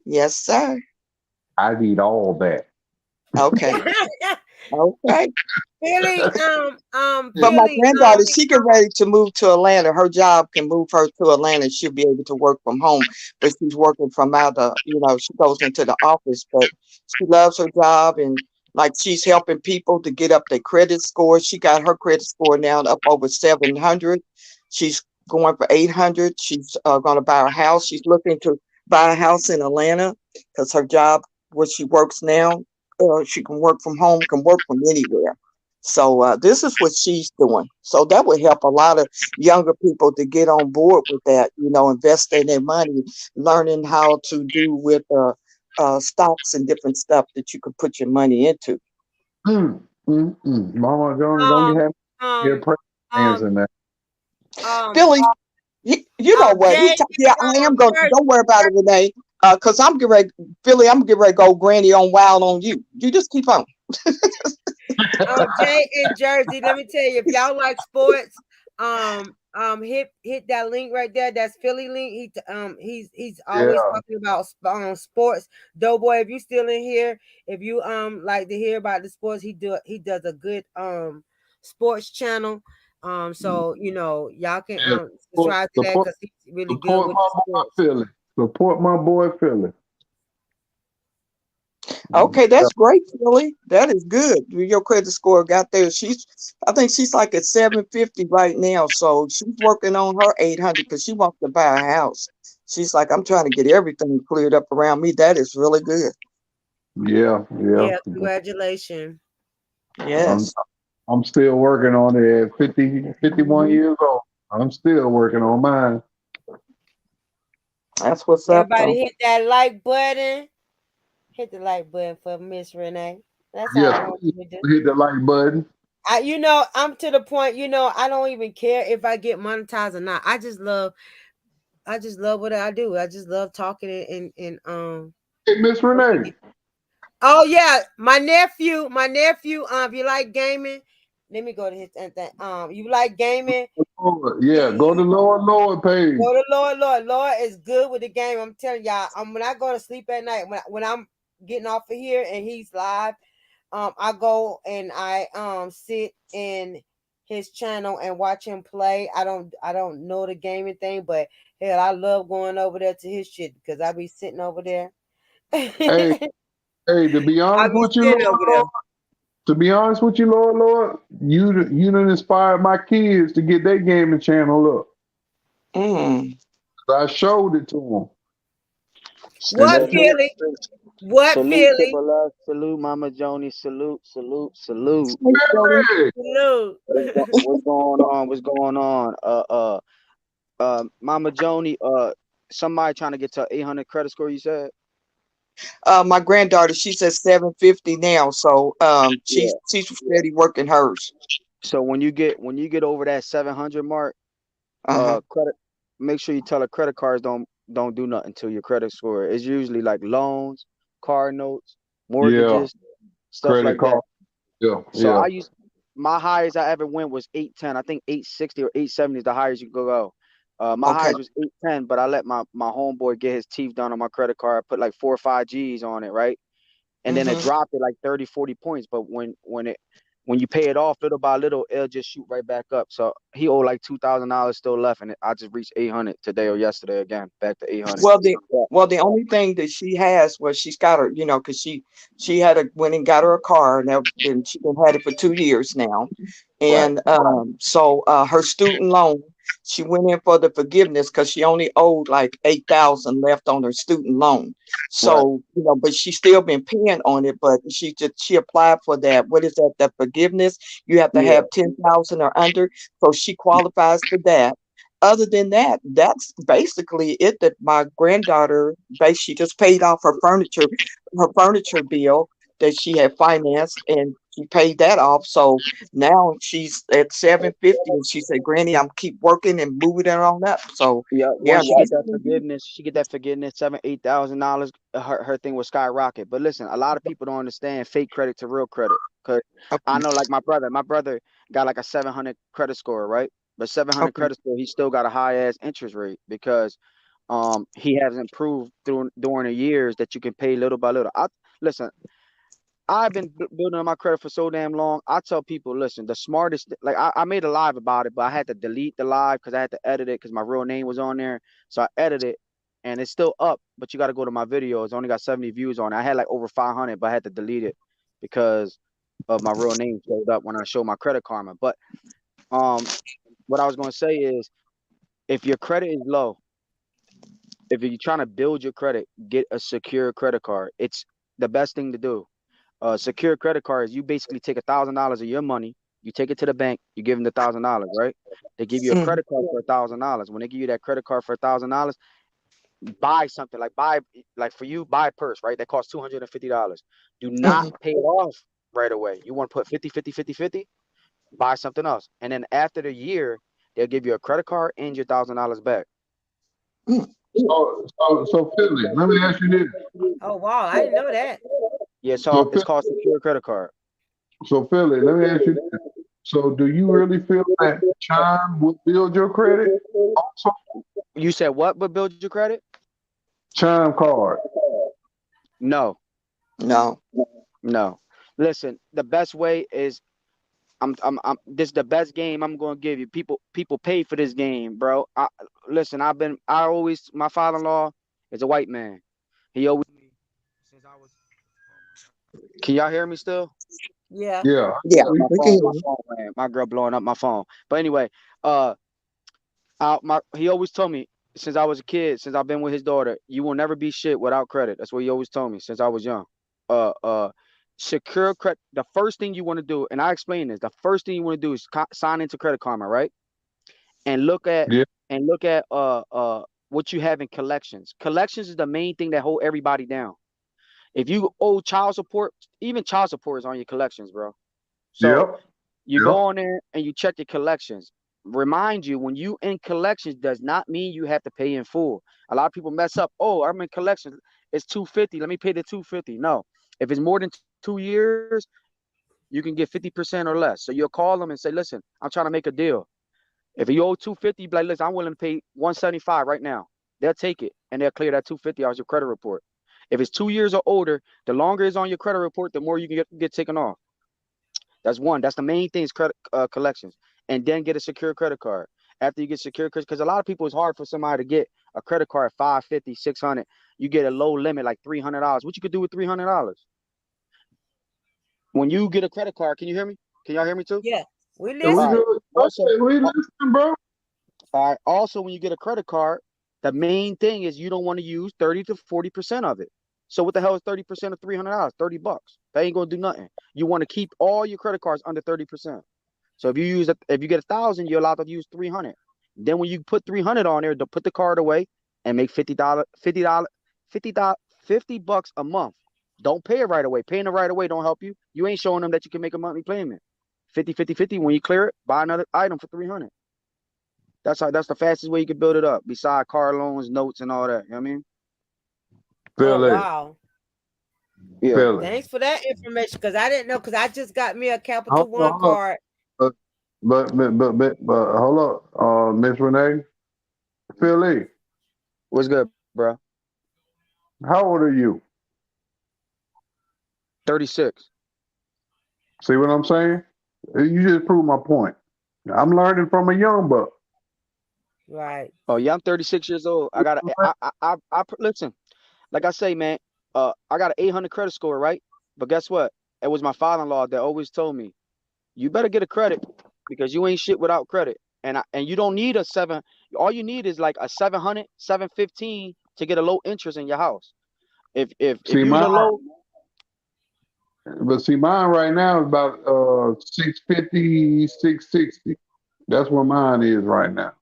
Yes, sir. I need all that. Okay. Okay. Philly, But my Philly, granddaughter, she get ready to move to Atlanta. Her job can move her to Atlanta. She'll be able to work from home, but she's working from out of, she goes into the office, but she loves her job and like she's helping people to get up their credit score. She got her credit score now up over 700. She's going for 800. She's going to buy a house. She's looking to buy a house in Atlanta because her job, where she works now, she can work from home, can work from anywhere. So this is what she's doing. So that would help a lot of younger people to get on board with that, investing their money, learning how to do with stocks and different stuff that you could put your money into. Mama Johnny, don't Um, get um, pregnant hands um, in that. Philly, you know what? Jay, Yeah, I am going to, Church, don't worry about it, Renee, because I'm getting ready, Philly, I'm getting ready to go granny on wild on you. You just keep on. Jay in Jersey. Let me tell you, if y'all like sports, hit that link right there. That's Philly link. He's always Yeah. talking about sports. Doughboy, if you still in here, if you like to hear about the sports, he does a good sports channel. So y'all can Yeah. subscribe to that Support, because he's really good support with my the boy sports. Philly. Support my boy Philly. Okay, that's great, Philly. That is good. Your credit score got there. I think she's like at 750 right now. So she's working on her 800 because she wants to buy a house. She's like, I'm trying to get everything cleared up around me. That is really good. Yeah. Yeah, congratulations. Yes, I'm still working on it at 51 years old. I'm still working on mine. that's what's up, Everybody though. hit that like button. Hit the like button for Miss Renee. That's all Yes, I want please you to do. hit the like button. I'm to the point, I don't even care if I get monetized or not. I just love what I do. I just love talking and Hey, Miss Renee. oh yeah, my nephew, if you like gaming, let me go to his thing. You like gaming? Lord, yeah, go to Lord page. Go to Lord is good with the game. I'm telling y'all, when I go to sleep at night, when I'm getting off of here and he's live, I go and I sit in his channel and watch him play. I don't know the gaming thing, but hell, I love going over there to his shit because I be sitting over there. Hey, to be I honest be with you, sitting over there. Lord, to be honest with you, Lord, you done inspired my kids to get their gaming channel up. Mm. I showed it to them. And What they Salute, Philly? What salute, Philly? Triple X, salute, Mama Joni, salute, salute, salute. Hey, Philly. hey, Hello. What's going on? What's going on? Mama Joni, somebody trying to get to 800 credit score. You said? My granddaughter, she's at 750 now. So Yeah. she's steady working hers. So when you get over that 700 mark, Uh-huh. credit, make sure you tell her credit cards don't do nothing to your credit score. It's usually like loans, car notes, yeah, mortgages, stuff credit like that. card. Yeah, So yeah. my highest I ever went was 810. I think 860 or 870 is the highest you could go. My Okay. highest was 810, but I let my homeboy get his teeth done on my credit card. I put like 4 or 5 G's on it, right? And then it Mm-hmm. dropped it like 30, 40 points. But when you pay it off little by little, it'll just shoot right back up. So he owed like $2,000 still left, and I just reached 800 today or yesterday again, back to 800. Well, Yeah, the only thing that she has was she's got her, because she went and got her a car, and she been had it for 2 years now, right. and so her student loan, she went in for the forgiveness because she only owed like 8,000 left on her student loan. Right. So but she still been paying on it, but she applied for that. What is that? The forgiveness? You have to Yeah. have 10,000 or under, so she qualifies for that. Other than that, that's basically it. That my granddaughter, she just paid off her furniture bill that she had financed, and she paid that off. So now she's at 750, and she said, "Granny, I'm keep working and moving it on up." So Yeah, yeah, once she get that forgiveness, $7,000, $8,000, her thing will skyrocket. But listen, a lot of people don't understand fake credit to real credit. Cause I okay, know, like my brother got like a 700 credit score, right? But 700 okay, credit score, he still got a high ass interest rate because he hasn't improved during the years that you can pay little by little. Listen, I've been building on my credit for so damn long. I tell people, listen, the smartest, like I made a live about it, but I had to delete the live because I had to edit it because my real name was on there. So I edited it and it's still up, but you got to go to my video. It's only got 70 views on it. I had like over 500, but I had to delete it because of my real name showed up when I showed my Credit Karma. But um, what I was going to say is if your credit is low, if you're trying to build your credit, get a secure credit card. It's the best thing to do. Secure credit cards, you basically take $1,000 of your money, you take it to the bank, you give them the $1,000, right? They give you a Mhm. credit card for $1,000. When they give you that credit card for $1,000, buy something like for you, buy a purse, right? That costs $250. Do not Mhm. pay it off right away. You want to put 50, 50, 50, 50, buy something else. And then after the year, they'll give you a credit card and your $1,000 back. Mm. So Philly, let me ask you this. Oh wow, I didn't know that. Yeah, So it's called secure credit card. Philly, let me ask you this. So do you really feel that Chime will build your credit? Also, You said what would build your credit? Chime card. No, No. no. Listen, the best way is this is the best game I'm gonna give you. People pay for this game, bro. Listen, my father-in-law is a white man. He always since I was Can y'all hear me still? Yeah. Yeah. Yeah, My we can phone, hear my you. phone ran. My girl blowing up my phone. But anyway, uh he always told me since I was a kid, since I've been with his daughter, you will never be shit without credit. That's what he always told me since I was young. Uh uh Secure credit. The first thing you want to do, and I explain this, the first thing you want to do is sign into Credit Karma, right? And Yeah. look at what you have in collections. Collections is the main thing that hold everybody down. If you owe child support, even child support is on your collections, bro. So Yep. you go Yep. on there and you check your collections. Remind you, when you in collections does not mean you have to pay in full. A lot of people mess up. Oh, I'm in collections. It's 250. Let me pay the 250. No. If it's more than 2 years, you can get 50% or less. So you'll call them and say, listen, I'm trying to make a deal. If you owe 250, be like, listen, I'm willing to pay 175 right now. They'll take it and they'll clear that 250 out your credit report. If it's 2 years or older, the longer it's on your credit report, the more you can get taken off. That's one. That's the main thing is credit collections, and then get a secure credit card. After you get secure, because a lot of people, it's hard for somebody to get a credit card at 550, 600. You get a low limit like $300. What you could do with $300? When you get a credit card, can you hear me? Can y'all hear me too? Yeah. We Yeah, we All right. listen. do. Also, Okay, we listening, bro. all right. Also, when you get a credit card, the main thing is you don't want to use 30 to 40% of it. So what the hell is 30% of $300? $30. That ain't gonna do nothing. You want to keep all your credit cards under 30%. So if you get 1,000, you're allowed to use 300. Then when you put 300 on there, to put the card away and make $50, $50 a month. Don't pay it right away. Paying it right away don't help you. You ain't showing them that you can make a monthly payment. 50, 50, 50. When you clear it, buy another item for 300. That's the fastest way you can build it up. Beside car loans, notes, and all that. You know what I mean? Oh Philly. wow. Yeah. Philly. Thanks for that information, because I didn't know, because I just got me a Capital Hold One on, hold on. card. But hold up, Miss Renee. Philly, What's good, bro? how old are you? 36. See what I'm saying? You just proved my point. I'm learning from a young buck. Right. Oh yeah, I'm 36 years old. I got listen. Like I say, man, I got an 800 credit score, right? But guess what? It was my father-in-law that always told me, you better get a credit because you ain't shit without credit. And you don't need a 7. All you need is like a 700, 715 to get a low interest in your house. If See you in a mine, low, mine right now is about 650, 660. That's what mine is right now,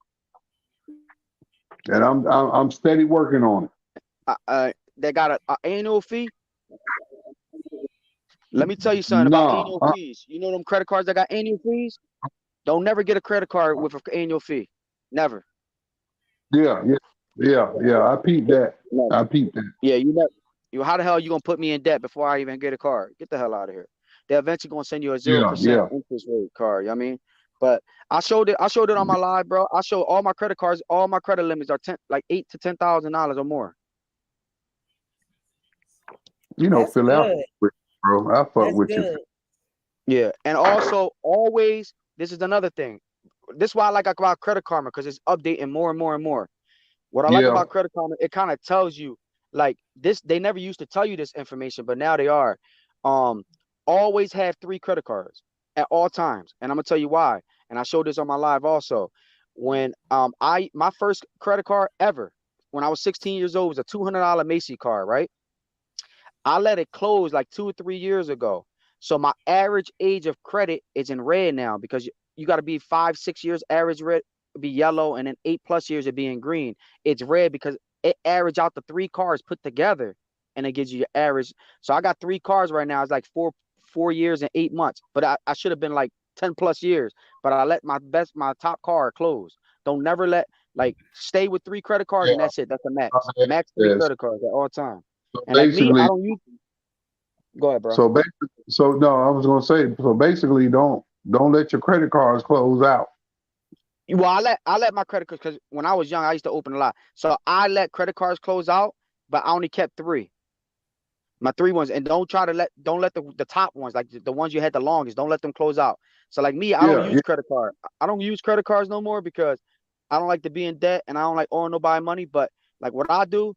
and I'm steady working on it. they got a annual fee. Let me tell you something about No, annual fees. You know them credit cards that got annual fees? Don't never get a credit card with an annual fee. Never. yeah. I peeped that. Never. I peeped that. Yeah, you never. How the hell are you gonna put me in debt before I even get a card? Get the hell out of here. They're eventually gonna send you a Yeah, 0% yeah. interest rate card. You know what I mean? But I showed it on my live, bro. I showed all my credit cards, all my credit limits are like $8,000 to $10,000 or more. You know, That's Philly, I fuck good. with you, bro. I fuck That's with you. good. Yeah. And also always, this is another thing. This is why I like about Credit Karma, because it's updating more and more and more. What I like Yeah, about Credit Karma, it kind of tells you like this. They never used to tell you this information, but now they are. Always have 3 credit cards at all times, and I'm gonna tell you why. And I showed this on my live also. When my first credit card ever, when I was 16 years old, was a $200 Macy card, right? I let it close like 2 or 3 years ago. So my average age of credit is in red now because you got to be 5, 6 years average red, be yellow, and then 8+ years of being green. It's red because it average out the 3 cars put together, and it gives you your average. So I got 3 cars right now. It's like 4 years and 8 months, but I should have been like 10+ years. But I let my top car close. Don't never let stay with 3 credit cards, Yeah. and that's it. That's the max. Okay. Max 3 Yes. credit cards at all time. So And like me, basically, I don't use. Go ahead, bro. so basically, so no, I was gonna say, so basically, don't let your credit cards close out. Well, I let my credit cards, because when I was young, I used to open a lot. So I let credit cards close out, but I only kept 3. My 3 ones, and don't let the top ones, like the ones you had the longest, don't let them close out. So like me, I don't Yeah, use credit card. I don't use credit cards no more because I don't like to be in debt and I don't like owing nobody money. But like what I do,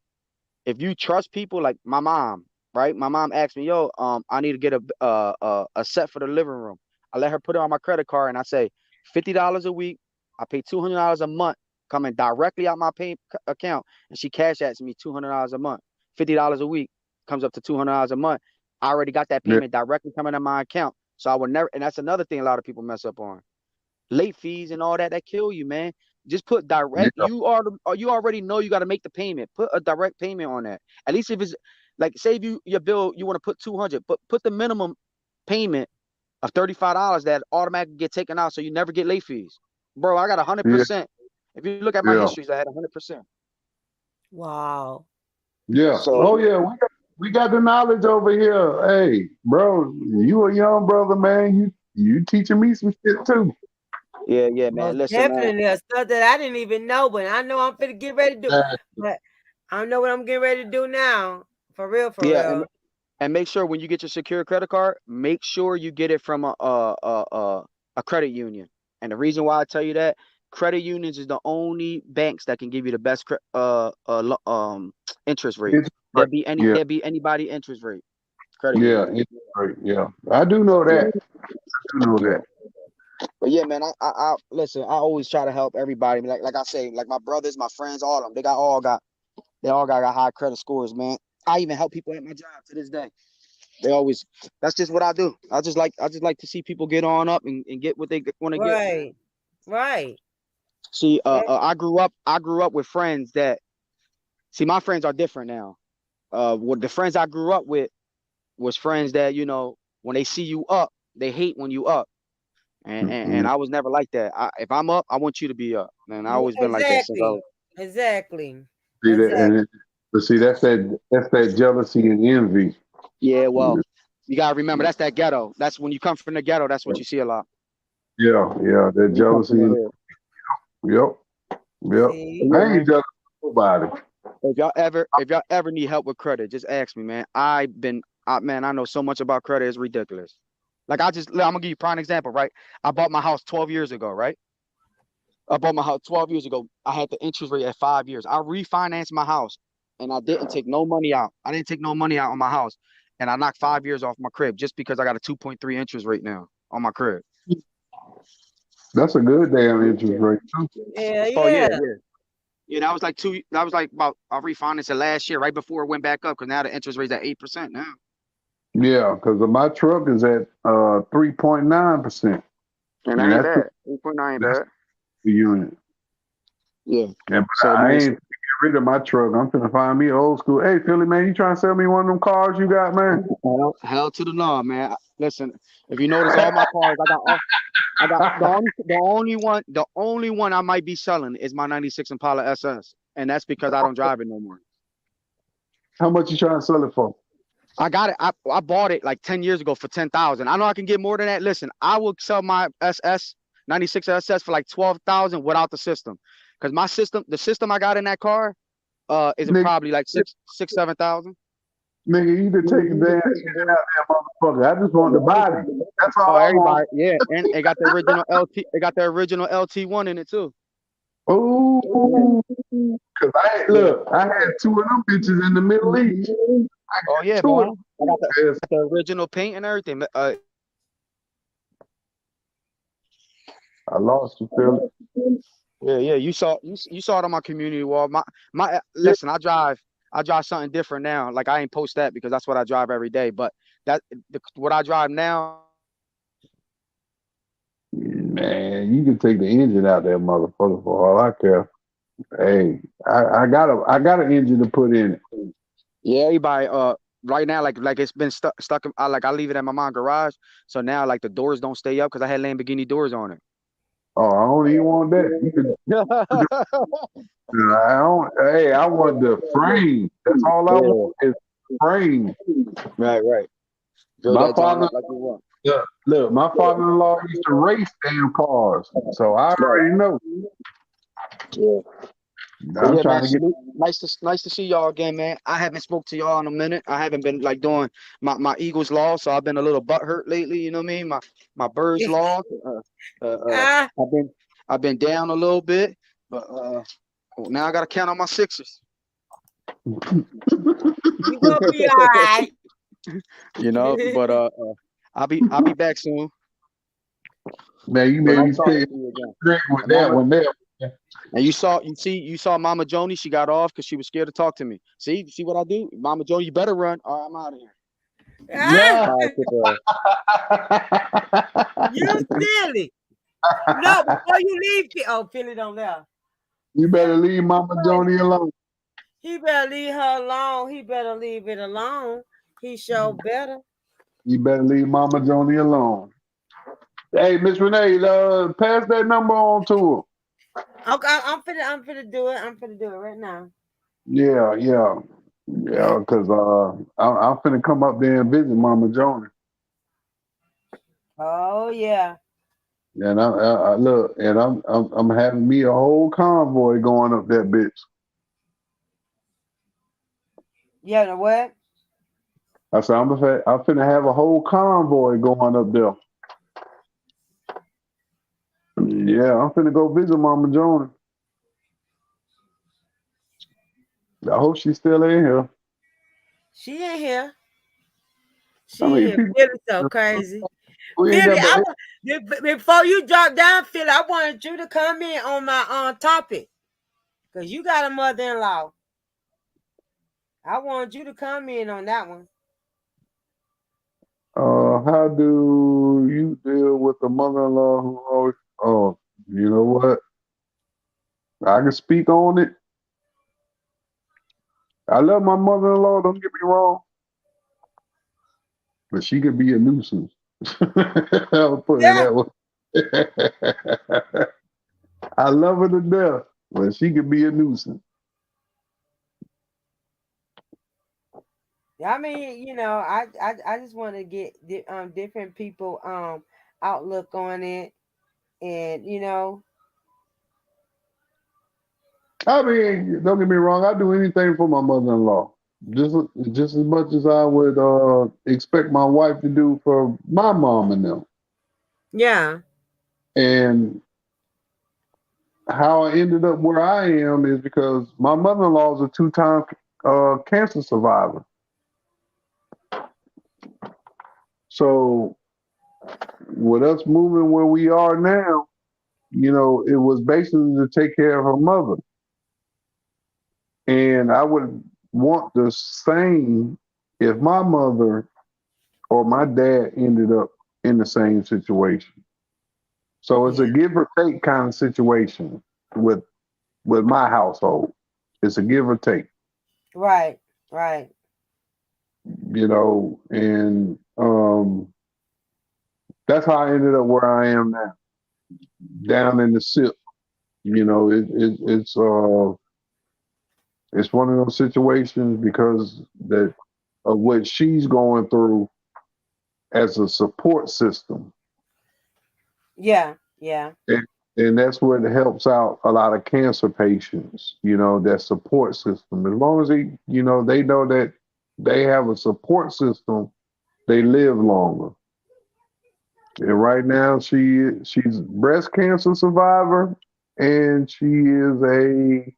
if you trust people, like my mom, right? My mom asked me, yo, I need to get a set for the living room. I let her put it on my credit card, and I say $50 a week. I pay $200 a month coming directly out my pay account, and she cash adds me $200 a month. $50 a week comes up to $200 a month. I already got that yeah, payment directly coming in my account, so I would never. And that's another thing a lot of people mess up on: late fees and all that. That kill you, man. Just put direct. yeah, You already know you got to make the payment. Put a direct payment on that. At least if it's like, say if your bill, you want to put 200, but put the minimum payment of $35 that automatically get taken out, so you never get late fees. Bro, I got yeah, 100%. If you look at my yeah, histories, I had 100%. Wow. yeah. So Oh yeah, we got the knowledge over here. Hey, bro, you a young brother, man. You teaching me some shit too. yeah, man. Most Listen, man. definitely, there's stuff that I didn't even know, but I know I'm finna get ready to do. But I know what I'm getting ready to do now. For real, for Yeah, real. and make sure when you get your secure credit card, make sure you get it from a credit union. And the reason why I tell you that, credit unions is the only banks that can give you the best interest rate. It's right. Yeah, There'd be anybody interest rate. Credit yeah, union. it's right. Yeah, I do know Yeah, that. I do know yeah. that. But yeah, man, I listen. I always try to help everybody. Like I say, like my brothers, my friends, all of them. They all got high credit scores, man. I even help people at my job to this day. That's just what I do. I just like to see people get on up and get what they want to get, man. Right. Right. See, Eh, I grew up with friends that, see, my friends are different now. What the friends I grew up with was friends that, when they see you up, they hate when you up. And I was never like that. If I'm up, I want you to be up. And I always been like that since I Exactly. was. Exactly. See that, Exactly. but see that's that jealousy and envy. Yeah, well, you gotta remember that's that ghetto. That's when you come from the ghetto. That's what you see a lot. Yeah, yeah, that When you come jealousy. from the hood. Yep, yep. See? But yeah, I ain't man. jealous of nobody. If y'all ever need help with credit, just ask me, man. Man, I know so much about credit. It's ridiculous. Like I'm gonna give you a prime example, right? I bought my house 12 years ago, right? I bought my house 12 years ago. I had the interest rate at 5 years. I refinanced my house and I didn't take no money out. I didn't take no money out on my house. And I knocked 5 years off my crib just because I got a 2.3 interest rate now on my crib. That's a good damn interest rate too. Yeah, Oh yeah, yeah. yeah. Yeah, that was like about, I refinanced it last year, right before it went back up, because now the interest rate's at 8% now. Yeah, because my truck is at 3.9%, And that and ain't that's bad. 8.9 ain't that's bad. the unit. Yeah. And So I man, ain't get rid of my truck. I'm finna find me old school. Hey, Philly man, you trying to sell me one of them cars you got, man? hell to the law, man. Listen, if you notice all my cars, I got the only one I might be selling is my 96 Impala SS. And that's because I don't drive it no more. How much you trying to sell it for? I got it. I bought it like 10 years ago for 10,000. I know I can get more than that. Listen, I will sell my SS 96 SS for like 12,000 without the system. Because the system I got in that car, is Nigga, probably like 7,000. nigga, you can take a damn shit out that motherfucker. I just want the body. That's all Oh, I want. everybody, yeah, and it got the original LT. It got the original LT1 in it too. Ooh, cause Yeah. I had two of them bitches in the Middle East. I Oh got yeah, two of man. I got them. the original paint and everything. I lost you, Philly. Yeah. You saw it on my community wall. Listen, I drive I drive something different now. Like I ain't post that because that's what I drive every day. But what I drive now. Man, you can take the engine out that motherfucker for all I care. Hey, I got an engine to put in it. Yeah, everybody. Right now, like it's been stuck. I leave it at my mom's garage. So now, like the doors don't stay up because I had Lamborghini doors on it. Oh, I don't even want that. You can, I don't. Hey, I want the frame. That's all I want is frame. Right. Build My that joint father, up like you want. look, my father-in-law used to race damn cars, so I already know. Yeah. Well, I'm yeah, trying man. to get. Salute. Nice to see y'all again, man. I haven't spoke to y'all in a minute. I haven't been like doing my Eagles lost, so I've been a little butthurt lately. You know what I mean? My Birds lost. Ah, I've been down a little bit, but now I got to count on my Sixers. you gonna be all right. You know, but I'll be back soon. Man, you But made me nice talking stay to you again. drink with And that Mama, one there. and you saw Mama Joni. She got off because she was scared to talk to me. See what I do, Mama Joni. You better run. All right, I'm out of here. Ah, Nah. All right, you silly. No, before you leave, Philly don't left. You better leave Mama Joni alone. He better leave her alone. He better leave it alone. He sure better. You better leave Mama Joni alone. Hey, Miss Renee, pass that number on to her. Okay, I'm finna do it. I'm finna do it right now. Yeah, because I'm finna come up there and visit Mama Joni. Oh yeah. And I look, and I'm having me a whole convoy going up that bitch. Yeah, the what? I said I'm finna have a whole convoy going up there. Yeah, I'm finna go visit Mama Joni. I hope she's still in here. She ain't here. I She mean, here. people Philly so crazy. we ain't Philly, got the. before you drop down, Philly, I wanted you to come in on my topic. Because you got a mother-in-law. I wanted you to come in on that one. How do you deal with a mother-in-law who always? Oh, you know what? I can speak on it. I love my mother-in-law. Don't get me wrong, but she could be a nuisance. I'll put it Yeah. that way. I love her to death, but she could be a nuisance. I mean, I just want to get different people outlook on it, and I mean, don't get me wrong. I do anything for my mother-in-law, just as much as I would expect my wife to do for my mom and them. yeah, And how I ended up where I am is because my mother-in-law is a two-time cancer survivor. So with us moving where we are now, it was basically to take care of her mother. And I would want the same if my mother or my dad ended up in the same situation. So it's a yeah, give or take kind of situation with my household. It's a give or take. right. And that's how I ended up where I am now, down in the SIP. It's one of those situations because of what she's going through as a support system, Yeah. and that's what helps out a lot of cancer patients. That support system. As long as they know that they have a support system, they live longer. And right now, she's a breast cancer survivor, and she is a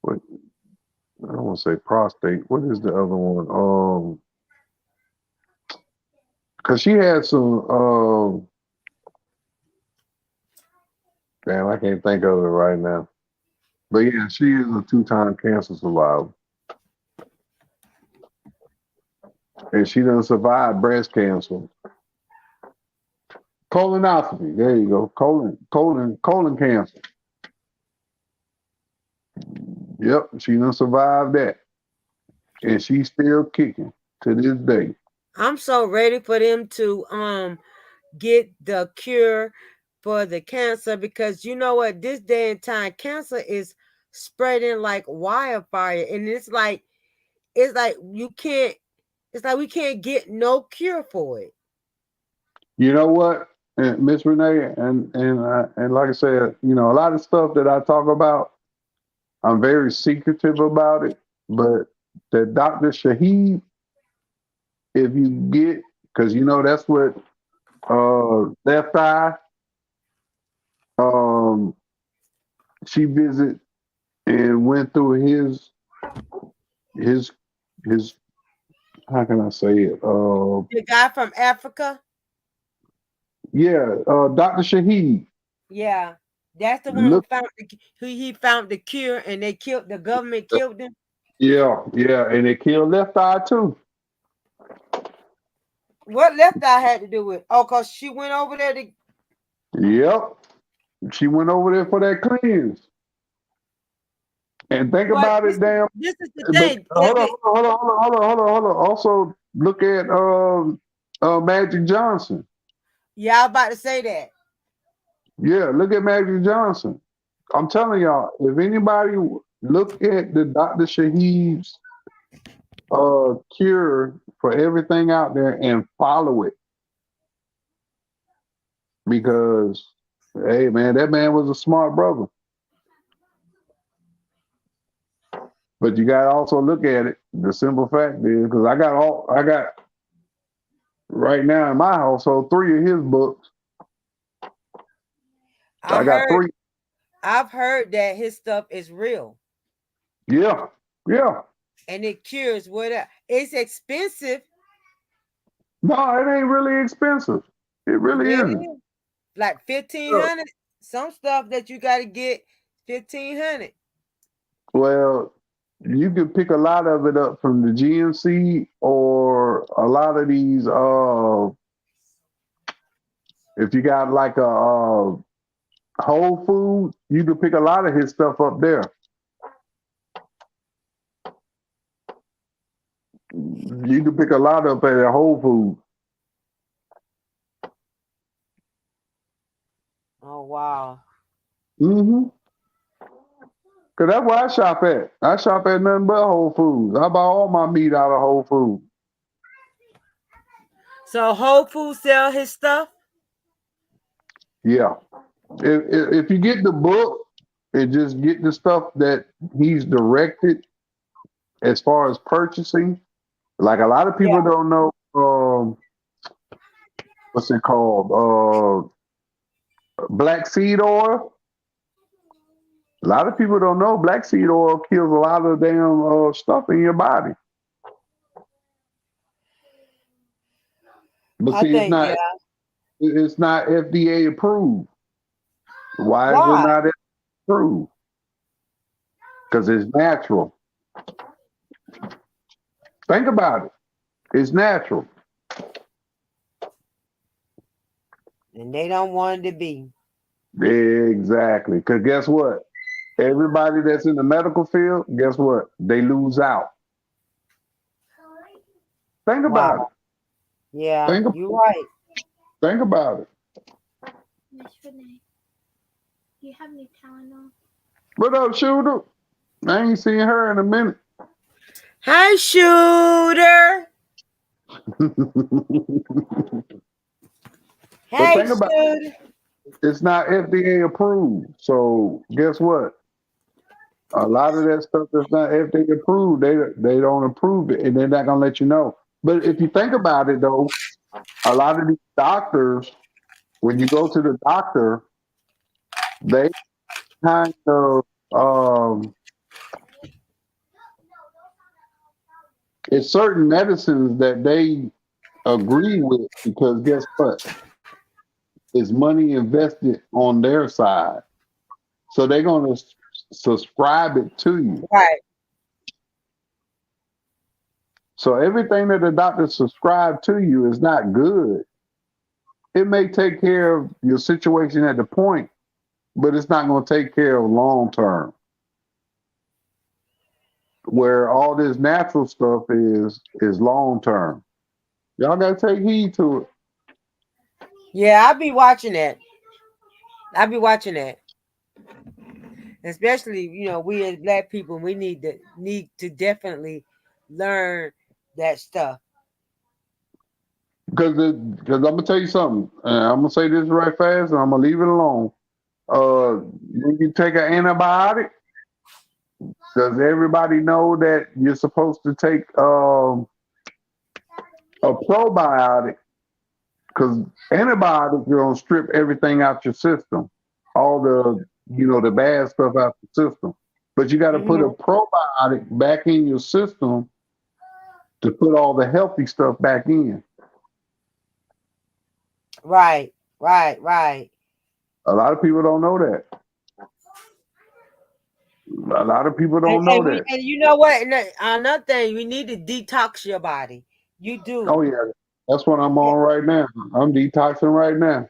what I don't want to say prostate. What is the other one? Because she had some damn, I can't think of it right now. But yeah, she is a 2-time cancer survivor. And she done survived breast cancer. Colonoscopy. There you go. Colon cancer. Yep, she done survived that. And she's still kicking to this day. I'm so ready for them to get the cure for the cancer, because you know what, this day and time cancer is spreading like wildfire, and it's like we can't get no cure for it. You know what, Miss Renee, and like I said, you know, a lot of stuff that I talk about, I'm very secretive about it. But the Dr. Shaheed, if you get, because you know that's what Left Eye, she visited and went through his how can I say it? The guy from Africa, Yeah, Dr. Shaheed. yeah, that's the one Look, who he found the cure, and the government killed him. yeah, and they killed Left Eye too. What Left Eye had to do with? Oh, because she went over there to. Yep, she went over there for that cleanse. And think But about it, damn. this is the But thing. hold on. Also, look at Magic Johnson. Yeah, I was about to say that. Yeah, look at Magic Johnson. I'm telling y'all, if anybody look at the Dr. Shaheed's cure for everything out there and follow it, because hey man, that man was a smart brother. But you gotta also look at it. The simple fact is, because I got right now in my household 3 of his books. I got 3. I've heard that his stuff is real. Yeah. And it cures whatever. It's expensive. No, it ain't really expensive. It really Yeah, isn't. like 1,500. Some stuff that you got to get 1,500. Well, you can pick a lot of it up from the GNC or a lot of these. If you got like a Whole Foods, you can pick a lot of his stuff up there. You can pick a lot up at Whole Foods. Oh wow. Mm-hmm. Cause that's where I shop at. I shop at nothing but Whole Foods. I buy all my meat out of Whole Foods. So Whole Foods sell his stuff? Yeah. If you get the book and just get the stuff that he's directed as far as purchasing, like a lot of people don't know what's it called? Black seed oil. A lot of people don't know black seed oil kills a lot of damn stuff in your body. But see, it's not FDA approved. Why is it not approved? Because it's natural. Think about it. It's natural. And they don't want it to be. Exactly. Because guess what? Everybody that's in the medical field, guess what? They lose out. Think about it. Yeah, you're right. Think about it. Miss Renee, do you have any Tylenol? What up, Shooter? I ain't seen her in a minute. Hi, Shooter. Hey, think about Shooter. It's not FDA approved. So guess what? A lot of that stuff that's not FDA approved, they don't approve it, and they're not gonna let you know. But if you think about it, though, a lot of these doctors, when you go to the doctor, they kind of it's certain medicines that they agree with, because guess what? It's money invested on their side. So they're going to subscribe it to you. Right. So everything that the doctor subscribed to you is not good. It may take care of your situation at the point, but it's not going to take care of long term. Where all this natural stuff is long term. Y'all got to take heed to it. Yeah, I'll be watching that. I'll be watching that. Especially, we as Black people, we need to definitely learn that stuff. Because I'm gonna tell you something. I'm gonna say this right fast, and I'm gonna leave it alone. When you take an antibiotic, does everybody know that you're supposed to take a probiotic? Because antibiotics are gonna strip everything out your system, all the the bad stuff out the system. But you got to put a probiotic back in your system to put all the healthy stuff back in. Right. A lot of people don't know that. A lot of people don't know that. And you know what? And another thing, we need to detox your body. You do. Oh yeah, that's what I'm on right now. I'm detoxing right now.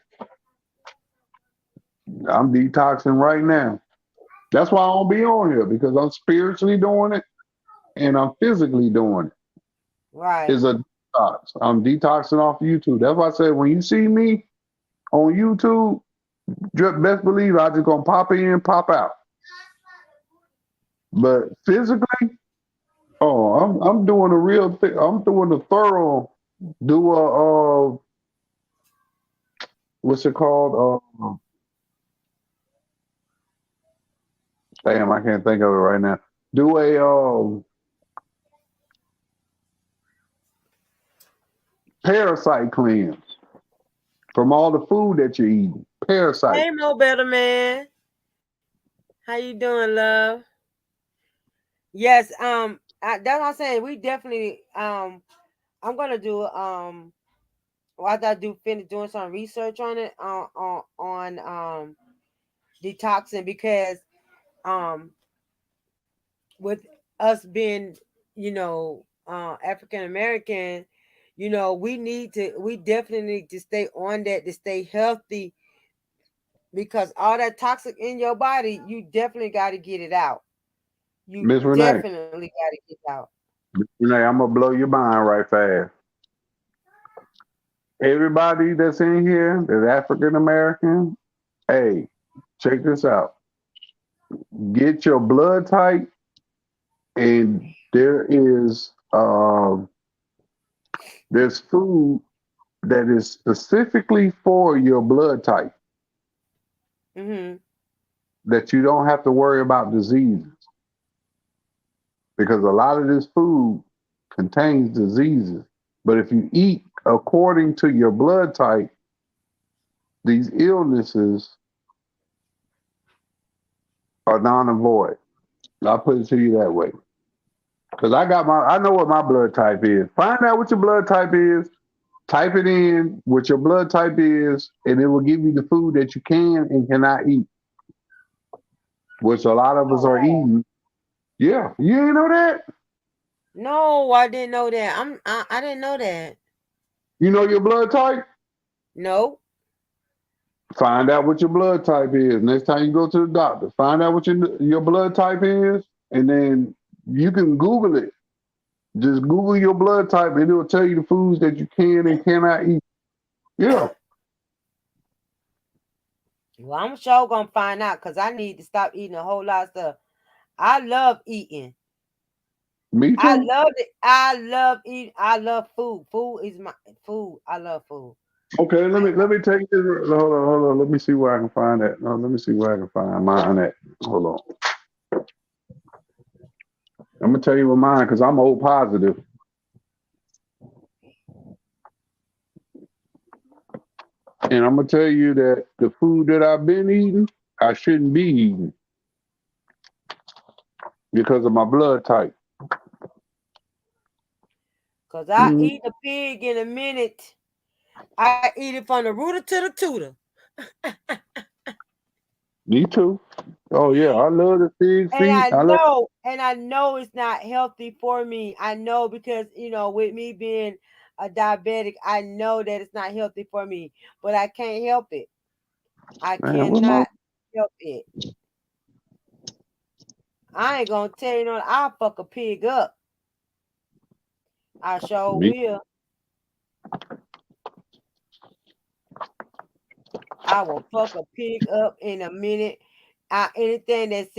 That's why I don't be on here, because I'm spiritually doing it and I'm physically doing it. Right. It's a detox. I'm detoxing off YouTube. That's why I said when you see me on YouTube, best believe I just gonna pop in, pop out. But physically, I'm doing a real thing. I'm doing a thorough. What's it called? Damn, I can't think of it right now. Do a parasite cleanse from all the food that you're eating. Parasite. Hey, Mo Better Man. How you doing, love? Yes, that's what I'm saying. We definitely I'm gonna do after I finish doing some research on it on detoxing, because with us being African American, we definitely need to stay on that to stay healthy, because all that toxic in your body, you definitely got to get it out. You Miss Renee. definitely got to get it out. Miss Renee, I'm gonna blow your mind right fast. Everybody that's in here that's African American, hey, check this out. Get your blood type, and there's food that is specifically for your blood type, that you don't have to worry about diseases, because a lot of this food contains diseases. But if you eat according to your blood type, these illnesses are non-avoid. I'll put it to you that way. Because I know what my blood type is. Find out what your blood type is, type it in what your blood type is, and it will give you the food that you can and cannot eat, which a lot of us are eating. Yeah, you ain't know that? No, I didn't know that. I didn't know that. You know your blood type? No. Find out what your blood type is. Next time you go to the doctor, find out what your blood type is, and then you can Google it. Just Google your blood type, and it will tell you the foods that you can and cannot eat. Yeah. Well, I'm sure gonna find out, because I need to stop eating a whole lot of stuff. I love eating. Me too. I love it. I love eating. I love food. Food is my food. I love food. Okay, let me take this. Hold on. Let me see where I can find that. No, let me see where I can find mine at. Hold on. I'm gonna tell you what mine, because I'm O positive. And I'm gonna tell you that the food that I've been eating, I shouldn't be eating because of my blood type. Because I eat a pig in a minute. I eat it from the rooter to the tutor. Me too. Oh yeah, I love the pig feet. I love. And I know it's not healthy for me. I know because with me being a diabetic, I know that it's not healthy for me, but I can't help it. I Man, what my cannot help it. I ain't gonna tell you I'll fuck a pig up. I sure me? will. I will fuck a pig up in a minute. Anything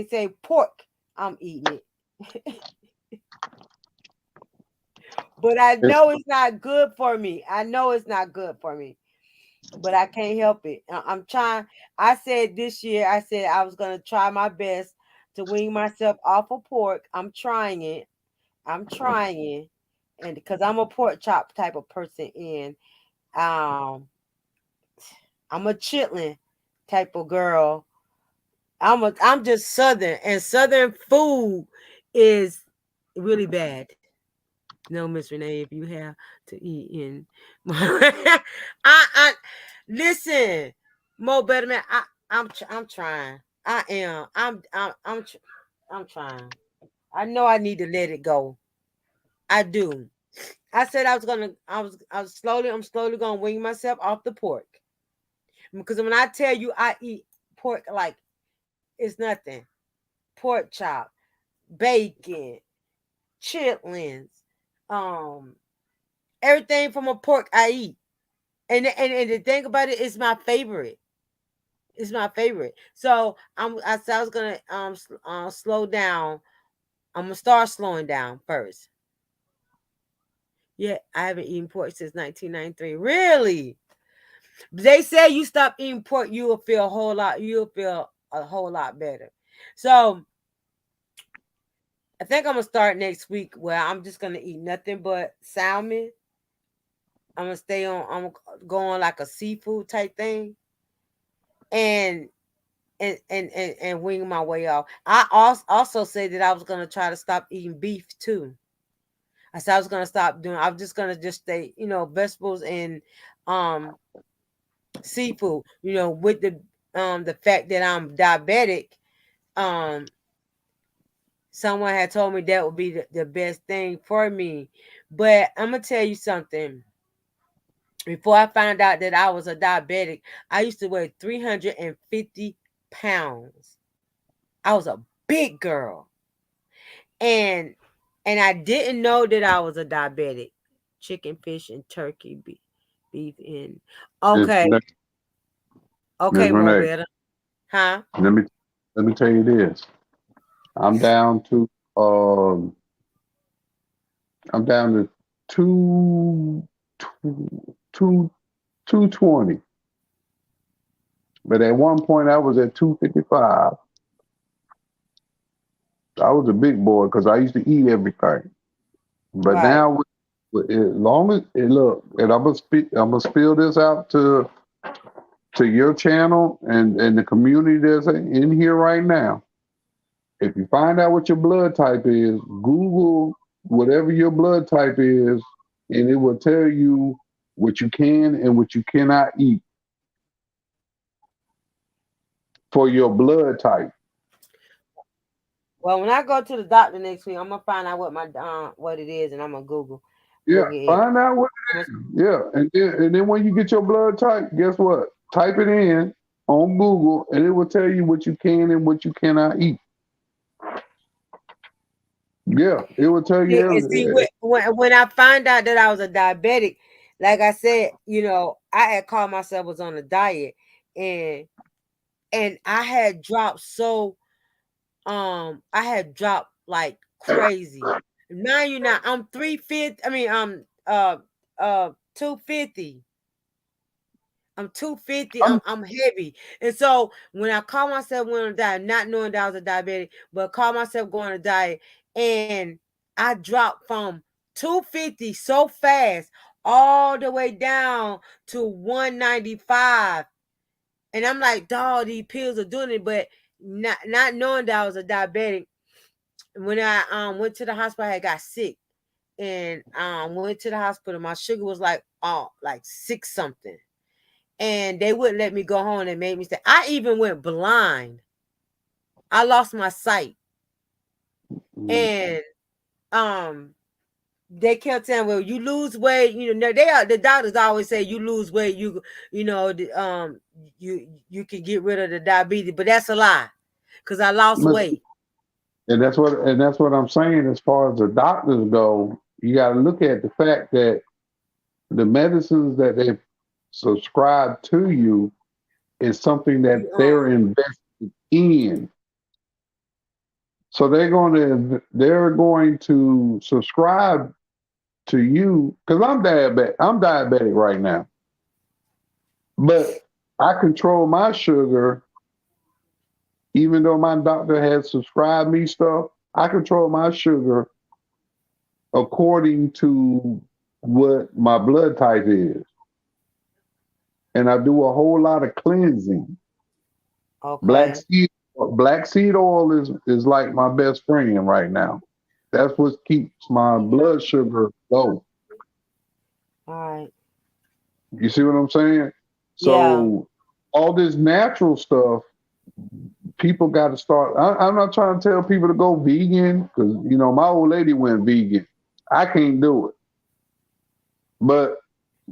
say pork, I'm eating it. But I know it's not good for me. I know it's not good for me. But I can't help it. I'm trying. I said this year, I said I was going to try my best to wean myself off of pork. I'm trying it. I'm trying. And because I'm a pork chop type of person, and I'm a chitlin type of girl. I'm just Southern, and Southern food is really bad. No, Miss Renee, if you have to eat in, I listen, Mo Betterman. I'm trying. I am. I'm trying. I know I need to let it go. I do. I said I was gonna. I'm slowly gonna wean myself off the pork, because when I tell you I eat pork like it's nothing. Pork chop, bacon, chitlins, everything from a pork I eat. And the thing about it is my favorite. It's my favorite. So I said I was gonna slow down. I'm gonna start slowing down first. Yeah, I haven't eaten pork since 1993. Really? They say you stop eating pork, you'll feel a whole lot better. So I think I'm gonna start next week where I'm just gonna eat nothing but salmon. I'm gonna go on like a seafood type thing, and wing my way off. I also said that I was gonna try to stop eating beef too. I said I was gonna stop doing. I'm just gonna just stay, vegetables and seafood. With the fact that I'm diabetic, someone had told me that would be the best thing for me. But I'm gonna tell you something. Before I found out that I was a diabetic, I used to weigh 350 pounds. I was a big girl. And I didn't know that I was a diabetic. Chicken, fish, and turkey, beef, and Miss okay. Renee, Miss Okay, Mo Renee, Better. Huh? let me tell you this. I'm down to um I'm down to two, two, two 220. But at one point I was at 255. I was a big boy because I used to eat everything. But Right. now, as long as look, and I'm gonna spill this out to your channel and the community that's in here right now. If you find out what your blood type is, Google whatever your blood type is, and it will tell you what you can and what you cannot eat for your blood type. Well, when I go to the doctor next week, I'm gonna find out what it is, and I'm gonna Google Yeah, look at it. find out what it is. Yeah, and then when you get your blood type, guess what? Type it in on Google, and it will tell you what you can and what you cannot eat. Yeah, it will tell you See, everything. when I find out that I was a diabetic, like I said, I had called myself was on a diet, and I had dropped I had dropped like crazy. Now I'm 350. I mean, 250. I'm 250. I'm I'm heavy. And so when I call myself going on a diet, not knowing that I was a diabetic, but call myself going on a diet, and I dropped from 250 so fast all the way down to 195. And I'm like, dog, these pills are doing it, but not knowing that I was a diabetic. When I went to the hospital, I got sick. And went to the hospital. My sugar was like 6 something. and they wouldn't let me go home. They made me stay. I even went blind. I lost my sight. And they kept saying, well, you lose weight, the doctors always say you lose weight, you can get rid of the diabetes, but that's a lie, because I lost weight. And that's what I'm saying. As far as the doctors go, you got to look at the fact that the medicines that they subscribe to you is something that they're invested in. So they're going to subscribe to you, because I'm diabetic right now, but I control my sugar. Even though my doctor has subscribed me stuff, I control my sugar according to what my blood type is. And I do a whole lot of cleansing. Okay. Black seed oil is like my best friend right now. That's what keeps my blood sugar low. All right. You see what I'm saying? So all this natural stuff, people got to start. I'm not trying to tell people to go vegan, because my old lady went vegan. I can't do it, but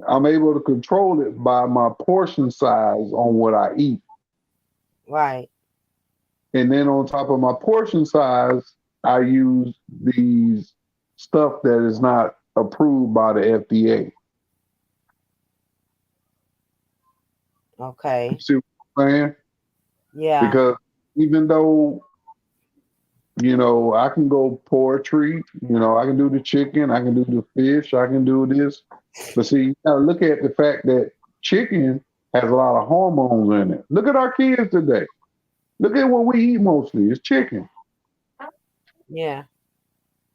I'm able to control it by my portion size on what I eat. Right. And then on top of my portion size, I use these stuff that is not approved by the FDA. Okay. You see what I'm saying? Yeah. Because even though, I can go poultry, I can do the chicken, I can do the fish, I can do this. But see, you gotta look at the fact that chicken has a lot of hormones in it. Look at our kids today. Look at what we eat mostly. It's chicken. Yeah.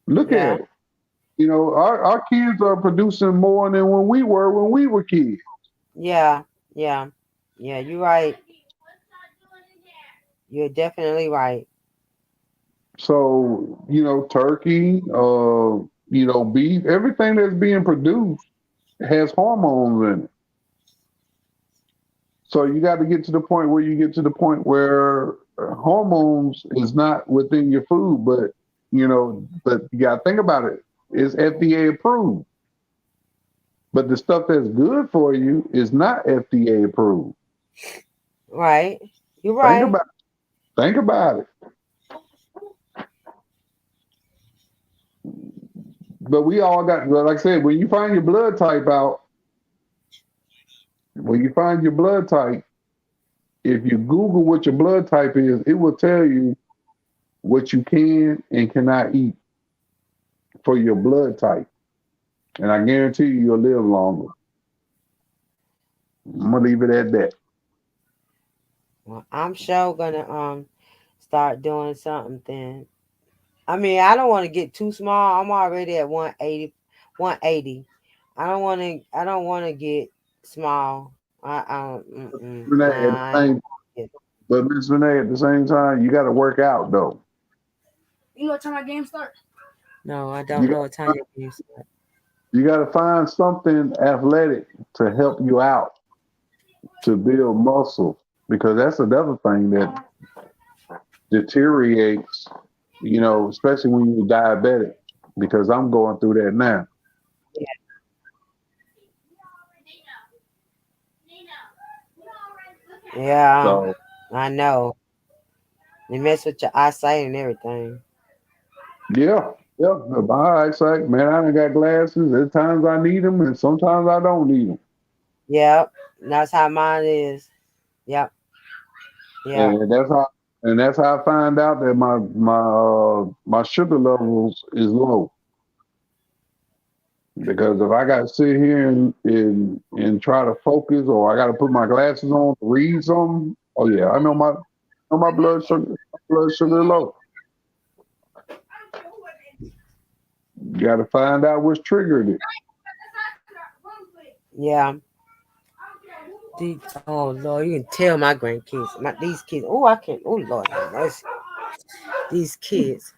Look at it. Our kids are producing more than when we were kids. Yeah. Yeah. Yeah, you're right. You're definitely right. So, turkey, beef, everything that's being produced has hormones in it. So you got to get to the point where hormones is not within your food, but you got to think about it. It's FDA approved. But the stuff that's good for you is not FDA approved. Right. You're right. Think about it. But we all got, like I said, when you find your blood type out, if you Google what your blood type is, it will tell you what you can and cannot eat for your blood type. And I guarantee you'll live longer. I'm gonna leave it at that. Well, I'm sure gonna start doing something. I mean, I don't want to get too small. I'm already at 180. I don't want to get small. But Miss Renee, at the same time, you got to work out though. You know what time my game starts? No, I don't know what time your game starts. You got to find something athletic to help you out to build muscle, because that's another thing that deteriorates, especially when you're diabetic, because I'm going through that now. Yeah, So, I know. They mess with your eyesight and everything. yeah. My eyesight, man, I done got glasses. There's times I need them, and sometimes I don't need them. Yep, that's how mine is. Yep. Yeah. And that's how I find out that my sugar levels is low. Because if I got to sit here and try to focus, or I got to put my glasses on to read something, oh yeah, I know my blood sugar low. You got to find out what's triggered it. Yeah. Oh Lord, you can tell my grandkids, these kids. Oh, I can't. Oh Lord, have mercy. These kids.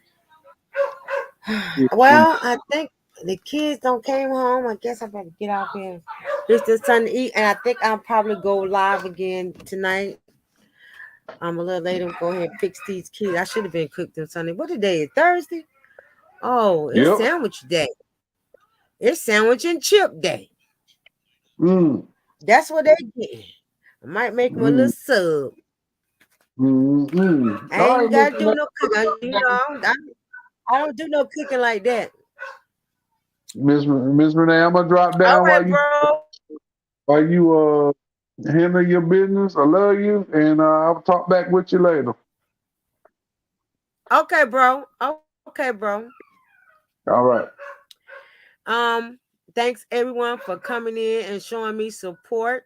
Well, I think the kids don't came home. I guess I better get out here. It's the Sunday eat, and I think I'll probably go live again tonight. I'm a little later. Go ahead and fix these kids. I should have been cooked on Sunday. What today is Thursday? Oh, it's Yep. sandwich day. It's sandwich and chip day. Mm. That's what they get. I might make them a little sub. Mm-hmm. I ain't gotta do no cooking. You know, I don't do no cooking like that. Miss Renee, I'm gonna drop All down right, bro. while you handle your business. I love you, and I'll talk back with you later. Okay, bro. Okay, bro. All right. Thanks everyone for coming in and showing me support.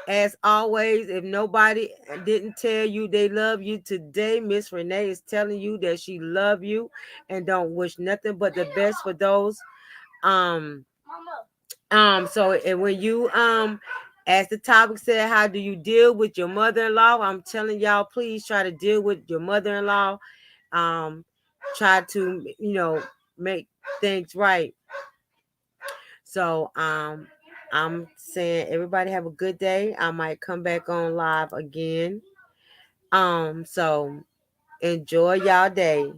As always, if nobody didn't tell you they love you today, Miss Renee is telling you that she love you and don't wish nothing but the best for those. So and when you as the topic said, how do you deal with your mother-in-law? I'm telling y'all, please try to deal with your mother-in-law. Try to, make things right. So I'm saying everybody have a good day. I might come back on live again. So enjoy y'all day.